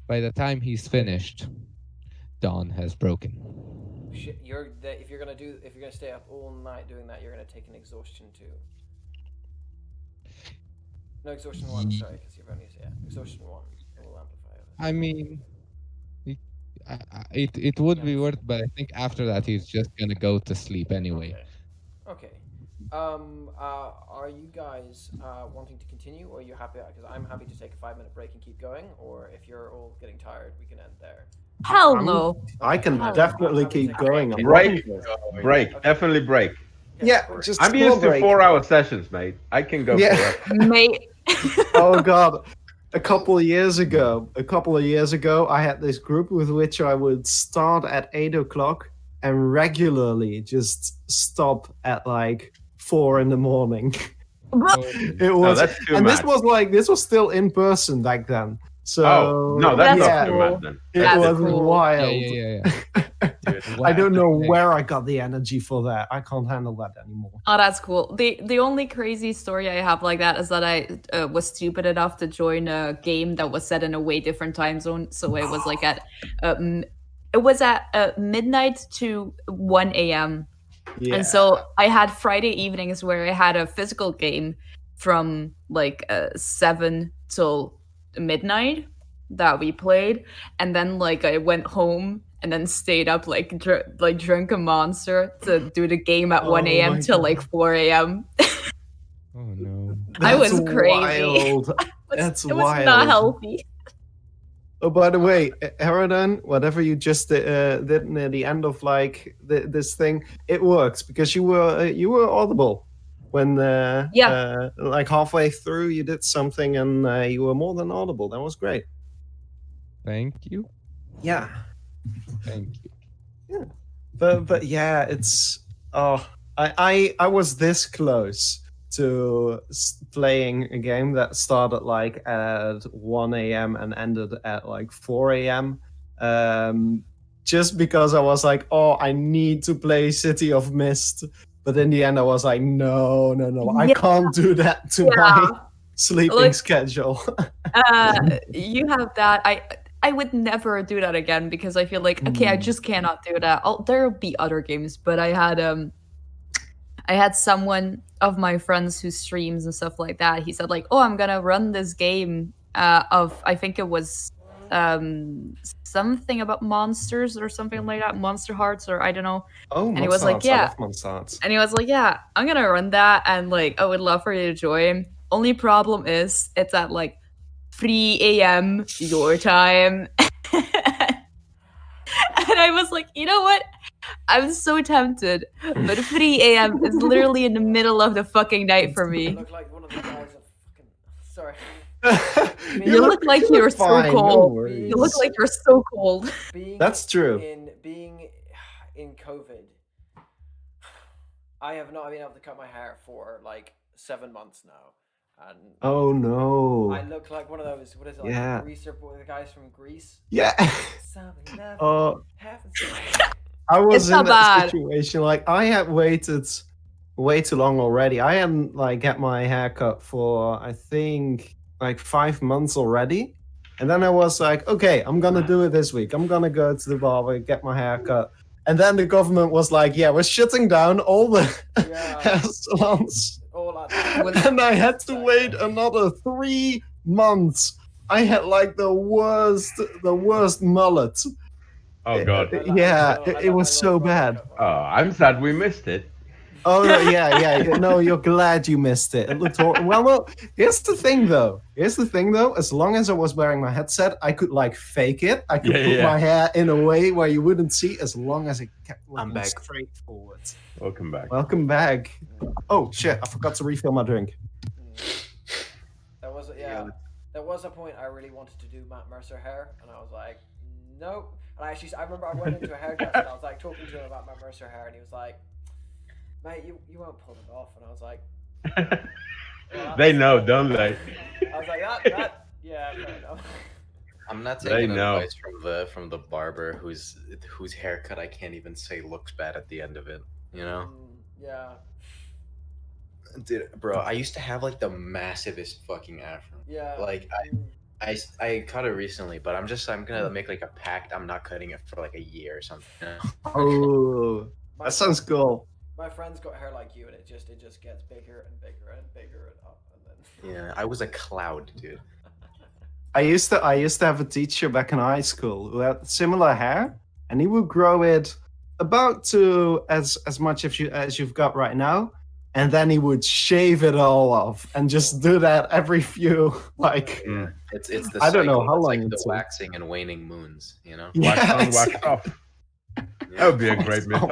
By the time he's finished, dawn has broken. Shit, if you're gonna stay up all night doing that, you're gonna take an exhaustion too. No, exhaustion 1, sorry, because you've only exhaustion 1. It will amplify it. I mean, it would be worth, but I think after that he's just gonna go to sleep anyway. Okay. Are you guys wanting to continue, or are you happy? Because I'm happy to take a 5-minute break and keep going, or if you're all getting tired, we can end there. Hell no. I can definitely keep going. Break, definitely break. Yeah, just I'm used to 4-hour sessions, mate. I can go forever. Mate. Oh god. A couple of years ago, I had this group with which I would start at 8 o'clock and regularly just stop at like 4 in the morning. It was, that's too and much. this was still in person back then. So no, that's not too much then. It was wild. Yeah. Dude, I don't know where I got the energy for that. I can't handle that anymore. Oh, that's cool. The only crazy story I have like that is that I was stupid enough to join a game that was set in a way different time zone. So it was like at midnight to 1 a.m. Yeah. And so I had Friday evenings where I had a physical game from like 7 till midnight that we played, and then like I went home and then stayed up like drunk a monster to do the game at 1 a.m. till like 4 a.m. Oh no. I was crazy. Wild. That's it was wild. not healthy. Oh, by the way, Herodine, whatever you just did near the end of like this thing, it works because you were audible when like halfway through you did something and you were more than audible. That was great. Thank you. Yeah. Thank you. Yeah. But yeah, it's I was this close to playing a game that started like at 1 a.m. and ended at like 4 a.m. Just because I was like, oh, I need to play City of Mist. But in the end, I was like, no, I can't do that to my sleeping schedule. You have that. I would never do that again because I feel like, okay, I just cannot do that. There'll be other games, but I had someone of my friends who streams and stuff like that. He said like, oh, I'm gonna run this game of, I think it was something about monsters or something like that, Monster Hearts, or I don't know. Oh, and he was like, yeah. I love Monster Hearts. And he was like, yeah, I'm gonna run that, and like I would love for you to join. Only problem is it's at like 3 a.m. your time. And I was like, you know what? I'm so tempted, but 3 a.m. is literally in the middle of the fucking night for me. You look like one of the guys of fucking... Sorry. You look like you're so cold. You look like you're so cold. That's true. Being in COVID, I have not been able to cut my hair for like 7 months now. And Oh no. I look like one of those. What is it? Like Yeah. Greaser, the guys from Greece. Yeah. Something Oh. happens. I was in not that bad. situation. Like I had waited way too long already. I hadn't like get my haircut for I think like 5 months already. And then I was like, okay, I'm gonna do it this week. I'm gonna go to the barber, get my haircut. And then the government was like, yeah, we're shutting down all the hair salons. And I had to wait another 3 months. I had like the worst mullet. Oh god. Yeah, it was so bad. Oh, I'm sad we missed it. Oh no, yeah. No, you're glad you missed it. It looked well. Here's the thing, though. As long as I was wearing my headset, I could like fake it. I could put my hair in a way where you wouldn't see, as long as it kept looking straight forward. Welcome back. Welcome back. Oh shit! I forgot to refill my drink. There was a point I really wanted to do Matt Mercer hair, and I was like, nope. And I remember I went into a hairdresser and I was like talking to him about Matt Mercer hair, and he was like, mate, you won't pull it off. And I was like, they know, don't they? I was like, that yeah, fair enough. I'm not taking advice from the barber whose haircut I can't even say looks bad at the end of it. You know? Yeah. Dude, bro, I used to have like the massivest fucking afro. Yeah. Like I cut it recently, but I'm gonna make like a pact. I'm not cutting it for like a year or something. You know? Oh, that sounds cool. My friend's got hair like you, and it just gets bigger and bigger and bigger and up, and then. Yeah, I was a cloud, dude. I used to have a teacher back in high school who had similar hair, and he would grow it about to as much as you've got right now, and then he would shave it all off and just do that every few like. Yeah. It's the I don't know cycle. how It's long like the it's waxing and waning moons, you know. Wax on, wax off. That would be a great myth.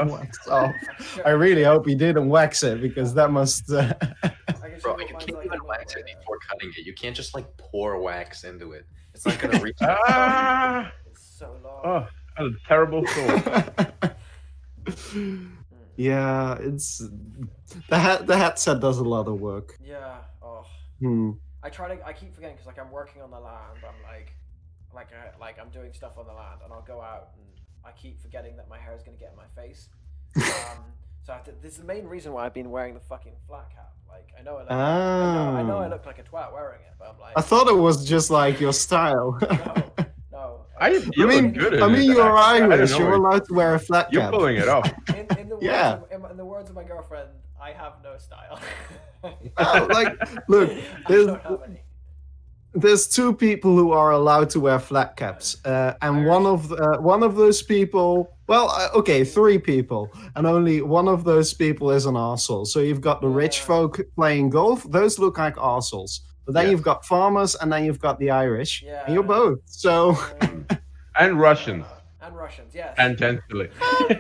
I really hope he didn't wax it, because that must. Bro, you can't even wax it before cutting it. You can't just like pour wax into it. It's not gonna reach. It's so long. Oh, that's a terrible thought. Yeah, it's the headset does a lot of work. Yeah. Oh. I keep forgetting, because like I'm working on the land. I'm I'm doing stuff on the land, and I'll go out and I keep forgetting that my hair is gonna get in my face. So this is the main reason why I've been wearing the fucking flat cap. Like I know I look like a twat wearing it, but I'm like. I thought it was just like your style. No. I mean, you're Irish. You're allowed to wear a flat cap. You're pulling it off. In the words of my girlfriend, I have no style. Look, there's two people who are allowed to wear flat caps, and one of those people. Well, okay, 3 people, and only one of those people is an arsehole. So you've got the rich folk playing golf; those look like arseholes. But then you've got farmers, and then you've got the Irish, and you're both. So. And Russians. And Russians, yes. Tangentially.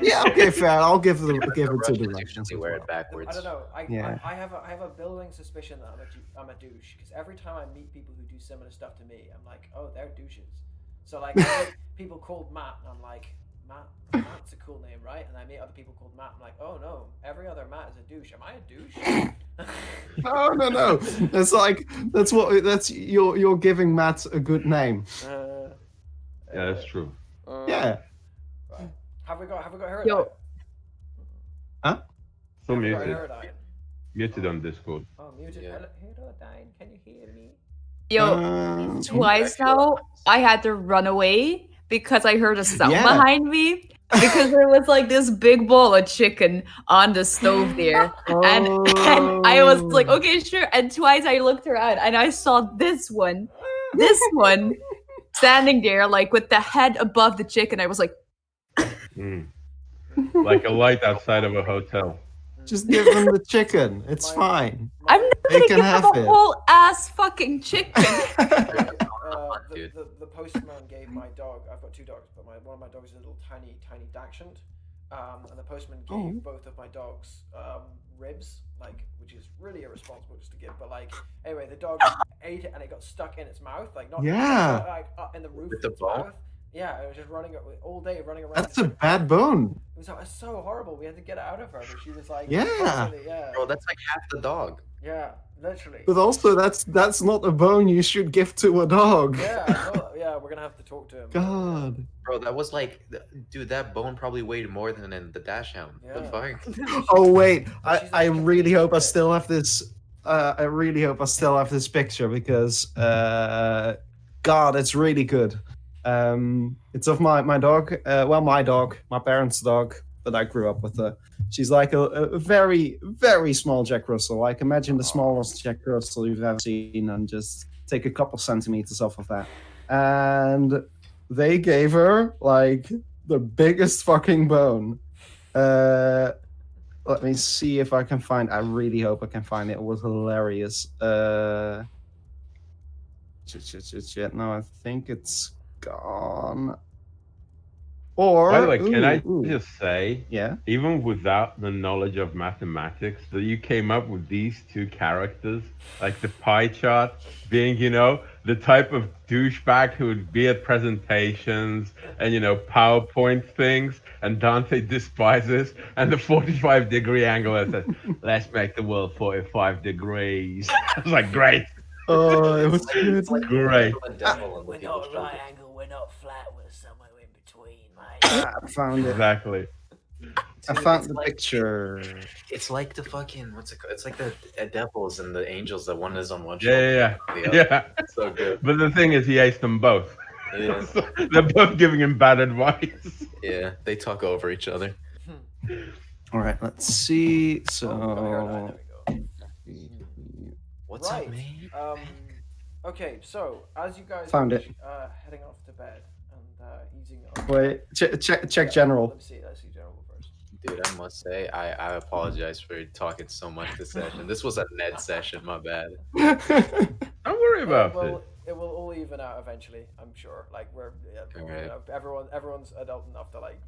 Yeah, okay, fair. I'll give it to the Russians. They wear it backwards. I don't know. I have a building suspicion that I'm a douche, because every time I meet people who do similar stuff to me, I'm like, oh, they're douches. So like people called Matt, and I'm like, Matt's a cool name, right? And I meet other people called Matt, I'm like, oh no, every other Matt is a douche. Am I a douche? No. That's you're giving Matt a good name. Yeah, that's true. Yeah. Right. Have we got Herodine? Yo. Huh? So muted. Muted on Discord. Oh, muted. Yeah. Herodine, can you hear me? Yo, twice now I had to run away because I heard a sound behind me. Because there was like this big bowl of chicken on the stove there. And I was like, okay, sure. And twice I looked around and I saw this one standing there, like with the head above the chicken. I was like, like a light outside of a hotel. Just give them the chicken. It's fine. I'm not gonna give them a whole ass fucking chicken. The postman gave my dog. I've got 2 dogs, but one of my dogs is a little tiny dachshund. And the postman gave both of my dogs ribs, like, which is really irresponsible just to give. But like, anyway, the dog ate it and it got stuck in its mouth, like not like up in the roof of its mouth. Yeah, it was just running all day, running around. That's a bad bone. It was so horrible. We had to get it out of her, but she was like, Bro, that's like half the dog. Yeah, literally. But also, that's not a bone you should give to a dog. Yeah, we're gonna have to talk to him. God. Bro, that was like, dude, that bone probably weighed more than in the dash hound. Yeah. The fuck? Oh wait, But she's I a really hope I complete still have this. I really hope I still have this picture because, God, it's really good. It's of my dog. My dog, my parents' dog that I grew up with. She's like a very, very small Jack Russell. Like imagine the smallest Jack Russell you've ever seen, and just take a couple centimeters off of that. And they gave her like the biggest fucking bone. Let me see if I can find. I really hope I can find it. It was hilarious. Shit. No, I think it's gone. Or by the way, can I ooh. just say, Yeah. even without the knowledge of mathematics, that you came up with these two characters, like the pie chart being, the type of douchebag who would be at presentations and, PowerPoint things, and Dante despises, and the 45-degree angle that says, let's make the world 45 degrees. I was like, great. Oh, it was good. It's like Great. the devil on the We're people's not right shoulders. angle, we're not flat, we're somewhere in between, mate. I found it. Exactly. I Dude, found it's the like- picture. It's like the fucking, what's it called? It's like the devils and the angels that one is on one shoulder. Yeah. the other. Yeah. So good. But the thing is, he hates them both. Yeah. So they're both giving him bad advice. Yeah, they talk over each other. All right, let's see. So, There we go. What's Right. up, man? Okay, so as you guys Found are it. heading off to bed and easing up. wait, check general. Let's see general first. Dude, I must say, I apologize for talking so much this session. This was a Ned session, my bad. Don't worry about it. It will all even out eventually, I'm sure. Like Alright. everyone's adult enough to like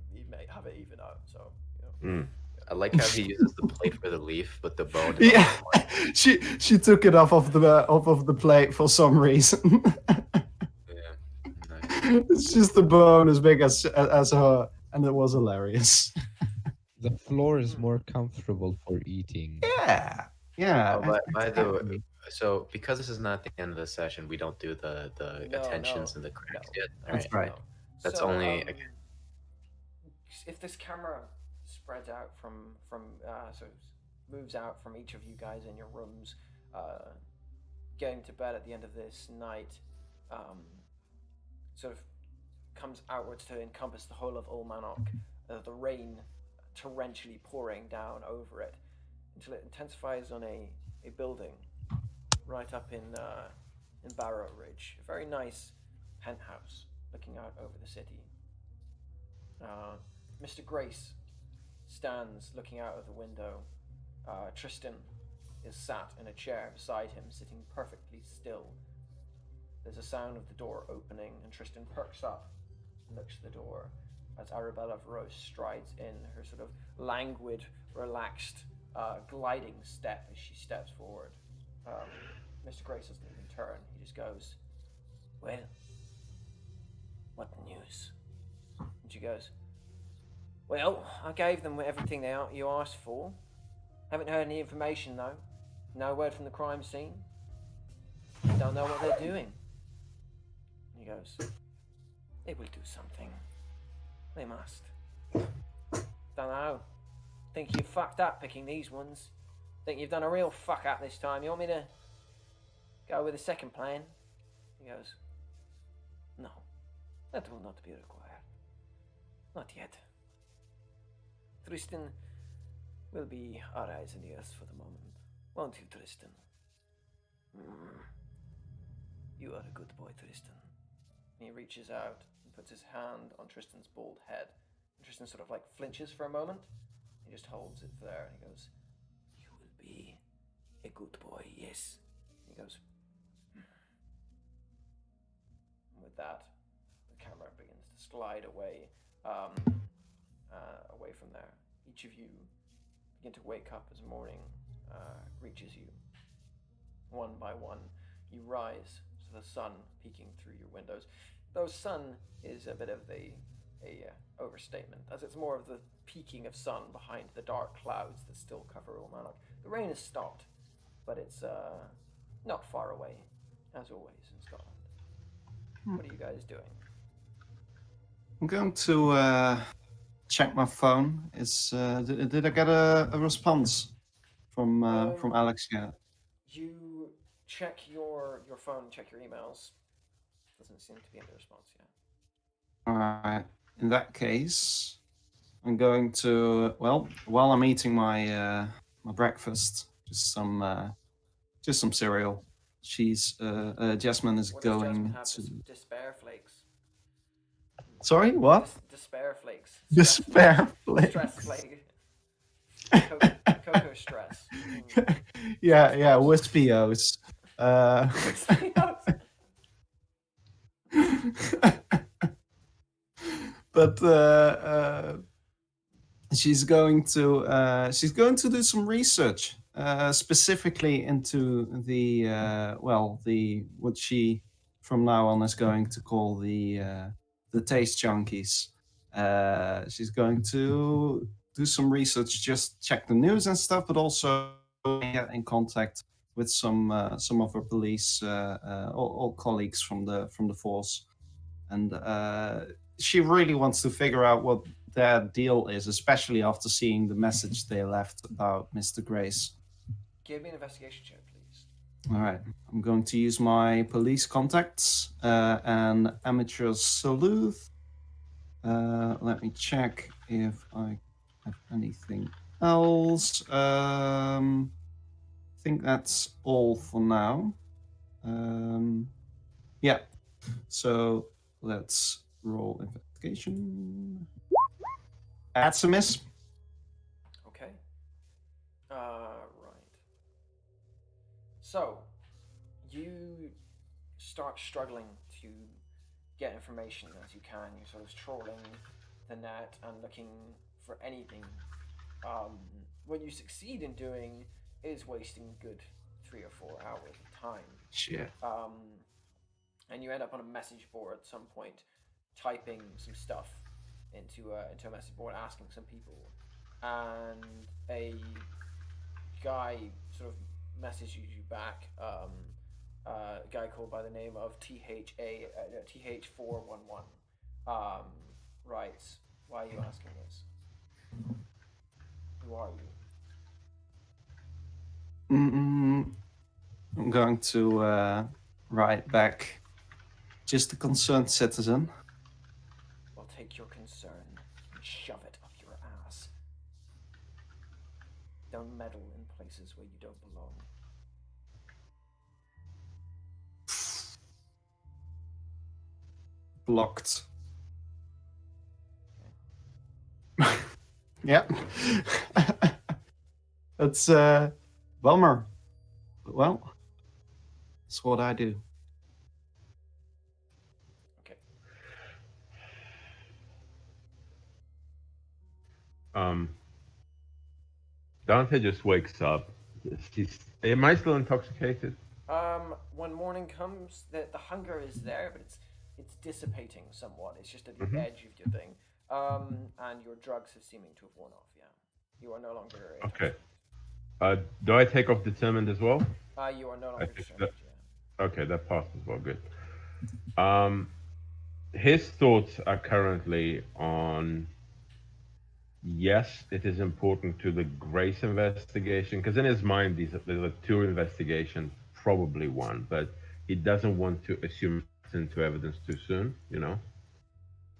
have it even out. So I like how he uses the plate for the leaf, but the bone. Yeah, she took it off of the plate for some reason. Yeah. Nice. It's just the bone as big as her, and it was hilarious. The floor is more comfortable for eating. Yeah. Oh, by the way, so because this is not the end of the session, we don't do the attentions and the cracks yet. All That's right. That's So, only. if this camera spreads out from so moves out from each of you guys in your rooms, getting to bed at the end of this night, sort of comes outwards to encompass the whole of Ullmanoch, the rain torrentially pouring down over it until it intensifies on a building right up in Barrow Ridge, a very nice penthouse looking out over the city. Mr. Grace stands looking out of the window. Tristan is sat in a chair beside him, sitting perfectly still. There's a sound of the door opening, and Tristan perks up and looks at the door as Arabella Rose strides in, her sort of languid, relaxed, gliding step as she steps forward. Mr. Grace doesn't even turn. He just goes, "Well, what news?" And she goes, "Well, I gave them everything you asked for. Haven't heard any information, though. No word from the crime scene. Don't know what they're doing." And he goes, "They will do something. They must. Don't know. Think you fucked up picking these ones. Think you've done a real fuck up this time. You want me to go with the second plan?" He goes, "No, that will not be required. Not yet. Tristan will be our eyes and ears for the moment. Won't you, Tristan? You are a good boy, Tristan." And he reaches out and puts his hand on Tristan's bald head. And Tristan sort of like flinches for a moment. He just holds it there and he goes, "You will be a good boy, yes." And he goes, and with that, the camera begins to slide away, away from there. Each of you begin to wake up as morning reaches you. One by one, you rise to the sun peeking through your windows. Though sun is a bit of a overstatement, as it's more of the peeking of sun behind the dark clouds that still cover Ullmanoch. The rain has stopped, but it's not far away, as always in Scotland. What are you guys doing? I'm going to check my phone. Did I get a response from Alex yet? You check your phone, check your emails. Doesn't seem to be any response yet. All right. In that case, I'm going to while I'm eating my breakfast, just some cereal. Jasmine is what going does Jasmine have? Despair flakes. Sorry, what? Despair flakes. Despair flakes. Stress flake. Cocoa stress. Yeah, Wispios. But she's going to do some research, specifically into the what she from now on is going to call the taste junkies. She's going to do some research, just check the news and stuff, but also get in contact with some of her police or colleagues from the force, and she really wants to figure out what their deal is, especially after seeing the message they left about Mr. Grace. Give me an investigation check, please. All right, I'm going to use my police contacts and amateur sleuth. Let me check if I have anything else. I think that's all for now. Yeah, so let's roll investigation. That's a miss. Okay. Right. So, you start struggling to get information as you can. You're sort of trawling the net and looking for anything. What you succeed in doing is wasting good 3 or 4 hours of time. Shit. And you end up on a message board at some point, typing some stuff into a message board, asking some people, and a guy sort of messages you back. A guy called by the name of TH411 writes, "Why are you asking this? Who are you?" I'm going to write back. Just a concerned citizen. Well, take your concern and shove it up your ass. Don't meddle in places where you don't belong. Blocked. Okay. Yeah. It's bummer. But well, it's what I do. Okay. Dante just wakes up. Am I still intoxicated? When morning comes, the hunger is there, but it's dissipating somewhat. It's just at the edge of your thing. And your drugs have seeming to have worn off. Yeah, you are no longer. Okay. Do I take off determined as well? You are no longer determined. Yeah. Okay, that passed as well. Good. His thoughts are currently on. Yes, it is important to the Grace investigation, because in his mind, there's a 2 investigation, probably 1, but he doesn't want to assume into evidence too soon, you know?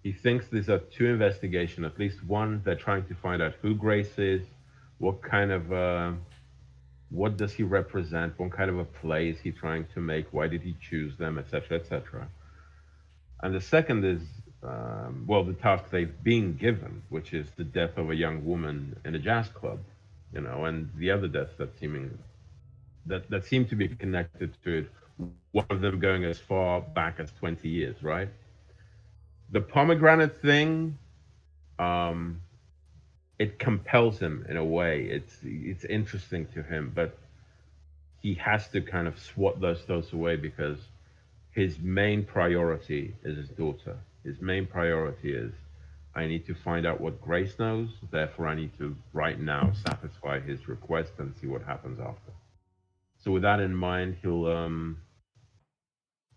He thinks these are 2 investigations, at least 1, they're trying to find out who Grace is, what kind of, what does he represent, what kind of a play is he trying to make, why did he choose them, etc., etc. And the second is, the task they've been given, which is the death of a young woman in a jazz club, you know, and the other deaths that seem to be connected to it, one of them going as far back as 20 years, right? The pomegranate thing, it compels him in a way. It's interesting to him, but he has to kind of swat those thoughts away because his main priority is his daughter. His main priority is, I need to find out what Grace knows, therefore I need to right now satisfy his request and see what happens after. So with that in mind, he'll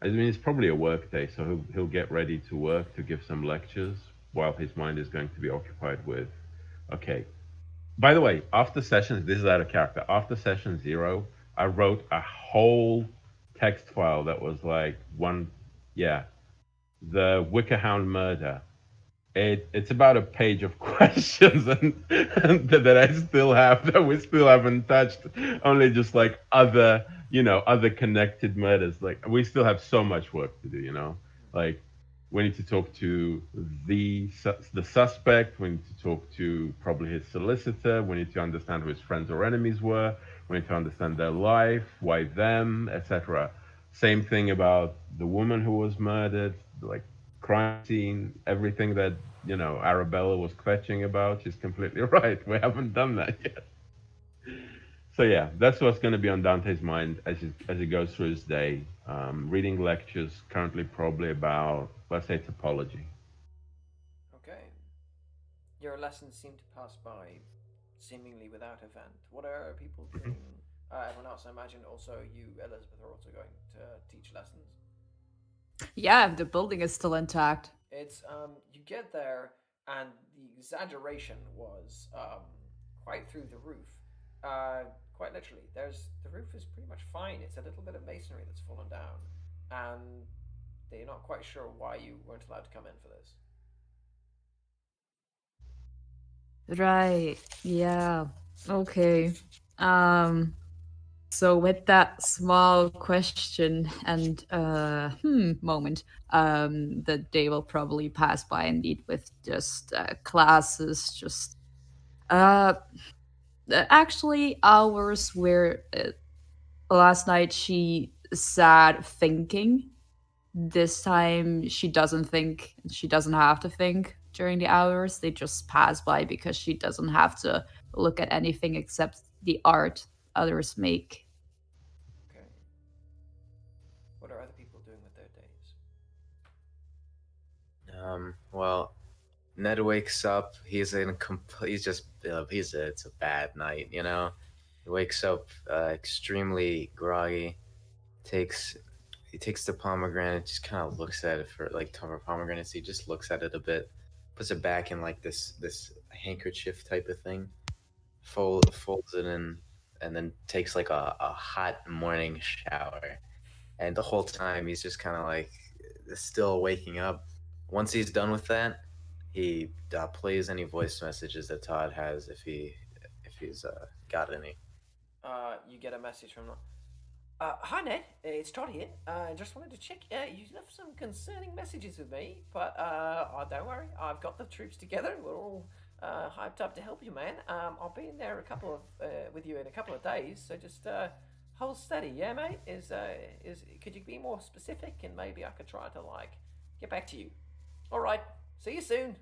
I mean, it's probably a work day, so he'll get ready to work to give some lectures while his mind is going to be occupied with. Okay. By the way, after sessions, this is out of character. After session 0, I wrote a whole text file that was like yeah, the Wickerhound murder. It's about a page of questions and that I still have that we still haven't touched. Only just like other other connected murders. Like we still have so much work to do. Like we need to talk to the suspect. We need to talk to probably his solicitor. We need to understand who his friends or enemies were. We need to understand their life, why them, etc. Same thing about the woman who was murdered. Like crime scene, everything that Arabella was kvetching about. She's completely right. We haven't done that yet. So yeah, that's what's going to be on Dante's mind as he goes through his day. Reading lectures, currently probably about, let's say, topology. Okay. Your lessons seem to pass by seemingly without event. What are people doing? Everyone else, I imagine, also you, Elizabeth, are also going to teach lessons. Yeah, the building is still intact. It's you get there and the exaggeration was quite through the roof. Quite literally, the roof is pretty much fine. It's a little bit of masonry that's fallen down, and they're not quite sure why you weren't allowed to come in for this. Right. Yeah. Okay. Um so with that small question and moment, the day will probably pass by indeed with just classes, just uh actually hours where last night she sat thinking. This time she doesn't think, she doesn't have to think during the hours. They just pass by because she doesn't have to look at anything except the art others make. Okay. What are other people doing with their days? Well, Ned wakes up. He's in complete. He's just. It's a bad night. He wakes up extremely groggy. Takes he takes the pomegranate. Just kind of looks at it for like pomegranates. He just looks at it a bit. Puts it back in like this handkerchief type of thing. Folds it in, and then takes like a hot morning shower. And the whole time he's just kind of like still waking up. Once he's done with that, he plays any voice messages that Todd has if he's got any. You get a message from. Hi Ned, it's Todd here. Just wanted to check. You left some concerning messages with me, but don't worry, I've got the troops together. We're all hyped up to help you, man. I'll be in there with you in a couple of days. So just hold steady, yeah, mate. Could you be more specific, and maybe I could try to get back to you. All right, see you soon.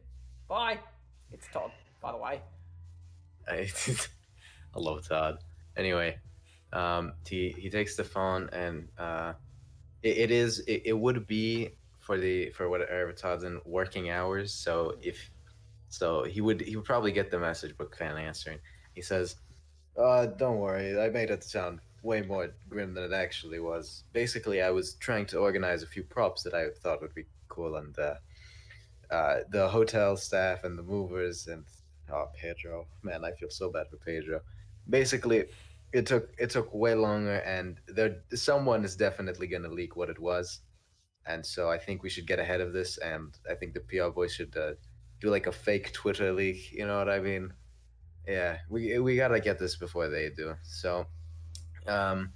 Bye. It's Todd, by the way. I, I love Todd. Anyway, he takes the phone and it would be for whatever Todd's in working hours. So he would probably get the message but can't answer it. He says, don't worry, I made it sound way more grim than it actually was. Basically, I was trying to organize a few props that I thought would be cool, and the hotel staff and the movers and Pedro, man, I feel so bad for Pedro. Basically, it took way longer, and someone is definitely gonna leak what it was, and so I think we should get ahead of this, and I think the PR boys should do like a fake Twitter leak. You know what I mean? Yeah, we gotta get this before they do. So, I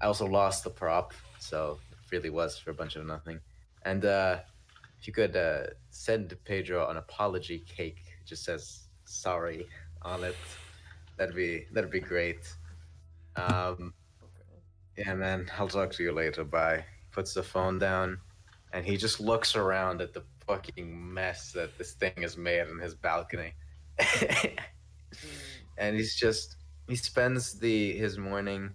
also lost the prop, so it really was for a bunch of nothing. And if you could send Pedro an apology cake, it just says sorry on it. That'd be great. Um, yeah, man. I'll talk to you later. Bye. Puts the phone down, and he just looks around at the fucking mess that this thing has made in his balcony. And he spends his morning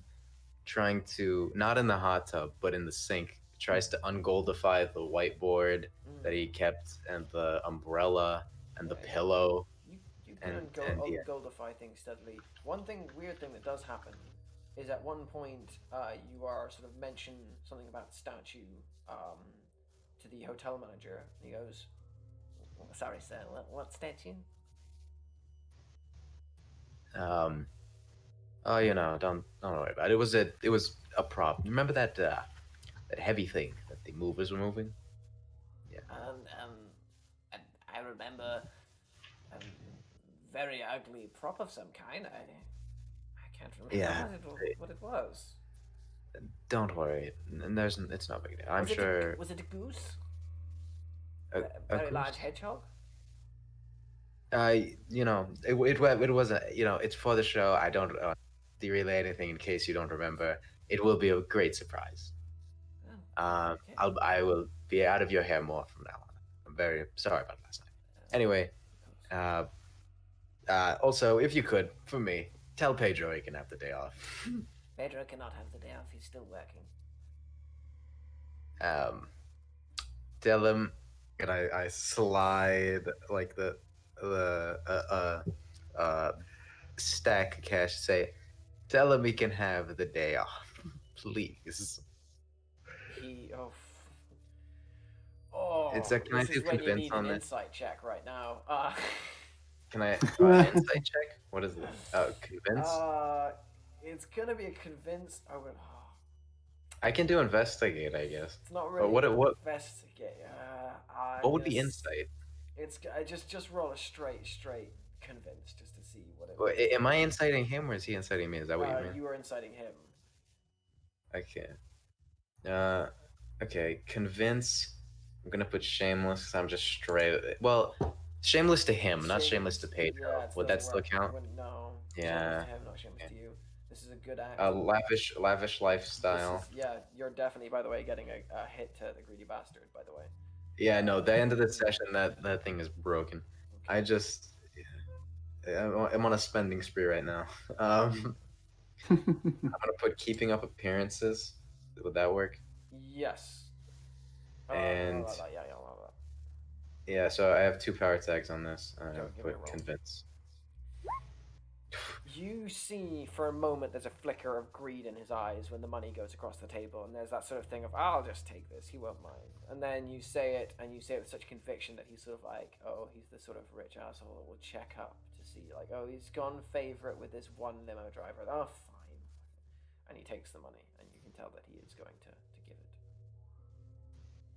trying to, not in the hot tub but in the sink, tries to ungoldify the whiteboard that he kept, and the umbrella and the pillow. You can ungoldify things steadily. One weird thing that does happen is at one point you are sort of mentioned something about statue to the hotel manager. And he goes, "Sorry, sir. What statue?" Oh, don't worry about it. It was a prop. Remember that that heavy thing that the movers were moving? Yeah. I remember a very ugly prop of some kind. I can't remember what it was. Don't worry. It's not big deal. I'm Was sure. Was it a goose? A very goose? large hedgehog? It was a, it's for the show. I don't relay anything in case you don't remember. It will be a great surprise. Oh, okay. I will be out of your hair more from now on. I'm very sorry about last night. Anyway, also, if you could, for me, tell Pedro he can have the day off. Pedro cannot have the day off. He's still working. Tell him, and I slide like the stack of cash. Say, tell him he can have the day off, please. It's a can I do convince on this? Insight check right now. Can I insight check? What is it? Convince. It's gonna be a convince. I can do investigate, I guess. It's not really what investigate. What would be insight? It's just roll a straight convince just to see what it. Well, am I inciting him or is he inciting me? Is that what you mean? You are inciting him. Okay. Okay. Convince. I'm gonna put shameless because I'm just straight. Well, shameless to him, not shameless to Pedro. Yeah, would that still count? No. Yeah. Shameless to him, not shameless to you. This is a good act. Lavish lifestyle. You're definitely, by the way, getting a hit to the greedy bastard. By the way. Yeah, no. The end of the session, that thing is broken. Okay. I'm on a spending spree right now. I'm gonna put keeping up appearances. Would that work? Yes. And yeah, so I have 2 power tags on this. Put convince. You see for a moment there's a flicker of greed in his eyes when the money goes across the table, and there's that sort of thing of, I'll just take this, he won't mind. And then you say it, and you say it with such conviction that he's sort of like, oh, he's the sort of rich asshole that will check up to see, like, oh, he's gone favourite with this one limo driver. Oh, fine. And he takes the money, and you can tell that he is going to give it.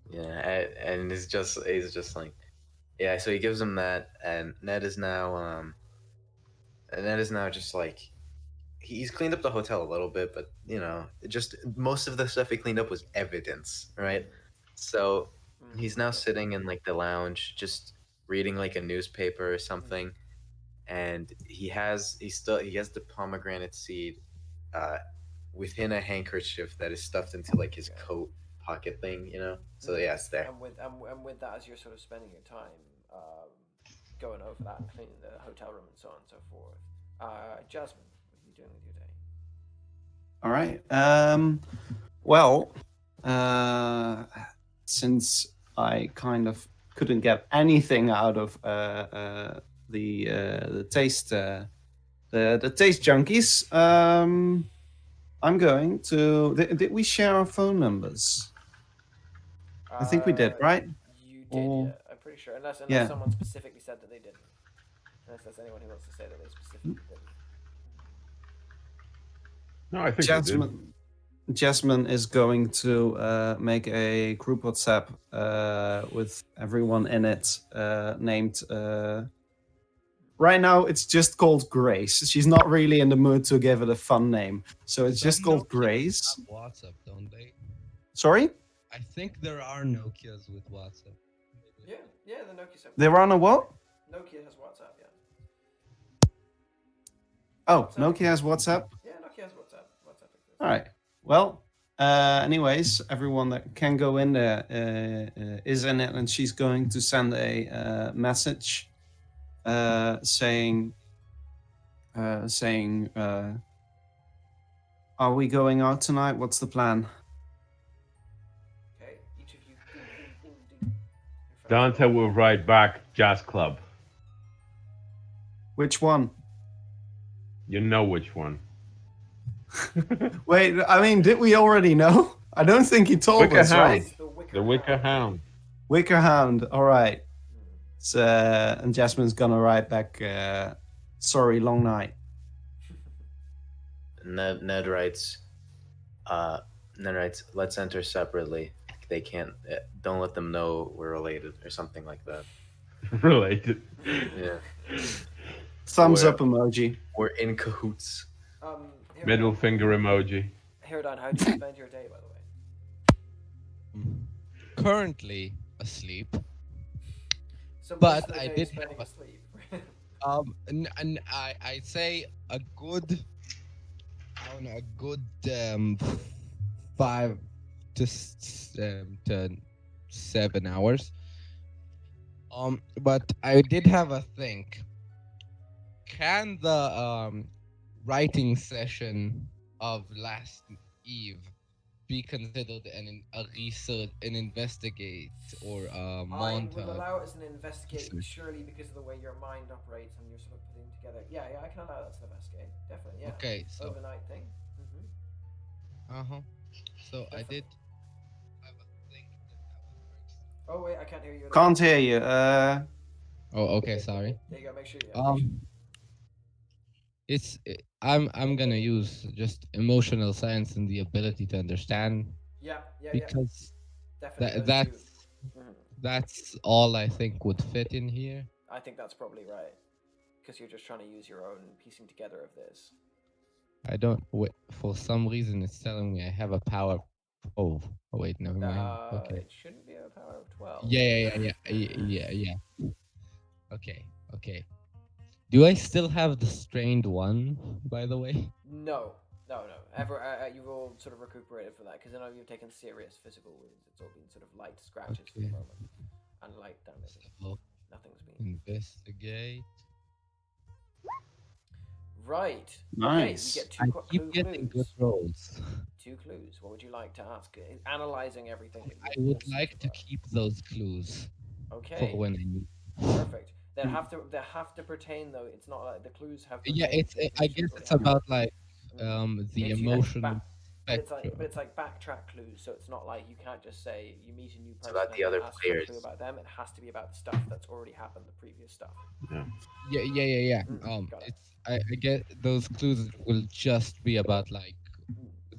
Yeah, and he's just like, yeah. So he gives him that, and Ned is now just like, he's cleaned up the hotel a little bit, but just most of the stuff he cleaned up was evidence, right? So he's now sitting in like the lounge, just reading like a newspaper or something, and he has the pomegranate seed within a handkerchief that is stuffed into like his coat pocket thing, So yeah, it's there. And with that, as you're sort of spending your time going over that and cleaning the hotel room and so on and so forth, Jasmine, what are you doing with your day? All right. Well, since I kind of couldn't get anything out of the taste junkies, I'm going to. Did we share our phone numbers? I think we did, right? You did, yeah. I'm pretty sure. Unless someone specifically said that they didn't. Unless there's anyone who wants to say that they specifically didn't. No, I think Jasmine is going to make a group WhatsApp with everyone in it named... right now, it's just called Grace. She's not really in the mood to give it a fun name. So it's just called Grace. WhatsApp, don't they? Sorry? I think there are Nokias with WhatsApp. Yeah, the Nokia. There are no what? Nokia has WhatsApp, yeah. Oh, Nokia has WhatsApp? Yeah, Nokia has WhatsApp. All right. Well, anyways, everyone that can go in there is in it, and she's going to send a message saying, are we going out tonight? What's the plan? Okay, each of you. Dante will write back Jazz Club. Which one? You know which one. Wait, I mean, did we already know? I don't think he told Wicker us, right? Hound. The Wicker Hound. Wicker Hound. All right. So, and Jasmine's gonna write back. Sorry, long night. Ned writes. Ned writes. Let's enter separately. They can't. Don't let them know we're related or something like that. Related. Yeah. Thumbs up emoji. We're in cahoots. Middle finger emoji. Herodine, how do you spend your day, by the way? Currently asleep. So But most of the I day did spending have asleep. and I'd say a good, I don't know, a good 5 to 7 hours. But I did have a think. Can the writing session of last eve be considered a research, an investigate, or a I montage? will allow it as an investigate, surely because of the way your mind operates and you're sort of putting together. Yeah, I can allow that as an investigate. Definitely, yeah. Okay, so Overnight thing. So Definitely. I did have a think that Oh wait, I can't hear you. Can't hear you. Oh, okay, sorry. There you go. Make sure you. I'm gonna use just emotional science and the ability to understand. Yeah. Because Definitely. that's all I think would fit in here. I think that's probably right, because you're just trying to use your own piecing together of this. I don't. For some reason, it's telling me I have a power. Oh wait, never mind. Okay. It shouldn't be a power of 12. Yeah. Okay. Do I still have the strained one, by the way? No. You've all sort of recuperated for that, because I know you've taken serious physical wounds. It's all been sort of light scratches for the moment, and light damage. So, nothing's been. Investigate. Right. Nice. Okay, you get I keep getting good rolls. 2 clues. What would you like to ask? Analyzing everything. I would like to keep those clues. Okay. For when I need. Perfect. They have to pertain though. It's not like the clues have. Yeah, I guess it's about like the emotional. But it's like backtrack clues, so it's not like you can't just say you meet a new person. It's about the other ask players. For a clue about them. It has to be about the stuff that's already happened, the previous stuff. Yeah. I get those clues will just be about like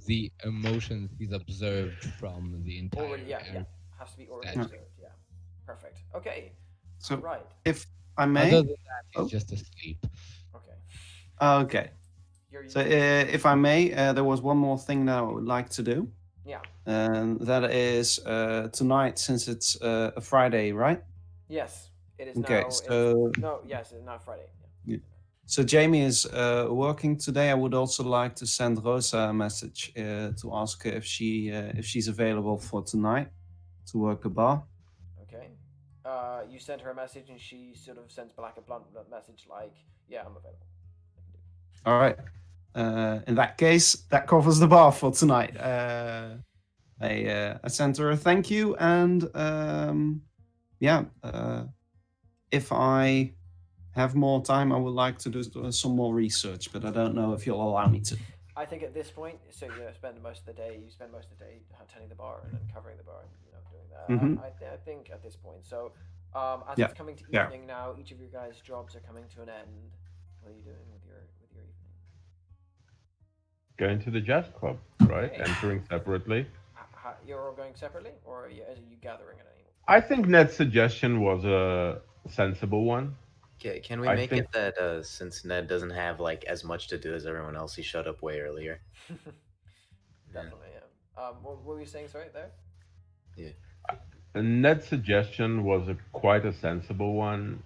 the emotions he's observed from the entire. Already, yeah. Has to be already observed. Yeah. Perfect. Okay. So right. If I may. Other than that, he's just asleep. Okay. Okay. So if I may, there was one more thing that I would like to do. Yeah. And that is tonight, since it's a Friday, right? Yes, it is okay, now. So yes, it's now Friday. Yeah. So Jamie is working today. I would also like to send Rosa a message to ask her if she's available for tonight to work a bar. Okay. You sent her a message and she sort of sends back a blunt message like, "Yeah, I'm available." All right. In that case, that covers the bar for tonight. I sent her a thank you, and if I have more time, I would like to do some more research, but I don't know if you'll allow me to. I think at this point, so you spend most of the day tending the bar and then covering the bar and doing that. I think at this point, so as it's coming to evening now, each of your guys' jobs are coming to an end. What are you doing with your evening? Going to the jazz club, right? Okay. Entering separately. You're all going separately, or are you gathering at any? I think Ned's suggestion was a sensible one. Okay, can we make it that since Ned doesn't have like as much to do as everyone else, he showed up way earlier? Definitely, yeah. What were you saying? Sorry, there. Yeah. Ned's suggestion was quite a sensible one.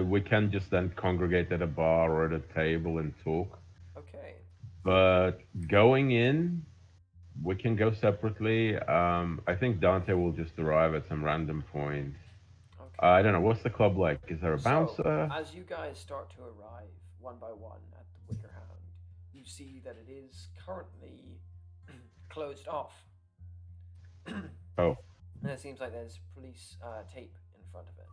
We can just then congregate at a bar or at a table and talk. Okay. But going in, we can go separately. I think Dante will just arrive at some random point. Okay. I don't know. What's the club like? Is there a bouncer? As you guys start to arrive one by one at the Wicker Hound, you see that it is currently closed off. Oh. And it seems like there's police tape in front of it.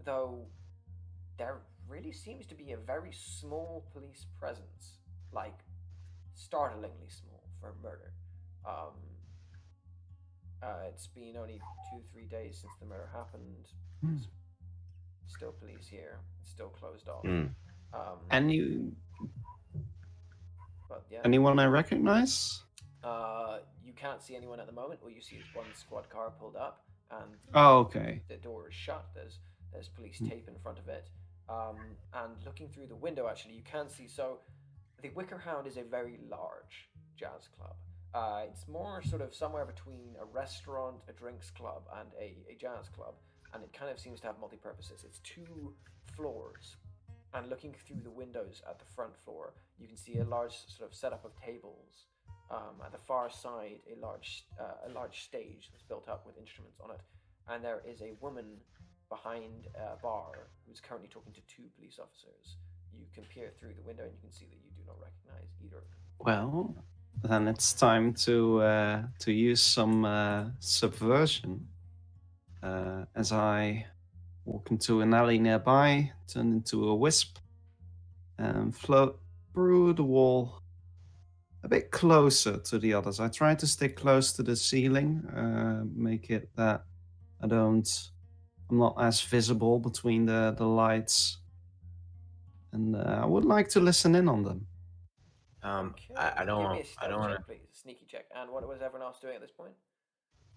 Though there really seems to be a very small police presence. Like, startlingly small for a murder. It's been only 2-3 days since the murder happened. There's still police here. It's still closed off. But yeah. Anyone I recognize? You can't see anyone at the moment. All you see is one squad car pulled up, and okay. The door is shut. There's police tape in front of it. And looking through the window, actually, you can see. So, the Wicker Hound is a very large jazz club. It's more sort of somewhere between a restaurant, a drinks club, and a jazz club. And it kind of seems to have multi-purposes. It's 2 floors. And looking through the windows at the front floor, you can see a large sort of setup of tables. At the far side, a large stage that's built up with instruments on it. And there is a woman behind a bar who's currently talking to 2 police officers. You can peer through the window and you can see that you do not recognize either of them. Well, then it's time to use some subversion. As I walk into an alley nearby, turn into a wisp, and float through the wall a bit closer to the others. I try to stick close to the ceiling, make it that I'm not as visible between the lights. And I would like to listen in on them. Okay. I don't want to. Please, a sneaky check. And what was everyone else doing at this point?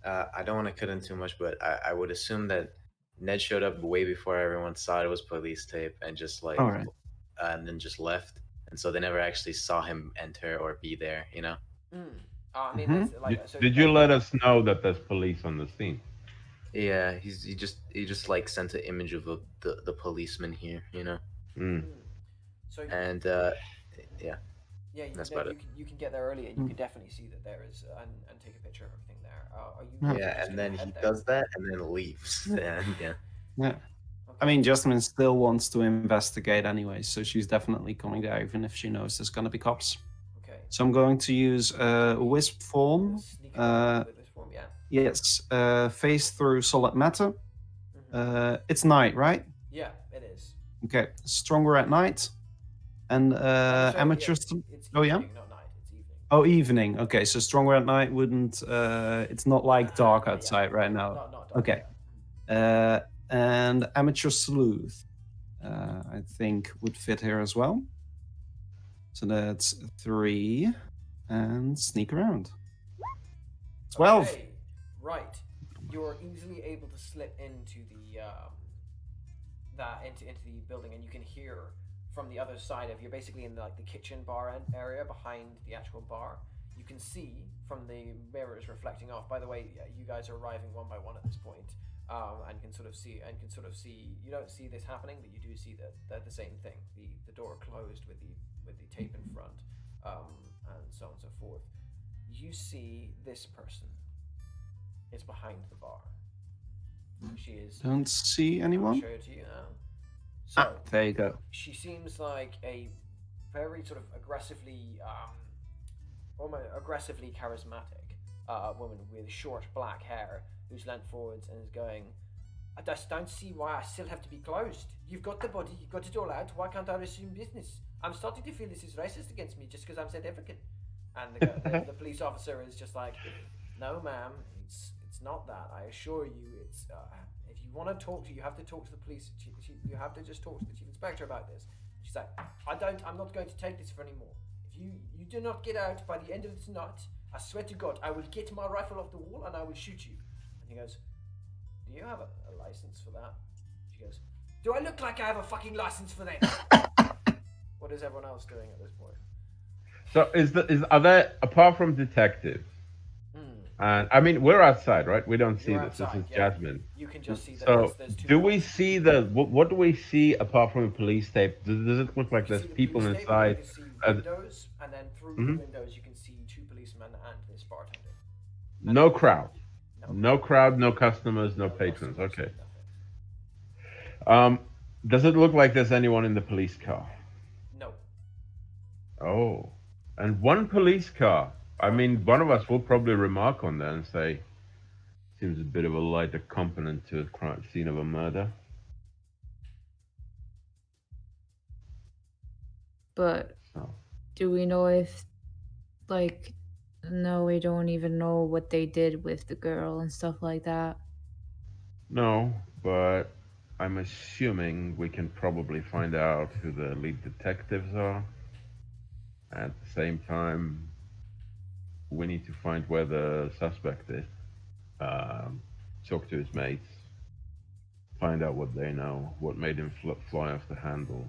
I don't want to cut in too much, but I would assume that Ned showed up way before everyone saw it was police tape and just and then just left. And so they never actually saw him enter or be there, you know? I mean, did you let us know that there's police on the scene? Yeah, he just like sent an image of the policeman here, you know? So and yeah. Yeah, that's about it. You can get there early and you can definitely see that there is and take a picture of everything there. Yeah, and then he does that and then leaves. And yeah. Okay. I mean, Jasmine still wants to investigate anyway, so she's definitely coming there, even if she knows there's going to be cops. Okay. So I'm going to use a wisp form. Yes, phase through solid matter. It's night, right? Yeah, it is. Okay, stronger at night. And amateur... It's oh, yeah? Not night, it's evening. Oh, evening. Okay, so stronger at night wouldn't... it's not like dark outside right now. Not dark, okay. And amateur sleuth, I think, would fit here as well. So that's 3, and sneak around. 12. Okay. Right, you're easily able to slip into the into the building, and you can hear from the other side of you're basically in the kitchen bar area behind the actual bar. You can see from the mirrors reflecting off. By the way, you guys are arriving one by one at this point. And can sort of see. You don't see this happening, but you do see that they're the same thing. The door closed with the tape in front, and so on and so forth. You see this person is behind the bar. She is. Don't see anyone. I'll show it to you now. So there you go. She seems like a very sort of aggressively, almost aggressively charismatic woman with short black hair, who's leant forwards and is going, I just don't see why I still have to be closed. You've got the body, you've got it all out, why can't I resume business? I'm starting to feel this is racist against me just because I'm South African. And the police officer is just like, no ma'am, it's not that. I assure you, it's, if you want to talk to, you have to talk to the police, you have to just talk to the chief inspector about this. She's like, I'm not going to take this for anymore. If you do not get out by the end of this night, I swear to God, I will get my rifle off the wall and I will shoot you. And he goes, do you have a license for that? She goes, do I look like I have a fucking license for that? What is everyone else doing at this point? So are there, apart from detectives, and I mean, we're outside, right? We don't see You're this. outside, This is yeah. Jasmine. You can just see that So there's 2 do we see what do we see apart from the police tape? Does it look like there's people inside? You can see windows, and then through the windows you can see 2 policemen and this bartender. And No crowd. No crowd, no customers, no patrons. Okay. Does it look like there's anyone in the police car? No. Oh. And 1 police car. I mean, one of us will probably remark on that and say, seems a bit of a light accompaniment to a crime scene of a murder. But do we know if Like, no, we don't even know what they did with the girl and stuff like that. No, but I'm assuming we can probably find out who the lead detectives are. At the same time, we need to find where the suspect is. Talk to his mates. Find out what they know, what made him fly off the handle.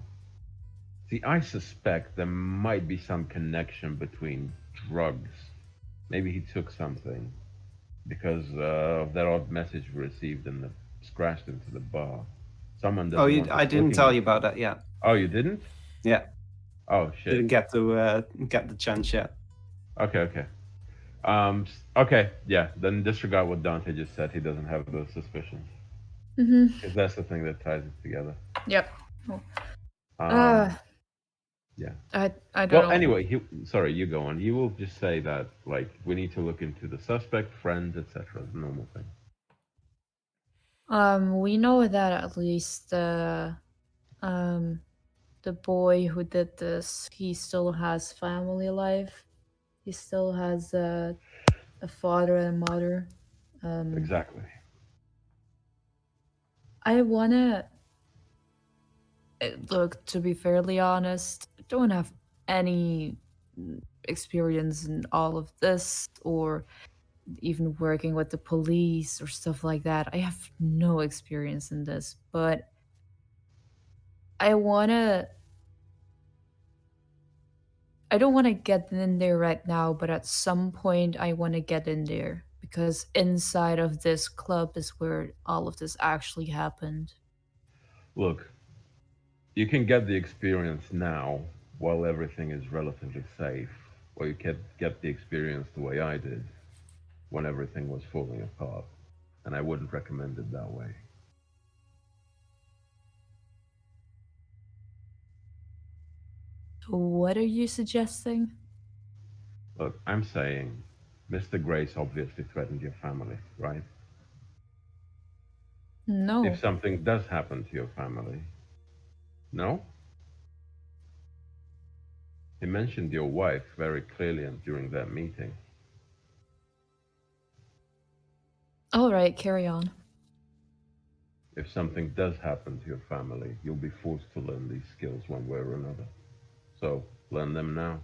See, I suspect there might be some connection between drugs. Maybe he took something because of that odd message we received and scratched into the bar. Someone doesn't want us I didn't looking tell at- you about that yet. Oh, you didn't? Yeah, Oh shit. didn't get the chance yet. Okay. Okay, yeah. Then disregard what Dante just said. He doesn't have those suspicions. Because that's the thing that ties it together. Yep. Yeah. I don't Well, know. anyway, sorry, you go on. He will just say that, like, we need to look into the suspect, friends, etc. The normal thing. We know that at least the boy who did this, he still has family life. He still has a father and a mother. Exactly. I wanna look, to be fairly honest, I don't have any experience in all of this or even working with the police or stuff like that. I have no experience in this, but I don't want to get in there right now, but at some point I want to get in there because inside of this club is where all of this actually happened. Look, you can get the experience now while everything is relatively safe, or you can get the experience the way I did when everything was falling apart, and I wouldn't recommend it that way. What are you suggesting? Look, I'm saying Mr. Grace obviously threatened your family, right? No. If something does happen to your family, no? He mentioned your wife very clearly during that meeting. All right, carry on. If something does happen to your family, you'll be forced to learn these skills one way or another. So, learn them now.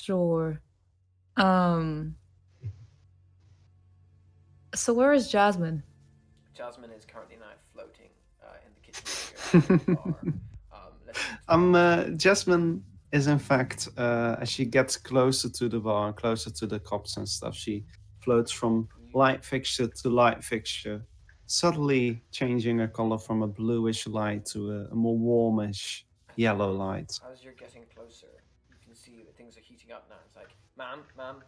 Sure. So where is Jasmine? Jasmine is currently now floating in the kitchen area. Jasmine is in fact, as she gets closer to the bar, closer to the cops and stuff, she floats from light fixture to light fixture, subtly changing her color from a bluish light to a more warmish yellow light. As you're getting closer, you can see that things are heating up now. It's like, ma'am,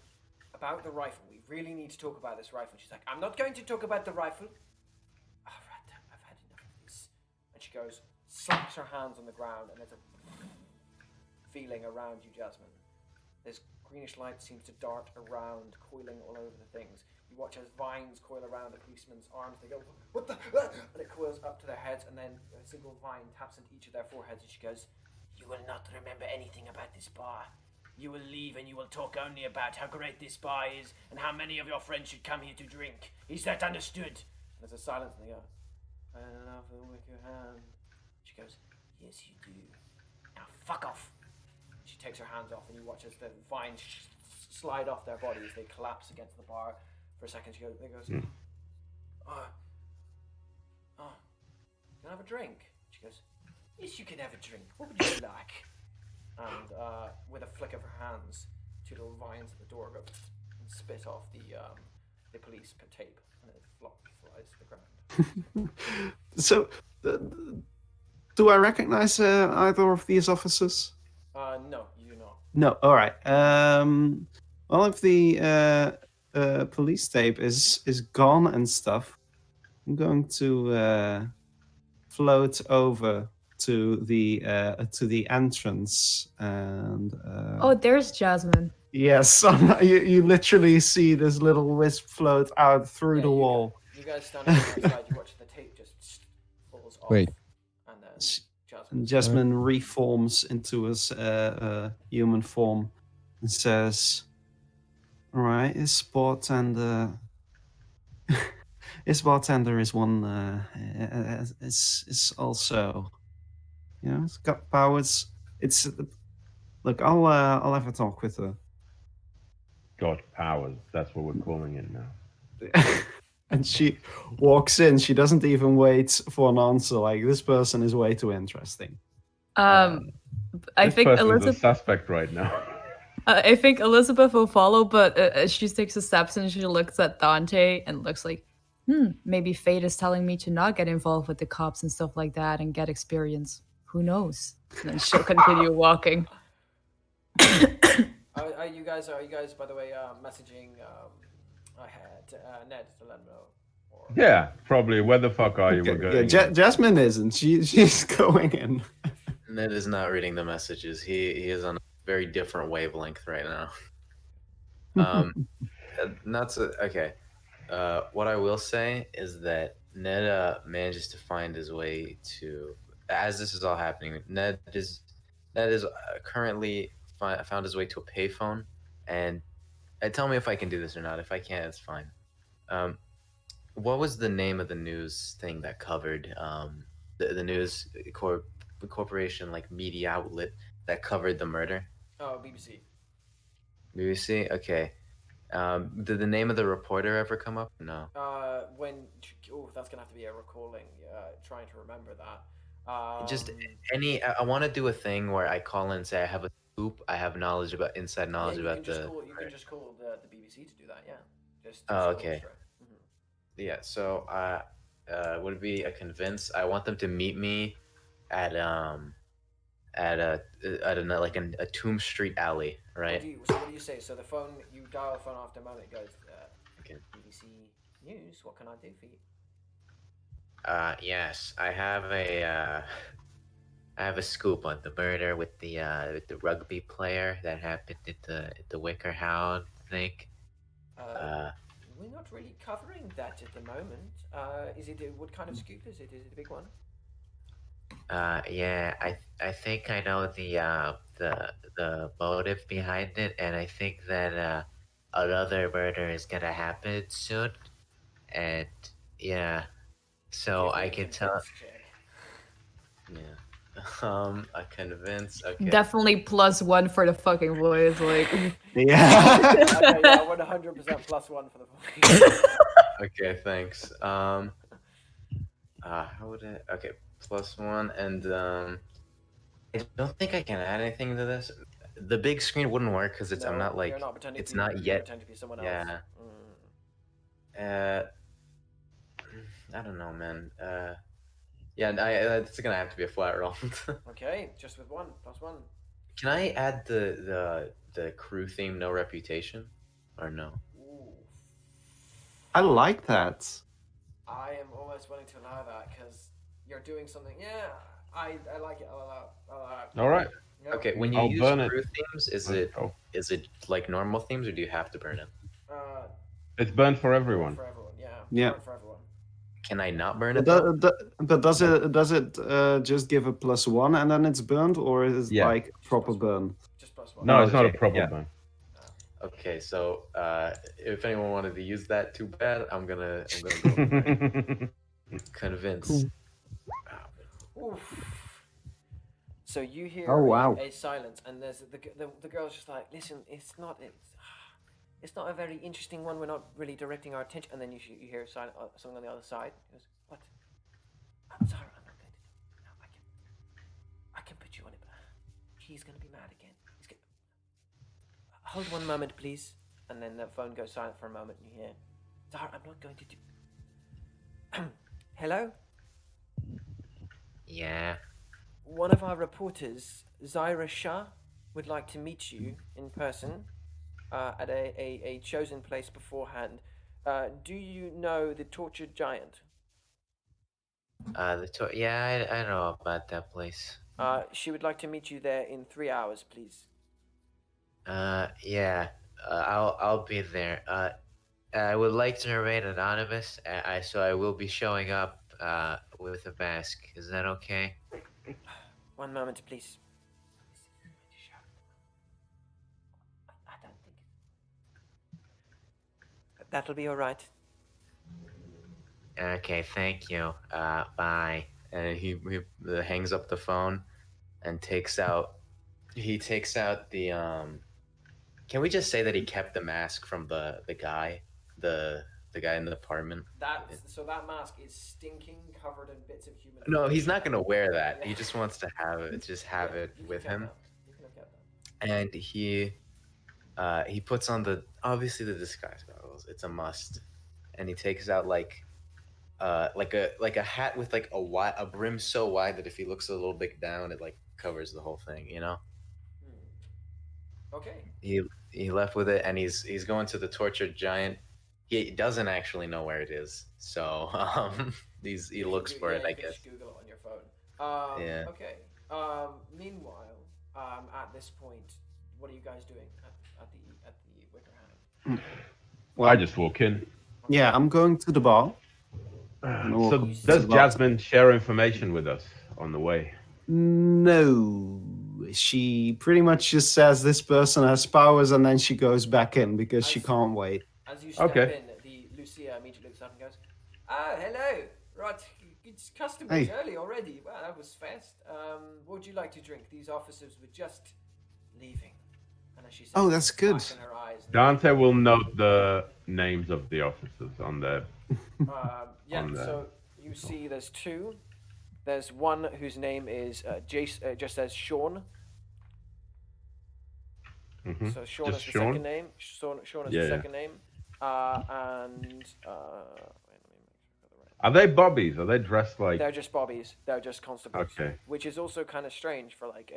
about the rifle. We really need to talk about this rifle. She's like, I'm not going to talk about the rifle. All right, I've had enough of this. And she goes, slaps her hands on the ground, and there's a feeling around you, Jasmine. This greenish light seems to dart around, coiling all over the things. You watch as vines coil around the policeman's arms. They go, what the? And it coils up to their heads, and then a single vine taps into each of their foreheads, and she goes, you will not remember anything about this bar. You will leave and you will talk only about how great this bar is and how many of your friends should come here to drink. Is that understood? And there's a silence, and they go, I love the wicker hand. She goes, yes, you do. Now fuck off. She takes her hands off, and you watch as the vines slide off their bodies. They collapse against the bar. For a second, she goes, oh, can I have a drink? She goes, yes, you can have a drink. What would you like? And with a flick of her hands, two little vines at the door go and spit off the police tape, and it flies to the ground. So, do I recognize either of these officers? No, you do not. No, all right. Well, if the police tape is gone and stuff, I'm going to float over to the entrance and. Oh, there's Jasmine. Yes, you literally see this little wisp float out through the wall. You guys standing outside, you watch the tape just Wait. And then And Jasmine. Jasmine reforms into his human form and says, "All right, his bartender, his bartender is one. Is also, it's got powers. It's look. I'll have a talk with her." God powers. That's what we're calling it now. And she walks in. She doesn't even wait for an answer. Like, this person is way too interesting. I This think person's Elizabeth. a suspect right now. I think Elizabeth will follow, but she takes a steps and she looks at Dante and looks like, maybe fate is telling me to not get involved with the cops and stuff like that and get experience. Who knows? And then she'll continue walking. Are you guys, by the way, messaging Ned to let him know? Or... Yeah, probably. Where the fuck are you? Okay, We're going. Jasmine isn't. She's going in. Ned is not reading the messages. He is on a very different wavelength right now. Okay. What I will say is that Ned manages to find his way to, as this is all happening, Ned is currently found his way to a payphone, and tell me if I can do this or not. If I can't, it's fine. What was the name of the news thing that covered the news corporation, like media outlet that covered the murder? Oh, BBC. BBC? Okay. Did the name of the reporter ever come up? No. That's gonna have to be a recalling. Trying to remember that. Just any. I want to do a thing where I call in and say I have a scoop. I have knowledge about inside knowledge about You can just call the BBC to do that. Yeah. Just okay. Yeah. So would it be a convince? I want them to meet me at a Tomb Street alley, right? So what do you say? So the phone, you dial the phone after a moment, it goes, okay. BBC News, what can I do for you? Yes, I have a scoop on the murder with the rugby player that happened at the Wicker Hound thing. We're not really covering that at the moment. What kind of scoop is it? Is it a big one? Yeah, I think I know the motive behind it, and I think that another murder is gonna happen soon, and yeah, so I can tell. Yeah, a convince. Okay. Definitely +1 for the fucking voice, like. Yeah. Okay, yeah, 100% +1 for the voice. Okay, thanks. How would I? Okay. +1, and I don't think I can add anything to this. The big screen wouldn't work because I'm not like it's not yet. Pretend to be someone else. Yeah. I don't know, man. Yeah, it's gonna have to be a flat roll. Okay, just with +1. Can I add the crew theme, no reputation, or no? Ooh. I like that. I am almost willing to allow that because you're doing something. Yeah, I like it. I'll allow it. All right. Yep. Okay, when you use crew themes, is it like normal themes, or do you have to burn it? It's burned for everyone. For everyone, yeah. Yeah. For everyone. Can I not burn it? But does it just give a +1 and then it's burned, or is it like proper burn? Just +1. No, it's not a proper burn. Okay, so if anyone wanted to use that, too bad. I'm gonna go convince. Cool. So you hear a silence, and there's the girl's just like, listen, it's not a very interesting one. We're not really directing our attention. And then you hear something on the other side. He goes, what? I'm sorry, I'm not going to. No, I can put you on it, but he's going to be mad again. Hold one moment, please. And then the phone goes silent for a moment, and you hear, sorry, I'm not going to do. Hello? Yeah. One of our reporters, Zyra Shah, would like to meet you in person at a chosen place beforehand. Do you know the Tortured Giant? Yeah, I know about that place. She would like to meet you there in 3 hours, please. Yeah. I'll be there. I would like to remain anonymous, so I will be showing up with a mask. Is that okay? One moment, please. I don't think that'll be all right. Okay, thank you. Bye. And he hangs up the phone and takes out the Can we just say that he kept the mask from the guy, the guy in the apartment? So that mask is stinking, covered in bits of human. No, he's not gonna wear that. He just wants to have it with him. You can have kept that. And he puts on obviously the disguise goggles. It's a must. And he takes out like a hat with like a brim so wide that if he looks a little bit down, it like covers the whole thing. You know. Okay. He left with it, and he's going to the tortured giant. He doesn't actually know where it is, so he looks for it, I guess. Google it on your phone. Yeah. Okay. Meanwhile, at this point, what are you guys doing at the Wicker Hand? Well, I just walk in. Yeah, I'm going to the bar. So does Jasmine share information with us on the way? No. She pretty much just says this person has powers, and then she goes back in because she can't wait. As you step in, the Lucia immediately looks up and goes, "Oh, hello. Right, it's customers early already. Well, that was fast. What would you like to drink? These officers were just leaving." And as she says, that's good. in her eyes, Dante will note the names of the officers on the. So you see there's two. There's one whose name is just says Sean. Mm-hmm. So Sean is the second name. Sean is the second name. And are they bobbies? Are they dressed like? They're just bobbies. They're just constables. Okay. Which is also kind of strange for like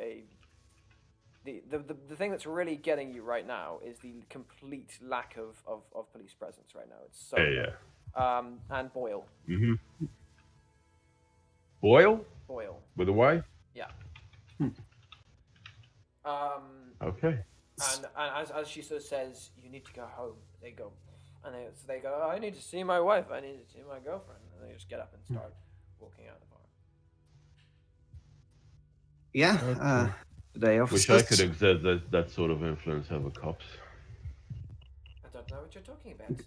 the thing that's really getting you right now is the complete lack of police presence right now. It's so and Boyle. Mm-hmm. Boyle? With a Y? Yeah. Okay. And as she sort of says, you need to go home. They go, and they go, oh, I need to see my wife. I need to see my girlfriend. And they just get up and start walking out of the bar. Yeah. They wish I could exert that sort of influence over cops. I don't know what you're talking about.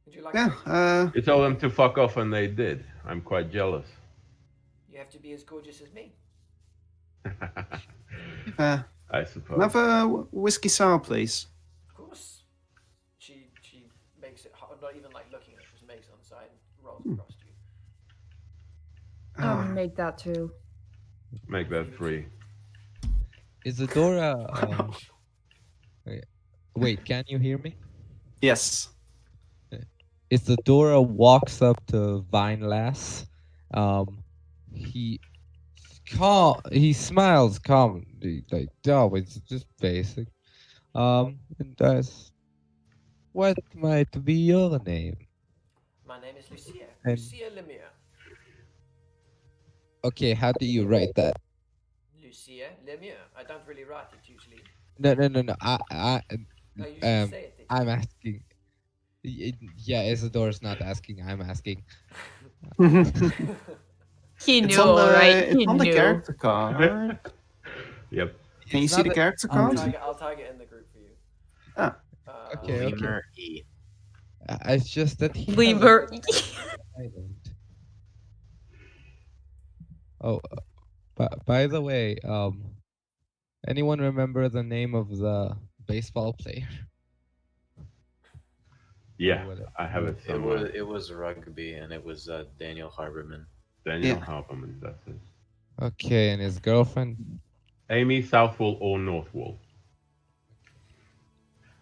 Would you like? You told them to fuck off, and they did. I'm quite jealous. You have to be as gorgeous as me. I suppose. Another whiskey sour, please. Of course. She makes it hot, not even like looking at it, just makes it on the side and rolls across to you. I'll make that too. Make that 3. Isadora. Wait, can you hear me? Yes. Isadora walks up to Vinelass. He smiles calmly, like, oh, it's just basic. And asks, what might be your name? My name is Lucia. Lucia Lemire. Okay, how do you write that? Lucia Lemire. I don't really write it usually. No. No, you should say it. I'm asking. Yeah, Isadora's not asking. I'm asking. He knew, alright. He on knew. The character card. Yep. Can you see the character card? I'll tag it in the group for you. Okay. E. It's just that he. Lemire. Oh, by the way, anyone remember the name of the baseball player? Yeah, I have it somewhere. It was rugby, and it was Daniel Harberman. Daniel Harberman, that's it. Okay, and his girlfriend? Amy Southwall or Northwall.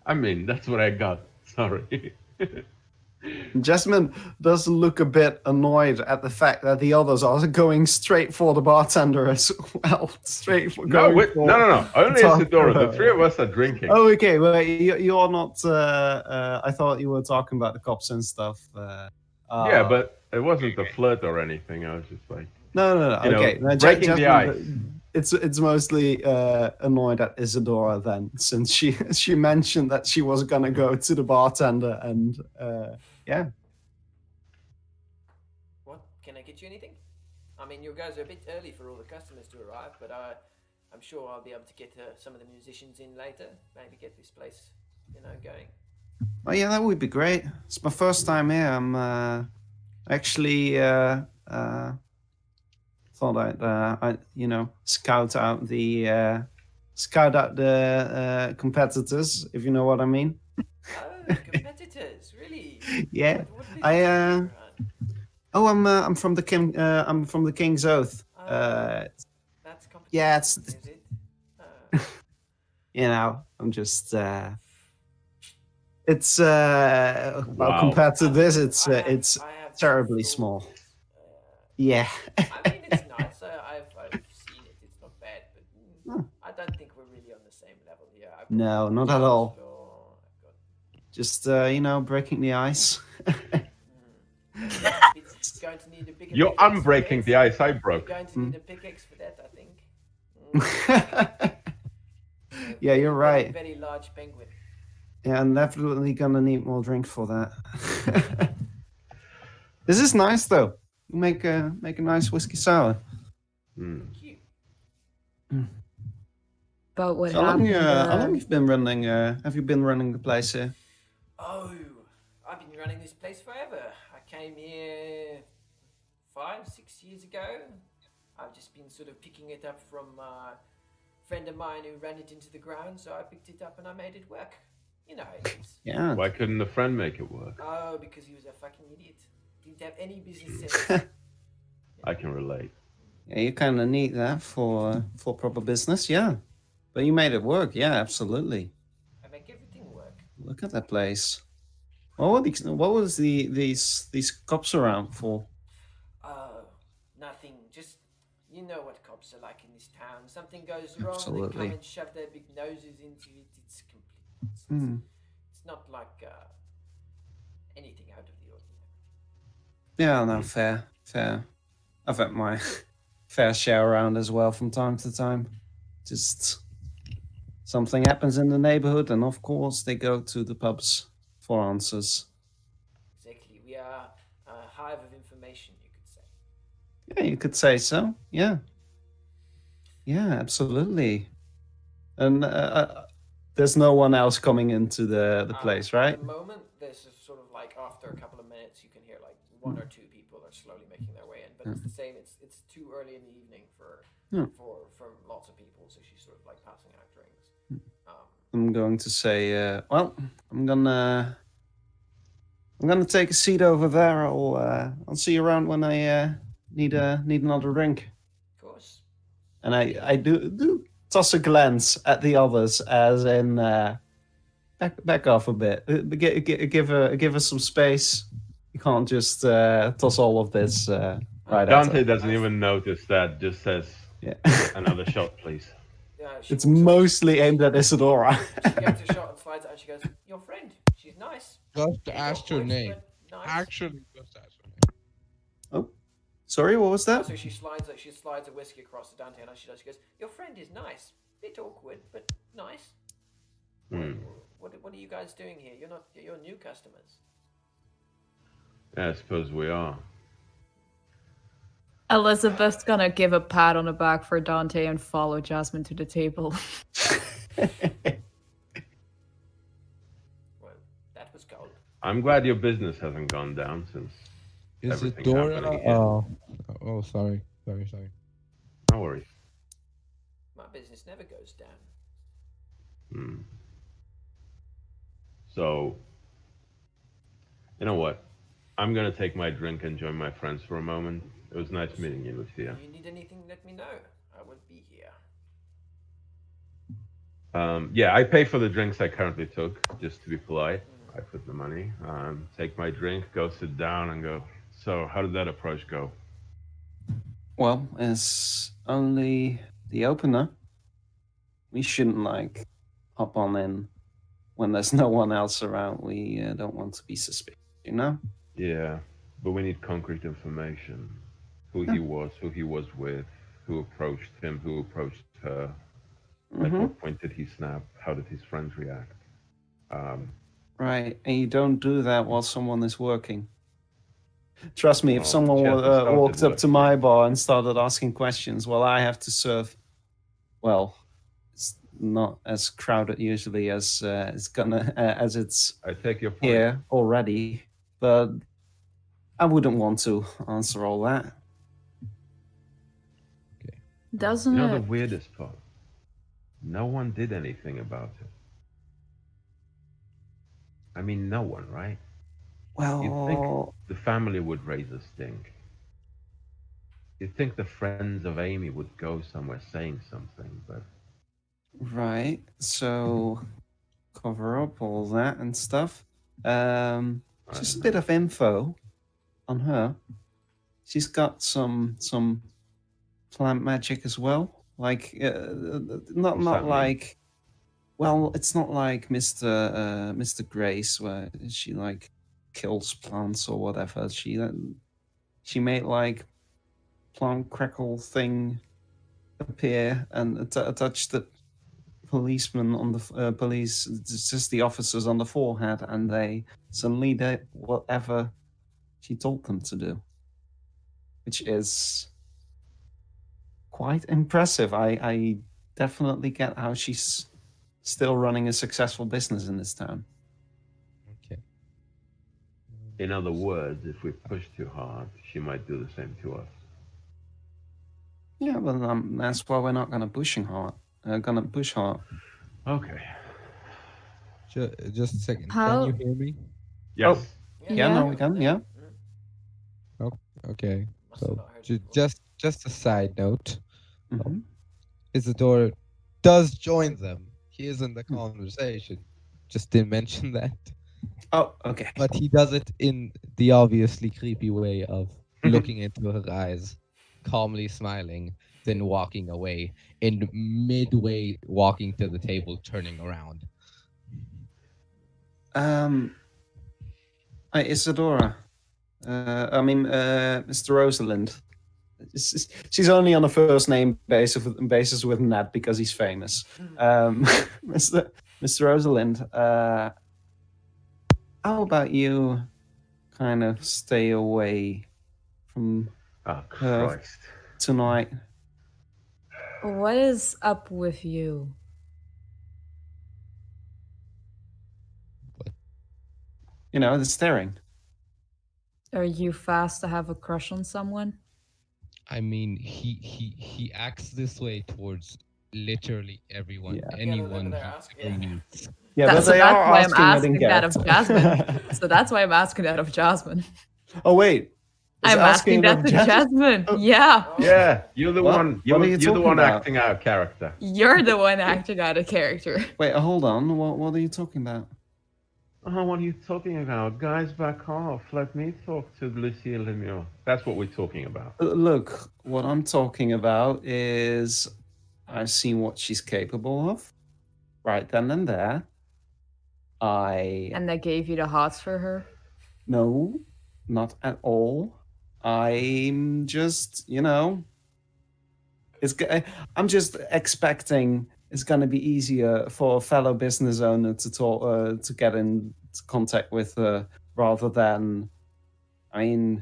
I mean, that's what I got. Sorry. Jasmine does look a bit annoyed at the fact that the others are going straight for the bartender as well. No. Only Isadora. The 3 of us are drinking. Oh, okay. Well, you're not. I thought you were talking about the cops and stuff. Yeah, but it wasn't a flirt or anything. I was just like. No. Okay. Breaking the ice. It's mostly annoyed at Isadora then, since she mentioned that she was gonna go to the bartender and yeah. What can get you anything? I mean, you guys are a bit early for all the customers to arrive, but I'm sure I'll be able to get some of the musicians in later. Maybe get this place, going. Oh yeah, that would be great. It's my first time here. I'm actually thought I'd scout out the competitors, if you know what I mean. Oh, competitors, really? Yeah, I'm from the King's Oath. That's competition. Yeah, is it? I'm just. It's well, compared to this, it's terribly small. Yeah. I mean, it's nice. I've seen it. It's not bad, but I don't think we're really on the same level here. No, not at all. Just breaking the ice. Going to need a bigger I'm breaking the ice I broke. You're going to need a pickaxe for that, I think. Yeah, you're right. Very large penguin. Yeah, I'm definitely gonna need more drink for that. This is nice though. Make a nice whiskey sour. Cute. But what How happened? long you've been running? Have you been running the place here? Oh, I've been running this place forever. I came here 5-6 years ago. I've just been sort of picking it up from a friend of mine who ran it into the ground, so I picked it up and I made it work. Yeah. Why couldn't a friend make it work? Oh, because he was a fucking idiot. Didn't have any business sense. I can relate. Yeah, you kind of need that for proper business, yeah. But you made it work, yeah, absolutely. I make everything work. Look at that place. What was these cops around for? Nothing. Just you know what cops are like in this town. Something goes wrong, Absolutely. they come and shove their big noses into it. It's complete. It's not like anything out of the ordinary. Yeah, no, fair. I've had my fair share around as well from time to time. Just something happens in the neighborhood, and of course they go to the pubs for answers. Exactly. We are a hive of information, you could say. Yeah, you could say so. Yeah. Yeah, absolutely. And there's no one else coming into the place, right? At the moment, there's a sort of like after a couple of minutes, you can hear like one or two people are slowly making their way in. But it's the same. It's too early in the evening for lots of people, so she's sort of like passing out drinks. I'm going to say, I'm gonna take a seat over there. I'll see you around when I need another drink. Of course. And I do toss a glance at the others, as in back off a bit. Give her some space. You can't just toss all of this right. Dante doesn't even notice that. Just says, another shot, please. It's mostly aimed at Isadora. She gets a shot and slides out and she goes, "Your friend, she's nice." Just ask her name. Nice. Actually, just ask her name. Oh, sorry, what was that? So she slides a whiskey across to Dante, and as she does, she goes, "Your friend is nice. Bit awkward, but nice." What are you guys doing here? You're new customers. Yeah, I suppose we are. Elizabeth's gonna give a pat on the back for Dante and follow Jasmine to the table. Well, that was gold. I'm glad your business hasn't gone down since everything happening here. Oh, sorry. No worries. My business never goes down. So, you know what? I'm gonna take my drink and join my friends for a moment. It was nice meeting you, Lucia. If you need anything, let me know. I will be here. Yeah, I pay for the drinks I currently took, just to be polite. I put the money. Take my drink, go sit down, and go. So, how did that approach go? Well, it's only the opener. We shouldn't hop on in when there's no one else around. We don't want to be suspicious, you know? Yeah, but we need concrete information. Who he was with, who approached him, who approached her. At what point did he snap? How did his friends react? Right, and you don't do that while someone is working. Trust me, if someone walked up to working. my bar and started asking questions, well, I have to serve. Well, it's not as crowded usually as it's I take your point. here already, but I wouldn't want to answer all that. Doesn't You know it? the weirdest part? No one did anything about it. I mean, no one, right? You'd think Well, the family would raise a stink. You'd think the friends of Amy would go somewhere saying something, but right. So cover up all that and stuff. Just a bit of info on her. She's got some plant magic as well. Like not like. Well, it's not like Mr. Grace where she like kills plants or whatever. She made like plant crackle thing appear and touch the policeman on the police, just the officers on the forehead, and they suddenly did whatever she told them to do, which is quite impressive. I definitely get how she's still running a successful business in this town. Okay. in other words, if we push too hard, she might do the same to us. Yeah, but that's why we're not gonna push hard. Okay. Just a second. How- Can you hear me? Yes. Oh. Yeah, no, we can. Yeah. Okay. Must have So not heard you just a side note. Mhm. Isadora does join them. He is in the conversation. Just didn't mention that. Oh, okay. But he does it in the obviously creepy way of looking into her eyes, calmly smiling, then walking away, and midway walking to the table, turning around. Isadora. Mr. Rosalind. She's only on a first name basis with Ned because he's famous. Mr. Rosalind, how about you kind of stay away from Oh, Christ. tonight? What is up with you? You know, the staring. Are you fast to have a crush on someone? I mean, he acts this way towards literally everyone, Yeah. anyone they're he asking. ever meets. Yeah, but So they that's are why I'm asking asking that of Jasmine. So that's why I'm asking that of Jasmine. Oh, wait. I'm asking that to Jasmine. Oh. Yeah. Yeah, you're the What? one. What are you You're the talking one about? acting out character. You're the one acting out of character. Wait, hold on. What are you talking about? Oh, what are you talking about? Guys, back off. Let me talk to Lucia Lemieux. That's what we're talking about. Look, what I'm talking about is I've seen what she's capable of. Right then and there. And they gave you the hots for her? No, not at all. I'm just, I'm just expecting it's going to be easier for a fellow business owner to talk, to get in contact with her rather than, a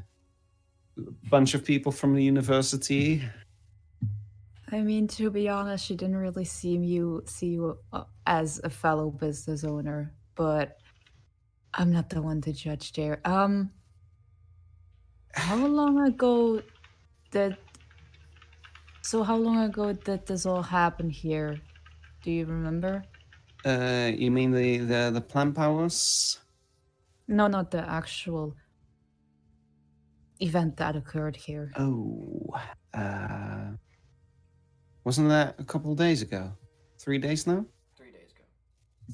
bunch of people from the university. I mean, to be honest, she didn't really see you as a fellow business owner, but I'm not the one to judge there. How long ago did this all happen here? Do you remember? You mean the plant powers? No, not the actual event that occurred here. Oh, wasn't that a couple of days ago? 3 days now? 3 days ago. I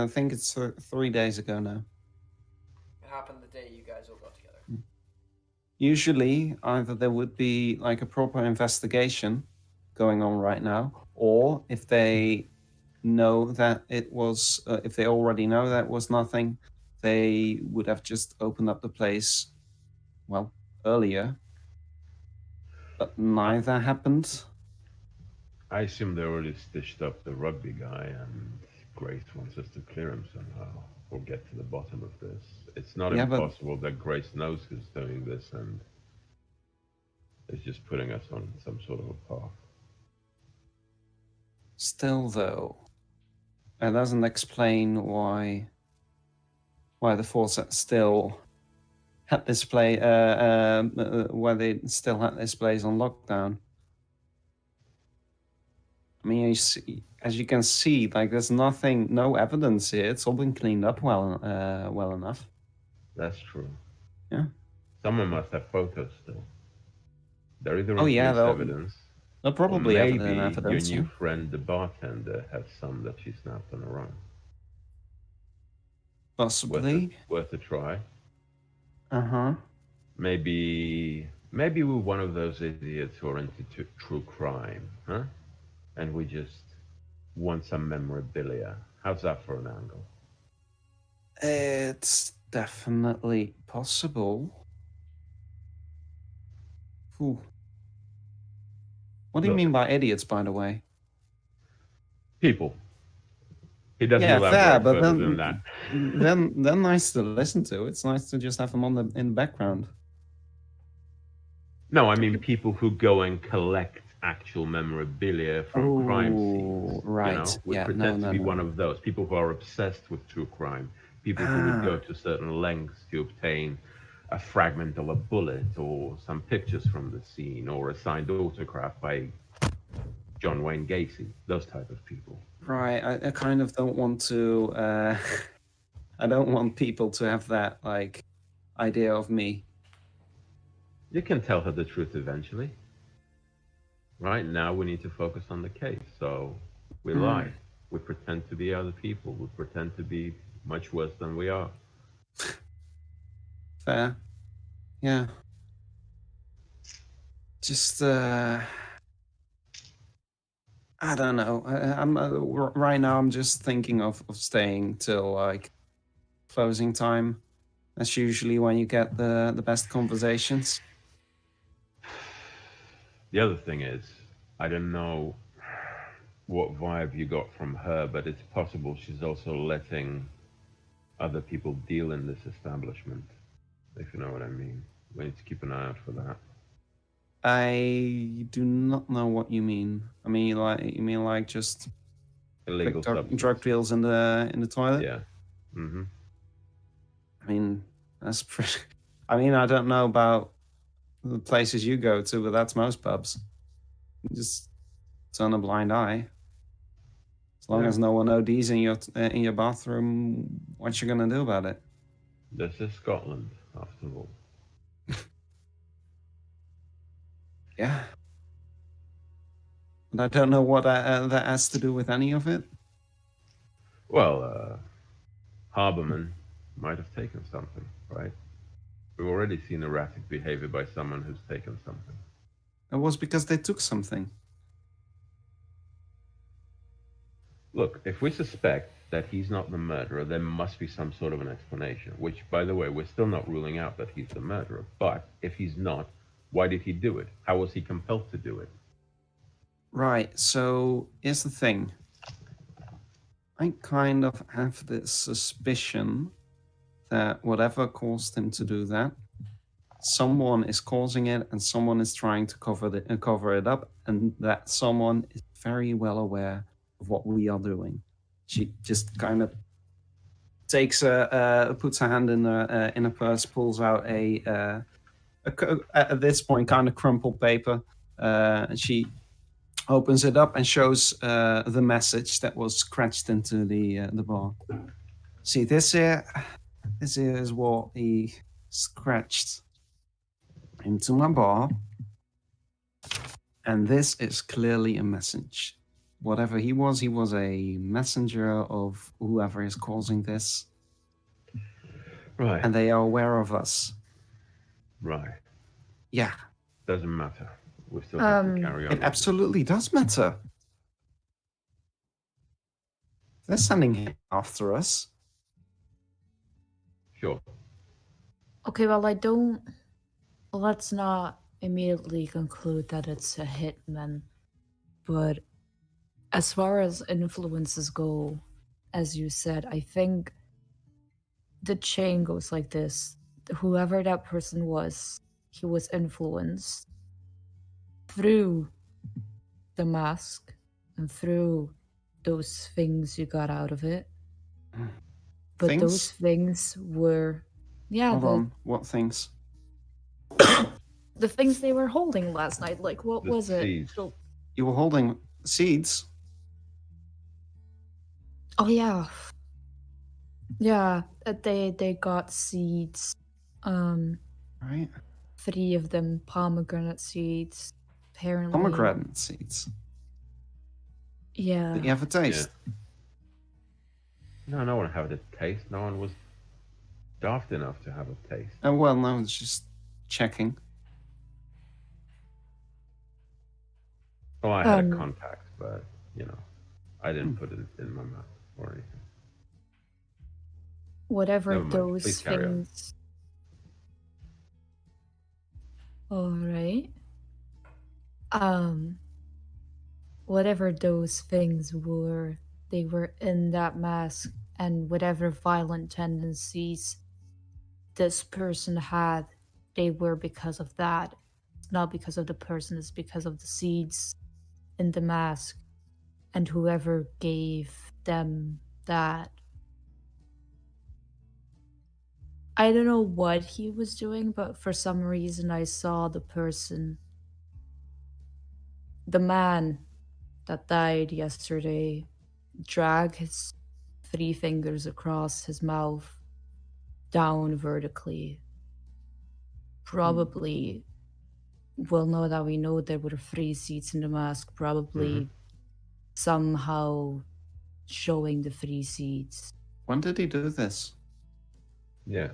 think it's 3 days ago now. It happened the day you guys all got together. Usually, either there would be like a proper investigation going on right now, or if they know that it was, if they already know that it was nothing, they would have just opened up the place, well, earlier. But neither happened. I assume they already stitched up the rugby guy, and Grace wants us to clear him somehow. or get to the bottom of this. It's not Yeah, but impossible that Grace knows who's doing this and is just putting us on some sort of a path. still, though, it doesn't explain why the Force still had this why they still had this place on lockdown. I mean, as you can see, like there's no evidence here. It's all been cleaned up well enough. That's true. Yeah. Someone must have photos still. They're either Oh yeah, police evidence, they'll probably or have maybe an evidence. your new friend, the bartender, has some that she snapped on her own. Possibly. Worth a try. Uh-huh. Maybe we're one of those idiots who are into true crime, huh? And we just want some memorabilia. How's that for an angle? It's definitely possible. Ooh. What do you mean by idiots, by the way? People. He doesn't elaborate fair, but further than that. then nice to listen to. It's nice to just have them in the background. No, I mean people who go and collect actual memorabilia from crime scenes. Right. You know? We pretend to be one of those. People who are obsessed with true crime. People who would go to certain lengths to obtain a fragment of a bullet or some pictures from the scene or a signed autograph by John Wayne Gacy. Those type of people. Right. I kind of don't want to... I don't want people to have that, like, idea of me. You can tell her the truth eventually. Right now, we need to focus on the case. So we lie. We pretend to be other people. We pretend to be much worse than we are. Fair. Yeah. Just, I don't know. Right now, I'm just thinking of staying till, like, closing time. That's usually when you get the best conversations. The other thing is, I don't know what vibe you got from her, but it's possible she's also letting other people deal in this establishment, if you know what I mean. We need to keep an eye out for that. I do not know what you mean. You mean like just illegal drug deals in the toilet? Yeah. Mm-hmm. I mean, that's pretty... I mean, I don't know about the places you go to, but that's most pubs. You just turn a blind eye. As long as no one ODs in your bathroom, what you gonna do about it? This is Scotland, after all. Yeah. But I don't know what that has to do with any of it. Well, Harborman might have taken something, right? We've already seen erratic behavior by someone who's taken something. It was because they took something. Look, if we suspect that he's not the murderer, there must be some sort of an explanation, which, by the way, we're still not ruling out that he's the murderer. But if he's not, why did he do it? How was he compelled to do it? Right, so here's the thing. I kind of have this suspicion that whatever caused him to do that, someone is causing it and someone is trying to cover it up, and that someone is very well aware of what we are doing. She just kind of takes puts her hand in a purse, pulls out at this point kind of crumpled paper. And she opens it up and shows the message that was scratched into the bar. See, this here is what he scratched into my bar, and this is clearly a message. Whatever he was a messenger of whoever is causing this. Right. And they are aware of us. Right. Yeah. Doesn't matter. We still have to carry on. It absolutely does matter. They're sending him after us. Sure. Okay, well, let's not immediately conclude that it's a hitman. But as far as influences go, as you said, I think the chain goes like this. Whoever that person was, he was influenced through the mask and through those things you got out of it. But Things? those things were, Hold on. What things? the things they were holding last night. Like, what The was it? seeds. You were holding seeds. Oh yeah, yeah. They got seeds. Right. 3 of them pomegranate seeds. Apparently. Pomegranate seeds. Yeah. Did you have a taste? No one had a taste. No one was daft enough to have a taste. Oh well, no, it's just checking. Well, I had a contact, but I didn't put it in my mouth or anything. Whatever those things. All right. Whatever those things were, they were in that mask, and whatever violent tendencies this person had, they were because of that. It's not because of the person, it's because of the seeds in the mask, and whoever gave them that. I don't know what he was doing, but for some reason I saw the man that died yesterday, drag his 3 fingers across his mouth, down vertically. Probably, well, now that we know there were 3 seeds in the mask, probably somehow showing the 3 seeds. When did he do this? Yeah.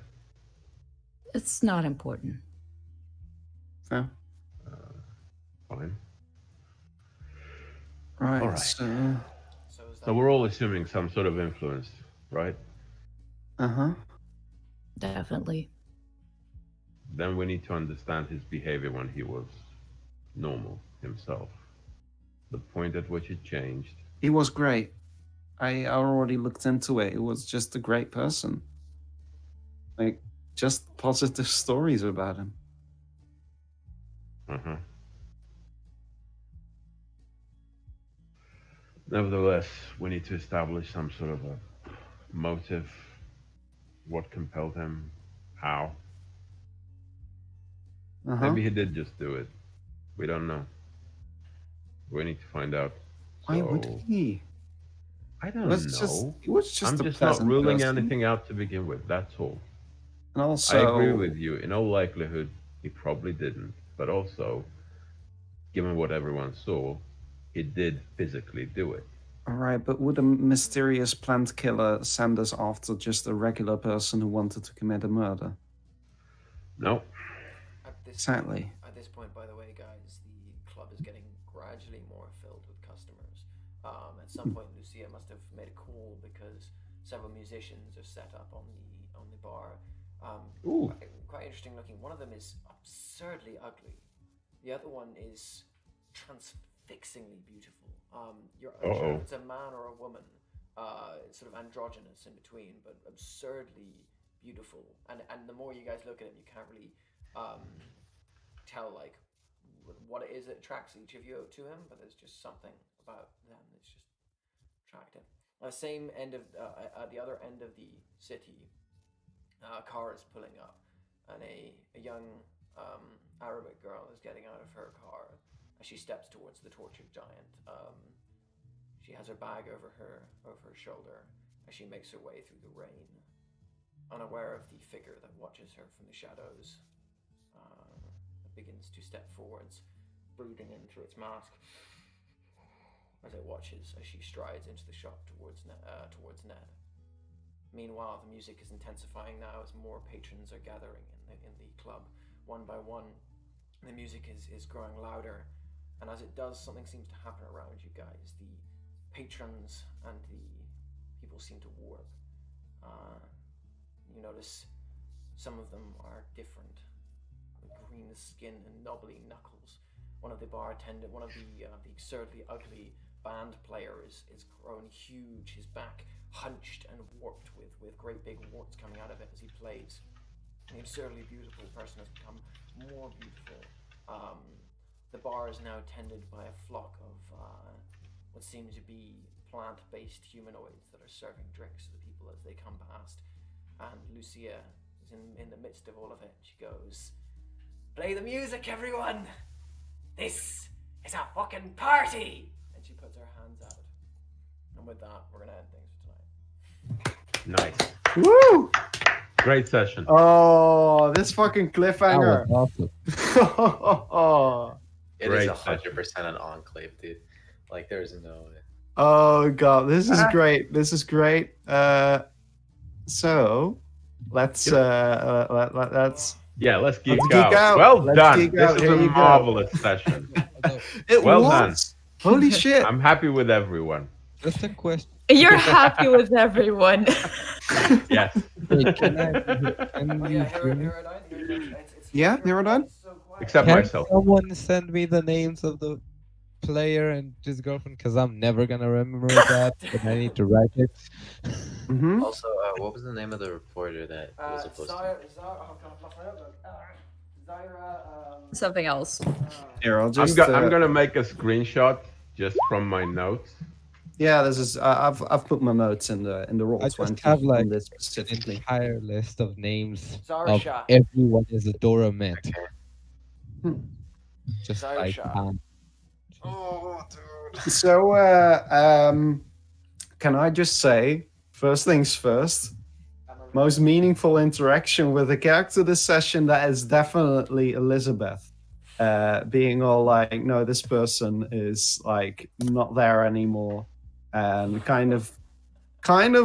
It's not important. Yeah. Fine. Right. All right. So we're all assuming some sort of influence, right? Definitely. Then we need to understand his behavior when he was normal himself. The point at which it changed. He was great. I already looked into it. He was just a great person. Like, just positive stories about him. Nevertheless, we need to establish some sort of a motive. What compelled him? How? Maybe he did just do it. We don't know. We need to find out. Why would he? I don't know. He was just I'm a just not ruling person. anything out to begin with. That's all. And also, I agree with you. In all likelihood, he probably didn't. But also, given what everyone saw, he did physically do it. All right, but would a mysterious plant killer send us after just a regular person who wanted to commit a murder? No. Exactly. At this point, by the way, guys, the club is getting gradually more filled with customers. At some point, Lucia must have made a call because several musicians are set up on the bar. Quite interesting looking. One of them is absurdly ugly. The other one is transfixingly beautiful. You're unsure if it's a man or a woman. Sort of androgynous in between, but absurdly beautiful. And the more you guys look at him, you can't really tell like what it is that attracts each of you to him, but there's just something about them that's just attractive. At the other end of the city, a car is pulling up, and a young Arabic girl is getting out of her car as she steps towards the tortured giant. She has her bag over her shoulder as she makes her way through the rain, unaware of the figure that watches her from the shadows. Begins to step forwards, brooding in through its mask as it watches as she strides into the shop towards Ned. Meanwhile, the music is intensifying now as more patrons are gathering in the club. One by one, the music is growing louder, and as it does, something seems to happen around you guys. The patrons and the people seem to warp. You notice some of them are different. Green skin and knobbly knuckles. One of the absurdly ugly band player is grown huge, his back hunched and warped with great big warts coming out of it as he plays. The absurdly beautiful person has become more beautiful. The bar is now tended by a flock of what seem to be plant-based humanoids that are serving drinks to the people as they come past. And Lucia is in the midst of all of it. She goes, "Play the music, everyone! This is a fucking party!" And she puts her hands out. And with that, we're gonna end things for tonight. Nice. Woo! Great session. Oh, this fucking That cliffhanger. was awesome. It Great is 100% an enclave, dude. Like, there's no way. Oh god, this is great. This is great. So let's Yeah, let's geek geek out. out. Well Let's done. geek This out. is Here a you go. marvelous session. It Well was. done. Holy shit. I'm happy with everyone. Just a question. You're happy with everyone. Yes. Wait, can Oh yeah, Herodine. Yeah, Herodine? Except Can myself. someone send me the names of the player and his girlfriend? Because I'm never gonna remember that, but I need to write it. Mm-hmm. Also, what was the name of the reporter that was supposed to? Something else. Here, I'll I'm, just. I'm gonna make a screenshot just from my notes. Yeah, this is. I've put my notes in the roll I 20 just have like on this an specifically. entire list of names of Zarasha. everyone Isadora met. Hmm. Just Zarasha. like Oh, dude. So, can I just say, first things first, most meaningful interaction with a character this session, that is definitely Elizabeth. Being all like, no, this person is like not there anymore, and kind of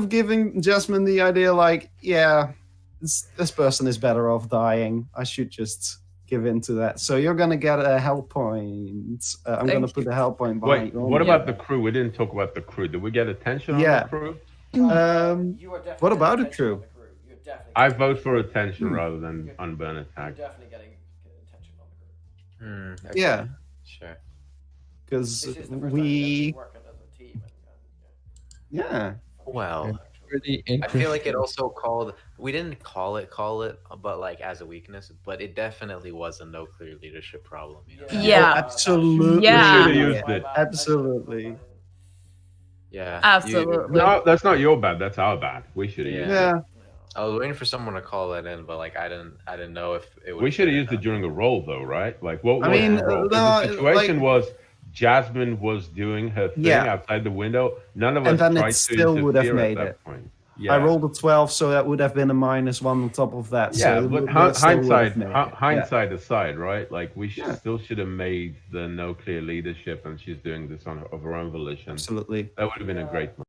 giving Jasmine the idea like, yeah, this person is better off dying. I should just give in to that. So you're gonna get a hell point. I'm gonna put a hell point behind Wait, you. what about the crew? We didn't talk about the crew. Did we get attention on Yeah. the crew? You are definitely What about getting the crew? attention on the crew. You're definitely I getting vote for attention. attention rather than You're- unburn You're attack. definitely getting attention on the crew. Okay. Yeah, Sure. because This is the first time we've we, been working as a team. yeah. Well, pretty I interesting. feel like it also called. We didn't call it, but like as a weakness. But it definitely was a no clear leadership problem. You know? Yeah. Absolutely. Yeah. We should've used it. Absolutely. Yeah. Absolutely. No, that's not your bad. That's our bad. We should have Yeah. used it. Yeah. I was waiting for someone to call that in, but like I didn't know if it would. We should have used it during a roll, though, right? Like, what I was mean, the roll? 'Cause no, the situation like- was Jasmine was doing her thing Yeah. outside the window. None of And us then it tried to still would have interfere at made that it. point. Yeah. I rolled a 12, so that would have been a -1 on top of that. Yeah, so it but would- that still would have hindsight, made it. hindsight aside, right? Like, we Yeah. still should have made the no clear leadership, and she's doing this of her own volition. Absolutely. That would have been a great one.